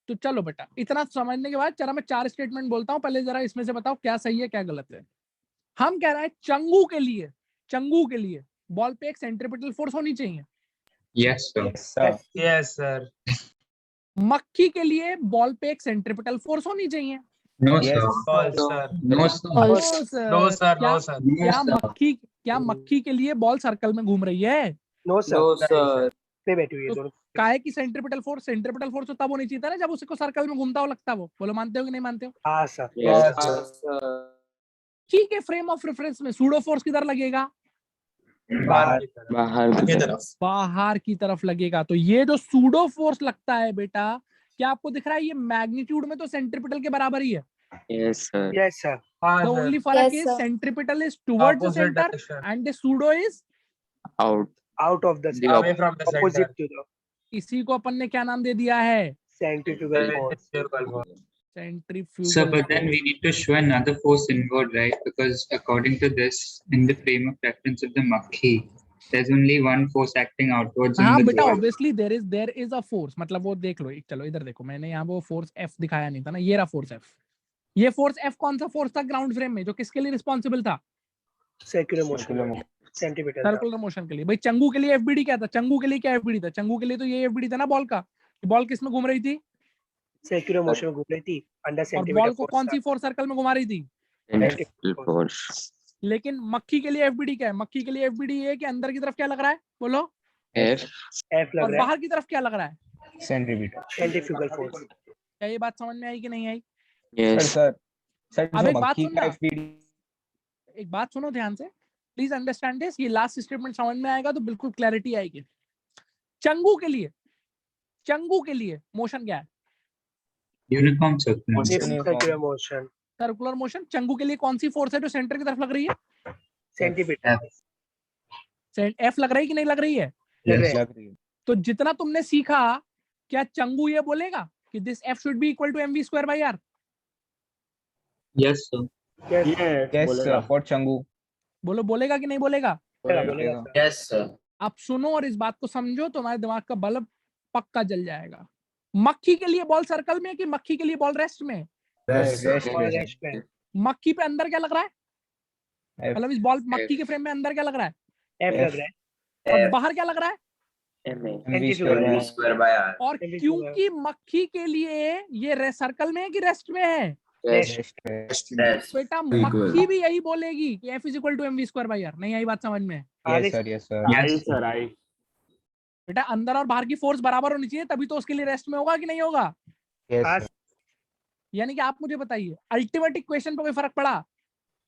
तो चलो बेटा, इतना समझने के बाद जरा मैं 4 स्टेटमेंट बोलता हूँ, पहले जरा इसमें से बताओ क्या सही है क्या गलत है। हम कह रहे हैं चंगू के लिए बॉल पे एक सेंट्रिपिटल फोर्स होनी चाहिए। Yes, sir. Yes sir. मक्खी के लिए बॉल पे एक सेंट्रिपिटल फोर्स होनी चाहिए। No, sir. No, sir. No sir. क्या मक्खी के लिए बॉल सर्कल में घूम रही है? No sir. पे बैठी हुई है दोनों। काहे की सेंट्रिपिटल फोर्स तो तब होनी चाहिए था ना जब उसको सर्कल में घूमता हुआ लगता वो। बोलो मानते हो कि नहीं मानते हो? हाँ सर। मक्खी के फ्रेम ऑफ रेफरेंस में सूडो फोर्स किधर लगेगा? बाहर की तरफ लगेगा। तो ये जो सूडो फोर्स लगता है बेटा, क्या आपको दिख रहा है? ये मैग्नीट्यूड में तो सेंट्रिपिटल के बराबर ही है। Yes sir yes sir. The only फर्क is centripetal is towards the center and the pseudo is out of the away from the opposite to the। इसी को अपन ने क्या नाम दे दिया है? Centrifugal force। Centrifugal। So, but then we need to show another force inward, right? Because according to this, in the frame of reference of the Makhi, there's only one force acting outwards. हाँ बेटा, obviously there is a force। मतलब वो देख लो, चलो इधर देखो, मैंने यहाँ वो फोर्स F दिखाया नहीं था ना, ये रहा फोर्स F। ये फोर्स F कौन सा फोर्स था ग्राउंड फ्रेम में, जो किसके लिए रिस्पॉन्सिबल था? सर्कुलर मोशन के लिए। भाई चंगू के लिए एफबीडी क्या था? चंगू के लिए क्या एफबीडी था? चंगू के लिए तो ये एफबीडी था ना बॉल का। बॉल किस में घूम रही थी? सर्कुलर मोशन में घूम रही थी अंडर और सेंटीमीटर। बॉल को कौन सी फोर्स सर्कल में घुमा रही थी? लेकिन मक्खी के लिए एफबीडी क्या है? मक्खी के लिए एफबीडी है कि अंदर की तरफ क्या लग रहा है? बोलो। F लग और रहा है। बाहर की तरफ क्या लग रहा है? Centrifugal force. क्या ये बात समझ में आई कि नहीं आई? सर सर अब जो एक बात मक्खी सुनना, का FPD एक बात सुनो ध्यान से, प्लीज अंडरस्टैंड दिस। ये लास्ट स्टेटमेंट समझ में आएगा तो बिल्कुल क्लैरिटी आएगी। चंगू के लिए मोशन क्या है? Uniform circular circular motion, circular motion. Changu के लिए कौन सी फोर्स है जो सेंटर की तरफ लग रही है? सेंटीमीटर। एफ लग रही है कि नहीं लग रही है? लग रही है। तो जितना तुमने सीखा, क्या चंगू ये बोलेगा कि this F should be equal to mv square by R? Yes sir, yes sir for Changu. बोलो, बोलेगा कि नहीं बोलेगा? Yes sir. आप सुनो और इस बात को समझो, तुम्हारे दिमाग का बल्ब पक्का जल जाएगा। मक्खी के लिए बॉल सर्कल में कि मक्खी के लिए बॉल रेस्ट में? रेस्ट में। मक्खी पे अंदर क्या लग रहा है? मतलब इस बॉल मक्खी के फ्रेम में अंदर क्या लग रहा है? एफ लग रहा है। और बाहर क्या लग रहा है? और क्योंकि मक्खी के लिए ये सर्कल में है कि रेस्ट में है? बेटा मक्खी भी यही बोलेगी कि F is equal to mv square by R. नहीं आई बात समझ में? Yes sir. बेटा अंदर और बाहर की फोर्स बराबर होनी चाहिए, तभी तो उसके लिए रेस्ट में होगा कि नहीं होगा? यानी कि आप मुझे बताइए, अल्टीमेट इक्वेशन पे कोई फर्क पड़ा?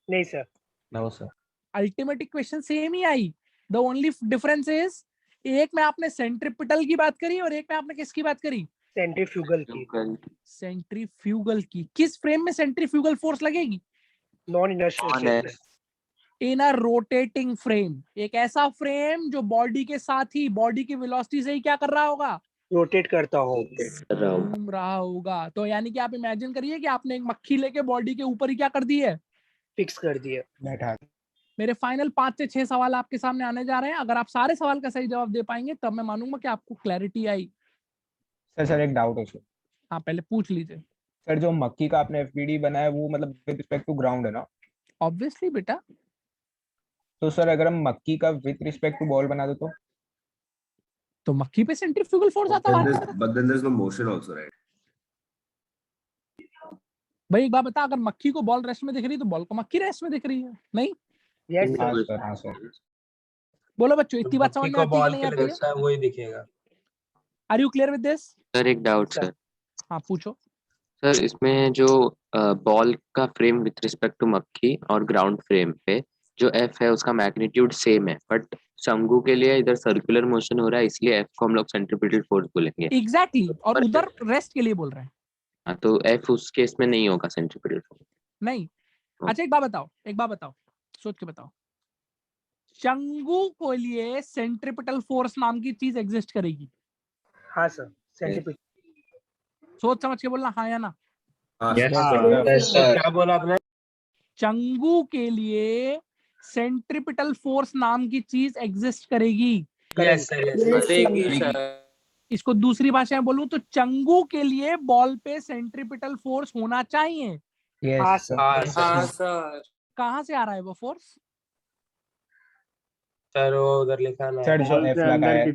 नहीं सर। No sir. Ultimate equation same ही आई। द ओनली डिफरेंस इज, एक में आपने सेंट्रिपिटल की बात करी और एक में आपने किसकी बात करी? सेंट्रीफ्यूगल की। सेंट्रीफ्यूगल की। किस फ्रेम में सेंट्रीफ्यूगल फोर्स लगेगी? Non inertial. इन अ रोटेटिंग फ्रेम, एक ऐसा फ्रेम जो बॉडी के साथ ही, बॉडी की वेलोसिटी से ही क्या कर रहा होगा? रोटेट करता हो, घूम रहा होगा। तो यानी कि आप इमेजिन करिए कि आपने एक मक्खी लेके बॉडी के ऊपर ही क्या कर दी है? फिक्स कर दिया। बैठा। मेरे फाइनल 5 से 6 सवाल आपके सामने आने जा रहे हैं। अगर आप सारे सवाल का सही जवाब दे पाएंगे तब मैं मानूंगा कि आपको क्लैरिटी आई। सर एक डाउट है सर। हाँ पहले पूछ लीजिए। सर जो मक्खी का आपने FPD बनाया वो मतलब विद रिस्पेक्ट टू ग्राउंड है ना? ऑब्वियसली बेटा। तो सर अगर हम मक्खी का विद रिस्पेक्ट टू बॉल बना दे तो मक्खी पे सेंट्रीफ्यूगल फोर्स आता है। But then there's no motion also, right? भाई एक बात बता, अगर मक्खी को बॉल रेस्ट में दिख रही है तो बॉल को मक्खी रेस्ट में दिख रही है, नहीं? Yes sir. बोलो बच्चों, इतनी बात समझ में आती है कि नहीं आती है? वही दिखेगा। Are you clear with this? Sir एक डाउट सर। हाँ पूछो। सर इसमें जो बॉल का फ्रेम विथ रिस्पेक्ट टू मक्खी और ग्राउंड फ्रेम पे जो F है उसका मैग्नीट्यूड सेम है, बट चंगू के लिए इधर सर्कुलर मोशन हो रहा है इसलिए F को हम लोग सेंट्रीपिटल फोर्स बोलेंगे। एग्जैक्टली। और उधर रेस्ट के लिए बोल रहे हैं। हाँ तो F उस केस में नहीं होगा सेंट्रीपिटल फोर्स? नहीं। अच्छा एक बात बताओ, सोच के बताओ। चंगू को लिए सेंट्रीपिटल फोर्स नाम की चीज एग्जिस्ट करेगी? हाँ सर। सेंट्रीपिटल। सोच समझ के बोलना हाँ या ना। क्या बोला आपने? चंगू के लिए सेंट्रीपिटल फोर्स नाम की चीज एग्जिस्ट करेगी? Yes sir. इसको दूसरी भाषा में बोलूं तो चंगू के लिए बॉल पे सेंट्रीपिटल फोर्स होना चाहिए। हाँ सर। कहाँ से आ रहा है वो फोर्स? सर वो उधर लिखा ना सर जो F लगा है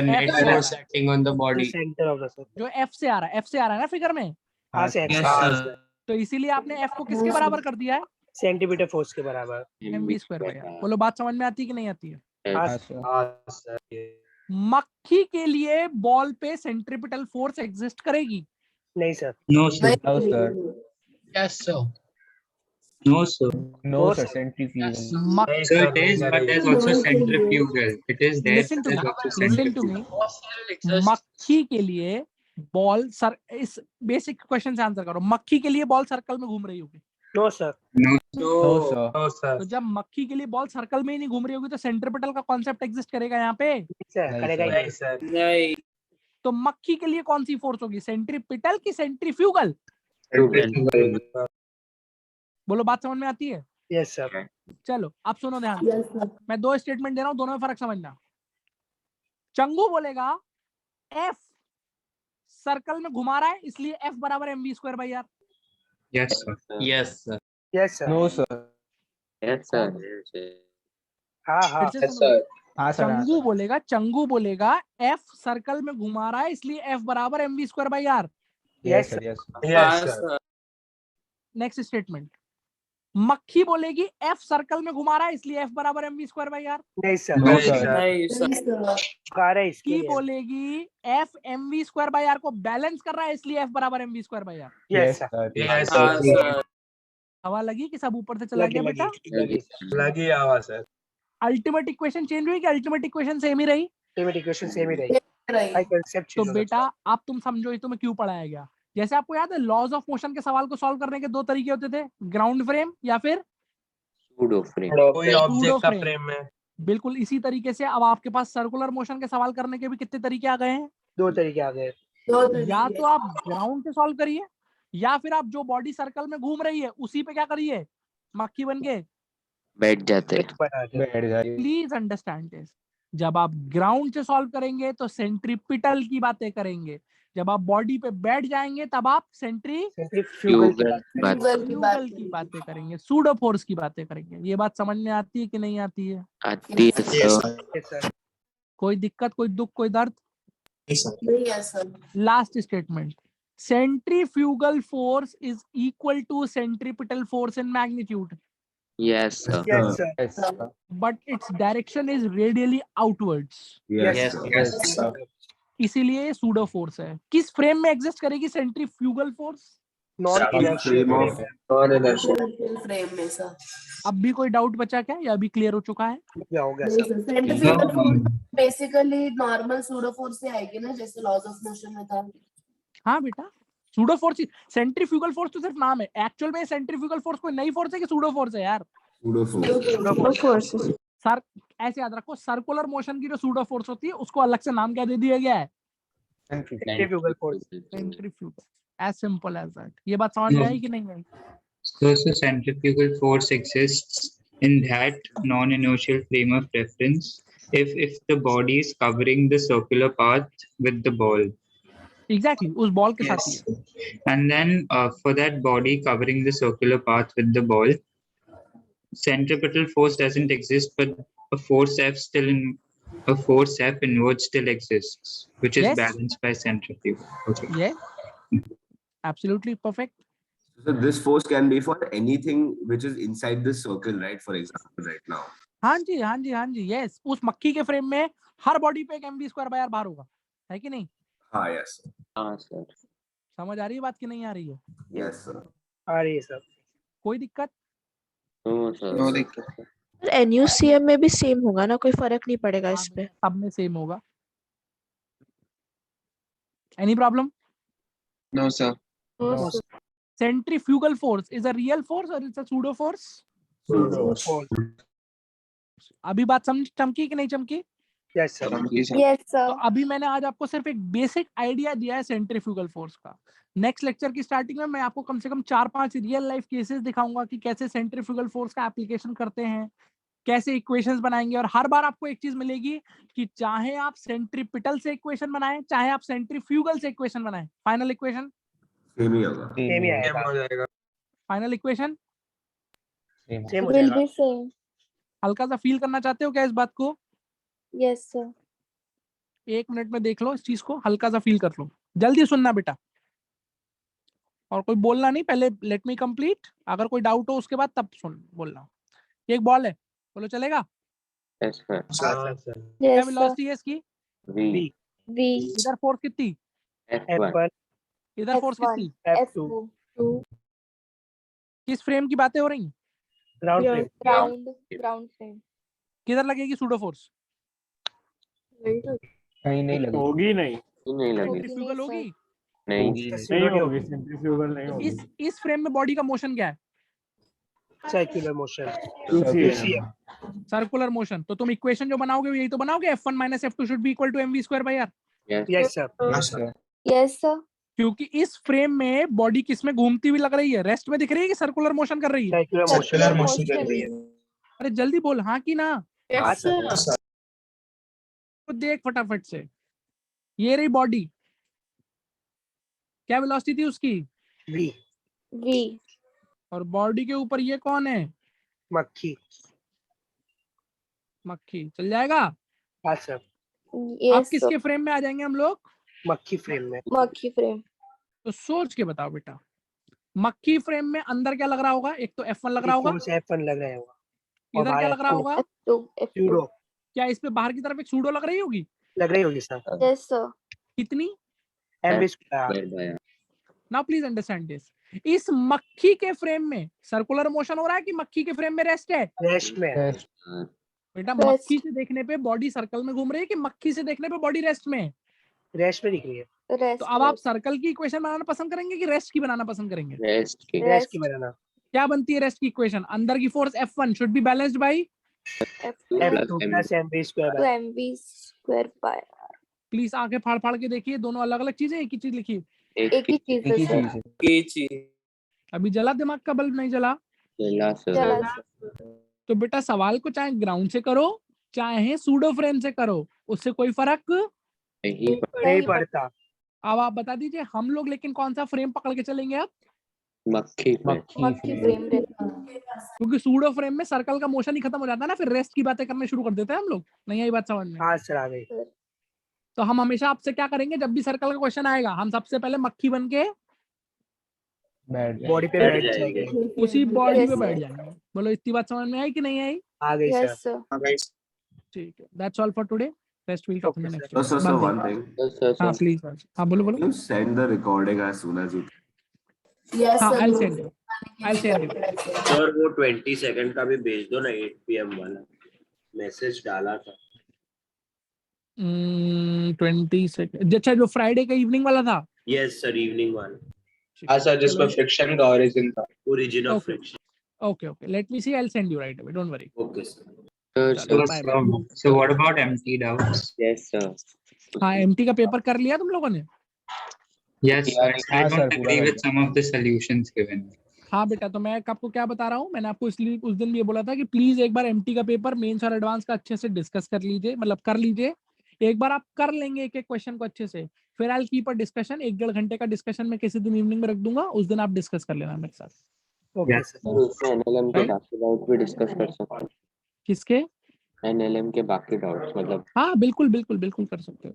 net force acting on the body, centre of the circle. जो F से आ रहा है ना फिगर में? हाँ सर। तो इसीलिए आपने F को किसके बराबर कर दिया है? सेंटीमीटर फोर्स के बराबर। mv square by R. बोलो बात समझ में आती है कि नहीं आती है? हाँ सर। मक्खी के लिए बॉल पे सेंट्रीपिटल फोर्स एग्जिस्ट करेगी? नहीं सर। No sir, yes sir. No sir, no sir centrifugal. so it is, but there's also centrifugal. It is there. Listen to me. मक्खी के लिए बॉल सर, इस बेसिक क्वेश्चन से आंसर करो। मक्खी के लिए बॉल सर्कल में घूम रही होगी? No sir. No sir. तो जब मक्खी के लिए बॉल सर्कल में ही नहीं घूम रही होगी तो सेंट्रीपिटल का कॉन्सेप्ट एग्जिस्ट करेगा यहाँ पे? नहीं सर। तो मक्खी के लिए कौन सी फोर्स होगी, सेंट्रीपिटल की सेंट्रीफ्यूगल? बोलो बात समझ में आती है? Yes sir. चलो अब सुनो ध्यान से। मैं 2 स्टेटमेंट दे रहा हूँ, दोनों में फर्क समझना। चंगू बोलेगा F सर्कल में घुमा रहा है इसलिए F बराबर mv square by R. Yes sir. Yes sir. Yes sir. No sir. Yes sir. हाँ। चंगू बोलेगा F सर्कल में घुमा रहा है इसलिए F बराबर mv square by R. Yes sir. Next statement, मक्खी बोलेगी F सर्कल में घुमा रहा है इसलिए F बराबर mv स्क्वायर बाई आर। नहीं सर। की बोलेगी F mv square by R को बैलेंस कर रहा है इसलिए F बराबर mv square by R. Yes sir. हवा लगी कि सब ऊपर से चला गया बेटा? लगी आवाज सर। अल्टीमेट इक्वेशन चेंज हुई कि अल्टीमेट इक्वेशन सेम ही रही? अल्टीमेट इक्वेशन सेम ही रही। कंसेप्ट तो बेटा अब तुम समझो ये तुम्हें क्यों पढ़ाया गया। जैसे आपको याद है लॉज ऑफ मोशन के सवाल को सॉल्व करने के दो तरीके होते थे, ग्राउंड फ्रेम या फिर सूडो फ्रेम। कोई ऑब्जेक्ट का फ्रेम में। बिल्कुल इसी तरीके से अब आपके पास सर्कुलर मोशन के सवाल करने के भी कितने तरीके आ गए हैं? दो तरीके आ गए। या तो आप ग्राउंड से सॉल्व करिए या फिर आप जो बॉडी सर्कल में घूम रही है उसी पे क्या करिए, मक्खी बन के बैठ जाते। Please understand this. जब आप ग्राउंड से सॉल्व करेंगे तो सेंट्रीपिटल की बातें करेंगे, जब आप बॉडी पे बैठ जाएंगे तब आप सेंट्रीफ्यूगल की बातें करेंगे, सूडो फोर्स की बातें करेंगे। ये बात समझ में आती है कि नहीं आती है? आती है सर। कोई दिक्कत, कोई दुख, कोई दर्द? Last statement, centrifugal force is equal to centripetal force in magnitude. Yes sir. Yes sir. But its direction is radially outwards. Yes. इसीलिए सूडो फोर्स है। किस फ्रेम में एग्जिस्ट करेगी centrifugal force? Non inertial frame में sir. अब भी कोई doubt बचा क्या या अभी क्लियर हो चुका है? क्या हो गया sir? Centrifugal force basically normal pseudo force से आएगी ना, जैसे लॉज ऑफ मोशन में था। हाँ बेटा, सूडो फोर्स, सेंट्रीफ्यूगल फोर्स तो सिर्फ नाम है, एक्चुअल में सेंट्रीफ्यूगल फोर्स कोई नई फोर्स है कि सूडो फोर्स है यार? Pseudo force. सर ऐसे याद रखो, सर्कुलर मोशन की जो सूडो फोर्स होती है उसको अलग से नाम क्या दे दिया गया है? Centrifugal force. Centrifugal, as simple as that. ये बात समझ में आई कि नहीं आई? So centrifugal force exists in that non-inertial frame of reference if the body is covering the circular path with the ball. Exactly, उस बॉल के साथ ही है। And then for that body covering the circular path with the ball, centripetal force doesn't exist, but a force F inward still exists, which is balanced by centrifuge. Okay. Yeah, absolutely perfect. So this force can be for anything which is inside this circle, right? For example, right now. हाँ जी, हाँ जी, हाँ जी, yes. उस मक्खी के frame में हर body पे एक mv² भार होगा, है कि नहीं? हाँ, yes. हाँ सर। समझ आ रही है बात कि नहीं आ रही है? Yes, sir. आ रही है सर। कोई दिक्कत? नो दिक्कत। NUCM में भी सेम होगा ना, कोई फर्क नहीं पड़ेगा इस पे? सब में सेम होगा। Any problem? No sir. Centrifugal force is a real force or it's a pseudo force? अभी बात समझ चमकी कि नहीं चमकी? Yes sir. Yes sir. तो अभी मैंने आज आपको सिर्फ एक बेसिक आइडिया दिया है सेंट्रीफ्यूगल फोर्स का। नेक्स्ट लेक्चर की स्टार्टिंग में मैं आपको कम से कम 4-5 रियल लाइफ केसेस दिखाऊंगा कि कैसे सेंट्रीफ्यूगल फोर्स का एप्लीकेशन करते हैं, कैसे इक्वेशंस बनाएंगे। और हर बार आपको एक चीज मिलेगी कि चाहे आप सेंट्रीपिटल से इक्वेशन बनाएं, चाहे आप सेंट्रीफ्यूगल से इक्वेशन बनाएं, फाइनल इक्वेशन सेम ही होगा। सेम ही आएगा। फाइनल इक्वेशन सेम हो Will जाएगा। be same. हल्का सा फील करना चाहते हो क्या इस बात को? Yes sir. 1 मिनट में देख लो इस चीज को, हल्का सा फील कर लो। जल्दी सुनना बेटा, और कोई बोलना नहीं, पहले लेट मी कंप्लीट। अगर कोई डाउट हो उसके बाद तब सुन बोलना। एक बॉल है, बोलो चलेगा? Yes sir. क्या Yes sir. वेलोसिटी है इसकी? V. V. इधर फोर्स कितनी? F1. इधर फोर्स F1. कितनी? F2. किस फ्रेम की बातें हो रही हैं? Ground frame. किधर लगेगी सूडो फोर्स? कहीं नहीं लगी। होगी नहीं। नहीं लगी। सेंट्रीफ्यूगल होगी? नहीं। नहीं होगी, सेंट्रीफ्यूगल नहीं होगी। इस फ्रेम में बॉडी का मोशन क्या है? Circular motion. Circular motion. तो तुम इक्वेशन जो बनाओगे यही तो बनाओगे, F1 - F2 should be equal to mv²/r। Yes sir. Yes sir. क्योंकि इस फ्रेम में बॉडी किस में घूमती हुई लग रही है? रेस्ट में दिख रही है कि सर्कुलर मोशन कर रही है? सर्कुलर मोशन कर रही है। अरे जल्दी बोल, हाँ कि ना? Yes sir. तो देख फटाफट से, ये रही बॉडी, क्या वेलोसिटी थी उसकी? V. और बॉडी के ऊपर ये कौन है? मक्खी। मक्खी। चल जाएगा? हाँ सर। अब किसके फ्रेम में आ जाएंगे हम लोग? मक्खी फ्रेम में। मक्खी फ्रेम। तो सोच के बताओ बेटा, मक्खी फ्रेम में अंदर क्या लग रहा होगा? एक तो F1 लग रहा होगा, F1 लग रहा होगा। इधर क्या लग रहा होगा? F2. क्या इस पे बाहर की तरफ एक सूडो लग रही होगी? लग रही होगी सर। Yes sir. कितनी? mv²। Now please understand this, इस मक्खी के फ्रेम में सर्कुलर मोशन हो रहा है कि मक्खी के फ्रेम में रेस्ट है? रेस्ट में। बेटा मक्खी से देखने पे बॉडी सर्कल में घूम रही है कि मक्खी से देखने पे बॉडी रेस्ट में है? रेस्ट में दिख रही है। तो अब आप सर्कल की इक्वेशन बनाना पसंद करेंगे कि रेस्ट की बनाना पसंद करेंगे? रेस्ट की बनाना। क्या बनती है रेस्ट की इक्वेशन? अंदर की force F1 should be balanced bye F2 plus mv square by। Please आंखें फाड़ फाड़ के देखिए, दोनों अलग अलग चीजें, एक ही चीज लिखिए। एक ही चीज है सर। अभी जला दिमाग का बल्ब? नहीं जला? तो बेटा सवाल को चाहे ग्राउंड से करो चाहे सूडो फ्रेम से करो, उससे कोई फर्क नहीं पड़ता। अब आप बता दीजिए हम लोग लेकिन कौन सा फ्रेम पकड़ के चलेंगे अब? मक्खी फ्रेम रहता। क्योंकि सूडो फ्रेम में सर्कल का मोशन ही खत्म हो जाता है ना, फिर रेस्ट की बातें करने शुरू कर देते हैं हम लोग। नहीं आई बात समझ में? हाँ सर आ गई। तो हम हमेशा आपसे क्या करेंगे, जब भी सर्कल का क्वेश्चन आएगा हम सबसे पहले मक्खी बन के बॉडी पे बैठ जाएंगे। उसी बॉडी पे बैठ जाएंगे। बोलो इतनी बात समझ में आई कि नहीं आई? आ गई सर। ठीक है, that's all for today. Rest we'll talk in the next So, video. one thing. हाँ प्लीज, हाँ बोलो बोलो। You send the recording as soon as you. Yes हाँ sir। I'll send you. I'll send you. Sir वो 20 second का भी भेज दो ना, 8 PM वाला मैसेज डाला था। 20 सेकंड, अच्छा जो फ्राइडे का इवनिंग वाला था? यस सर, इवनिंग वाला। हाँ सर, जिसमें फ्रिक्शन का ओरिजिन था। Origin of friction. Okay, let me see. I'll send you right away. Don't worry. Okay sir. So what about empty doubts? Yes sir. हाँ empty का paper कर लिया तुम लोगों ने? Yes sir, I don't agree with some of the solutions given. हाँ बेटा, तो मैं आपको क्या बता रहा हूँ, मैंने आपको इसलिए उस दिन ये बोला था कि प्लीज एक बार एमटी का पेपर मेंस और एडवांस का अच्छे से डिस्कस कर लीजिए, मतलब कर लीजिए। एक बार आप कर लेंगे एक एक क्वेश्चन को अच्छे से, फिर आई कीप अ डिस्कशन, 1-1.5 घंटे का डिस्कशन मैं किसी दिन इवनिंग में रख दूंगा, उस दिन आप डिस्कस कर लेना मेरे साथ। एनएलएम के बाकी डाउट भी डिस्कस कर सकते हैं। किसके? एनएलएम के बाकी डाउट्स मतलब। हाँ बिल्कुल बिल्कुल बिल्कुल कर सकते हो।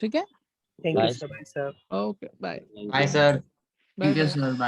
ठीक है, thank you sir. Okay bye. Bye sir. Thank you sir. Bye.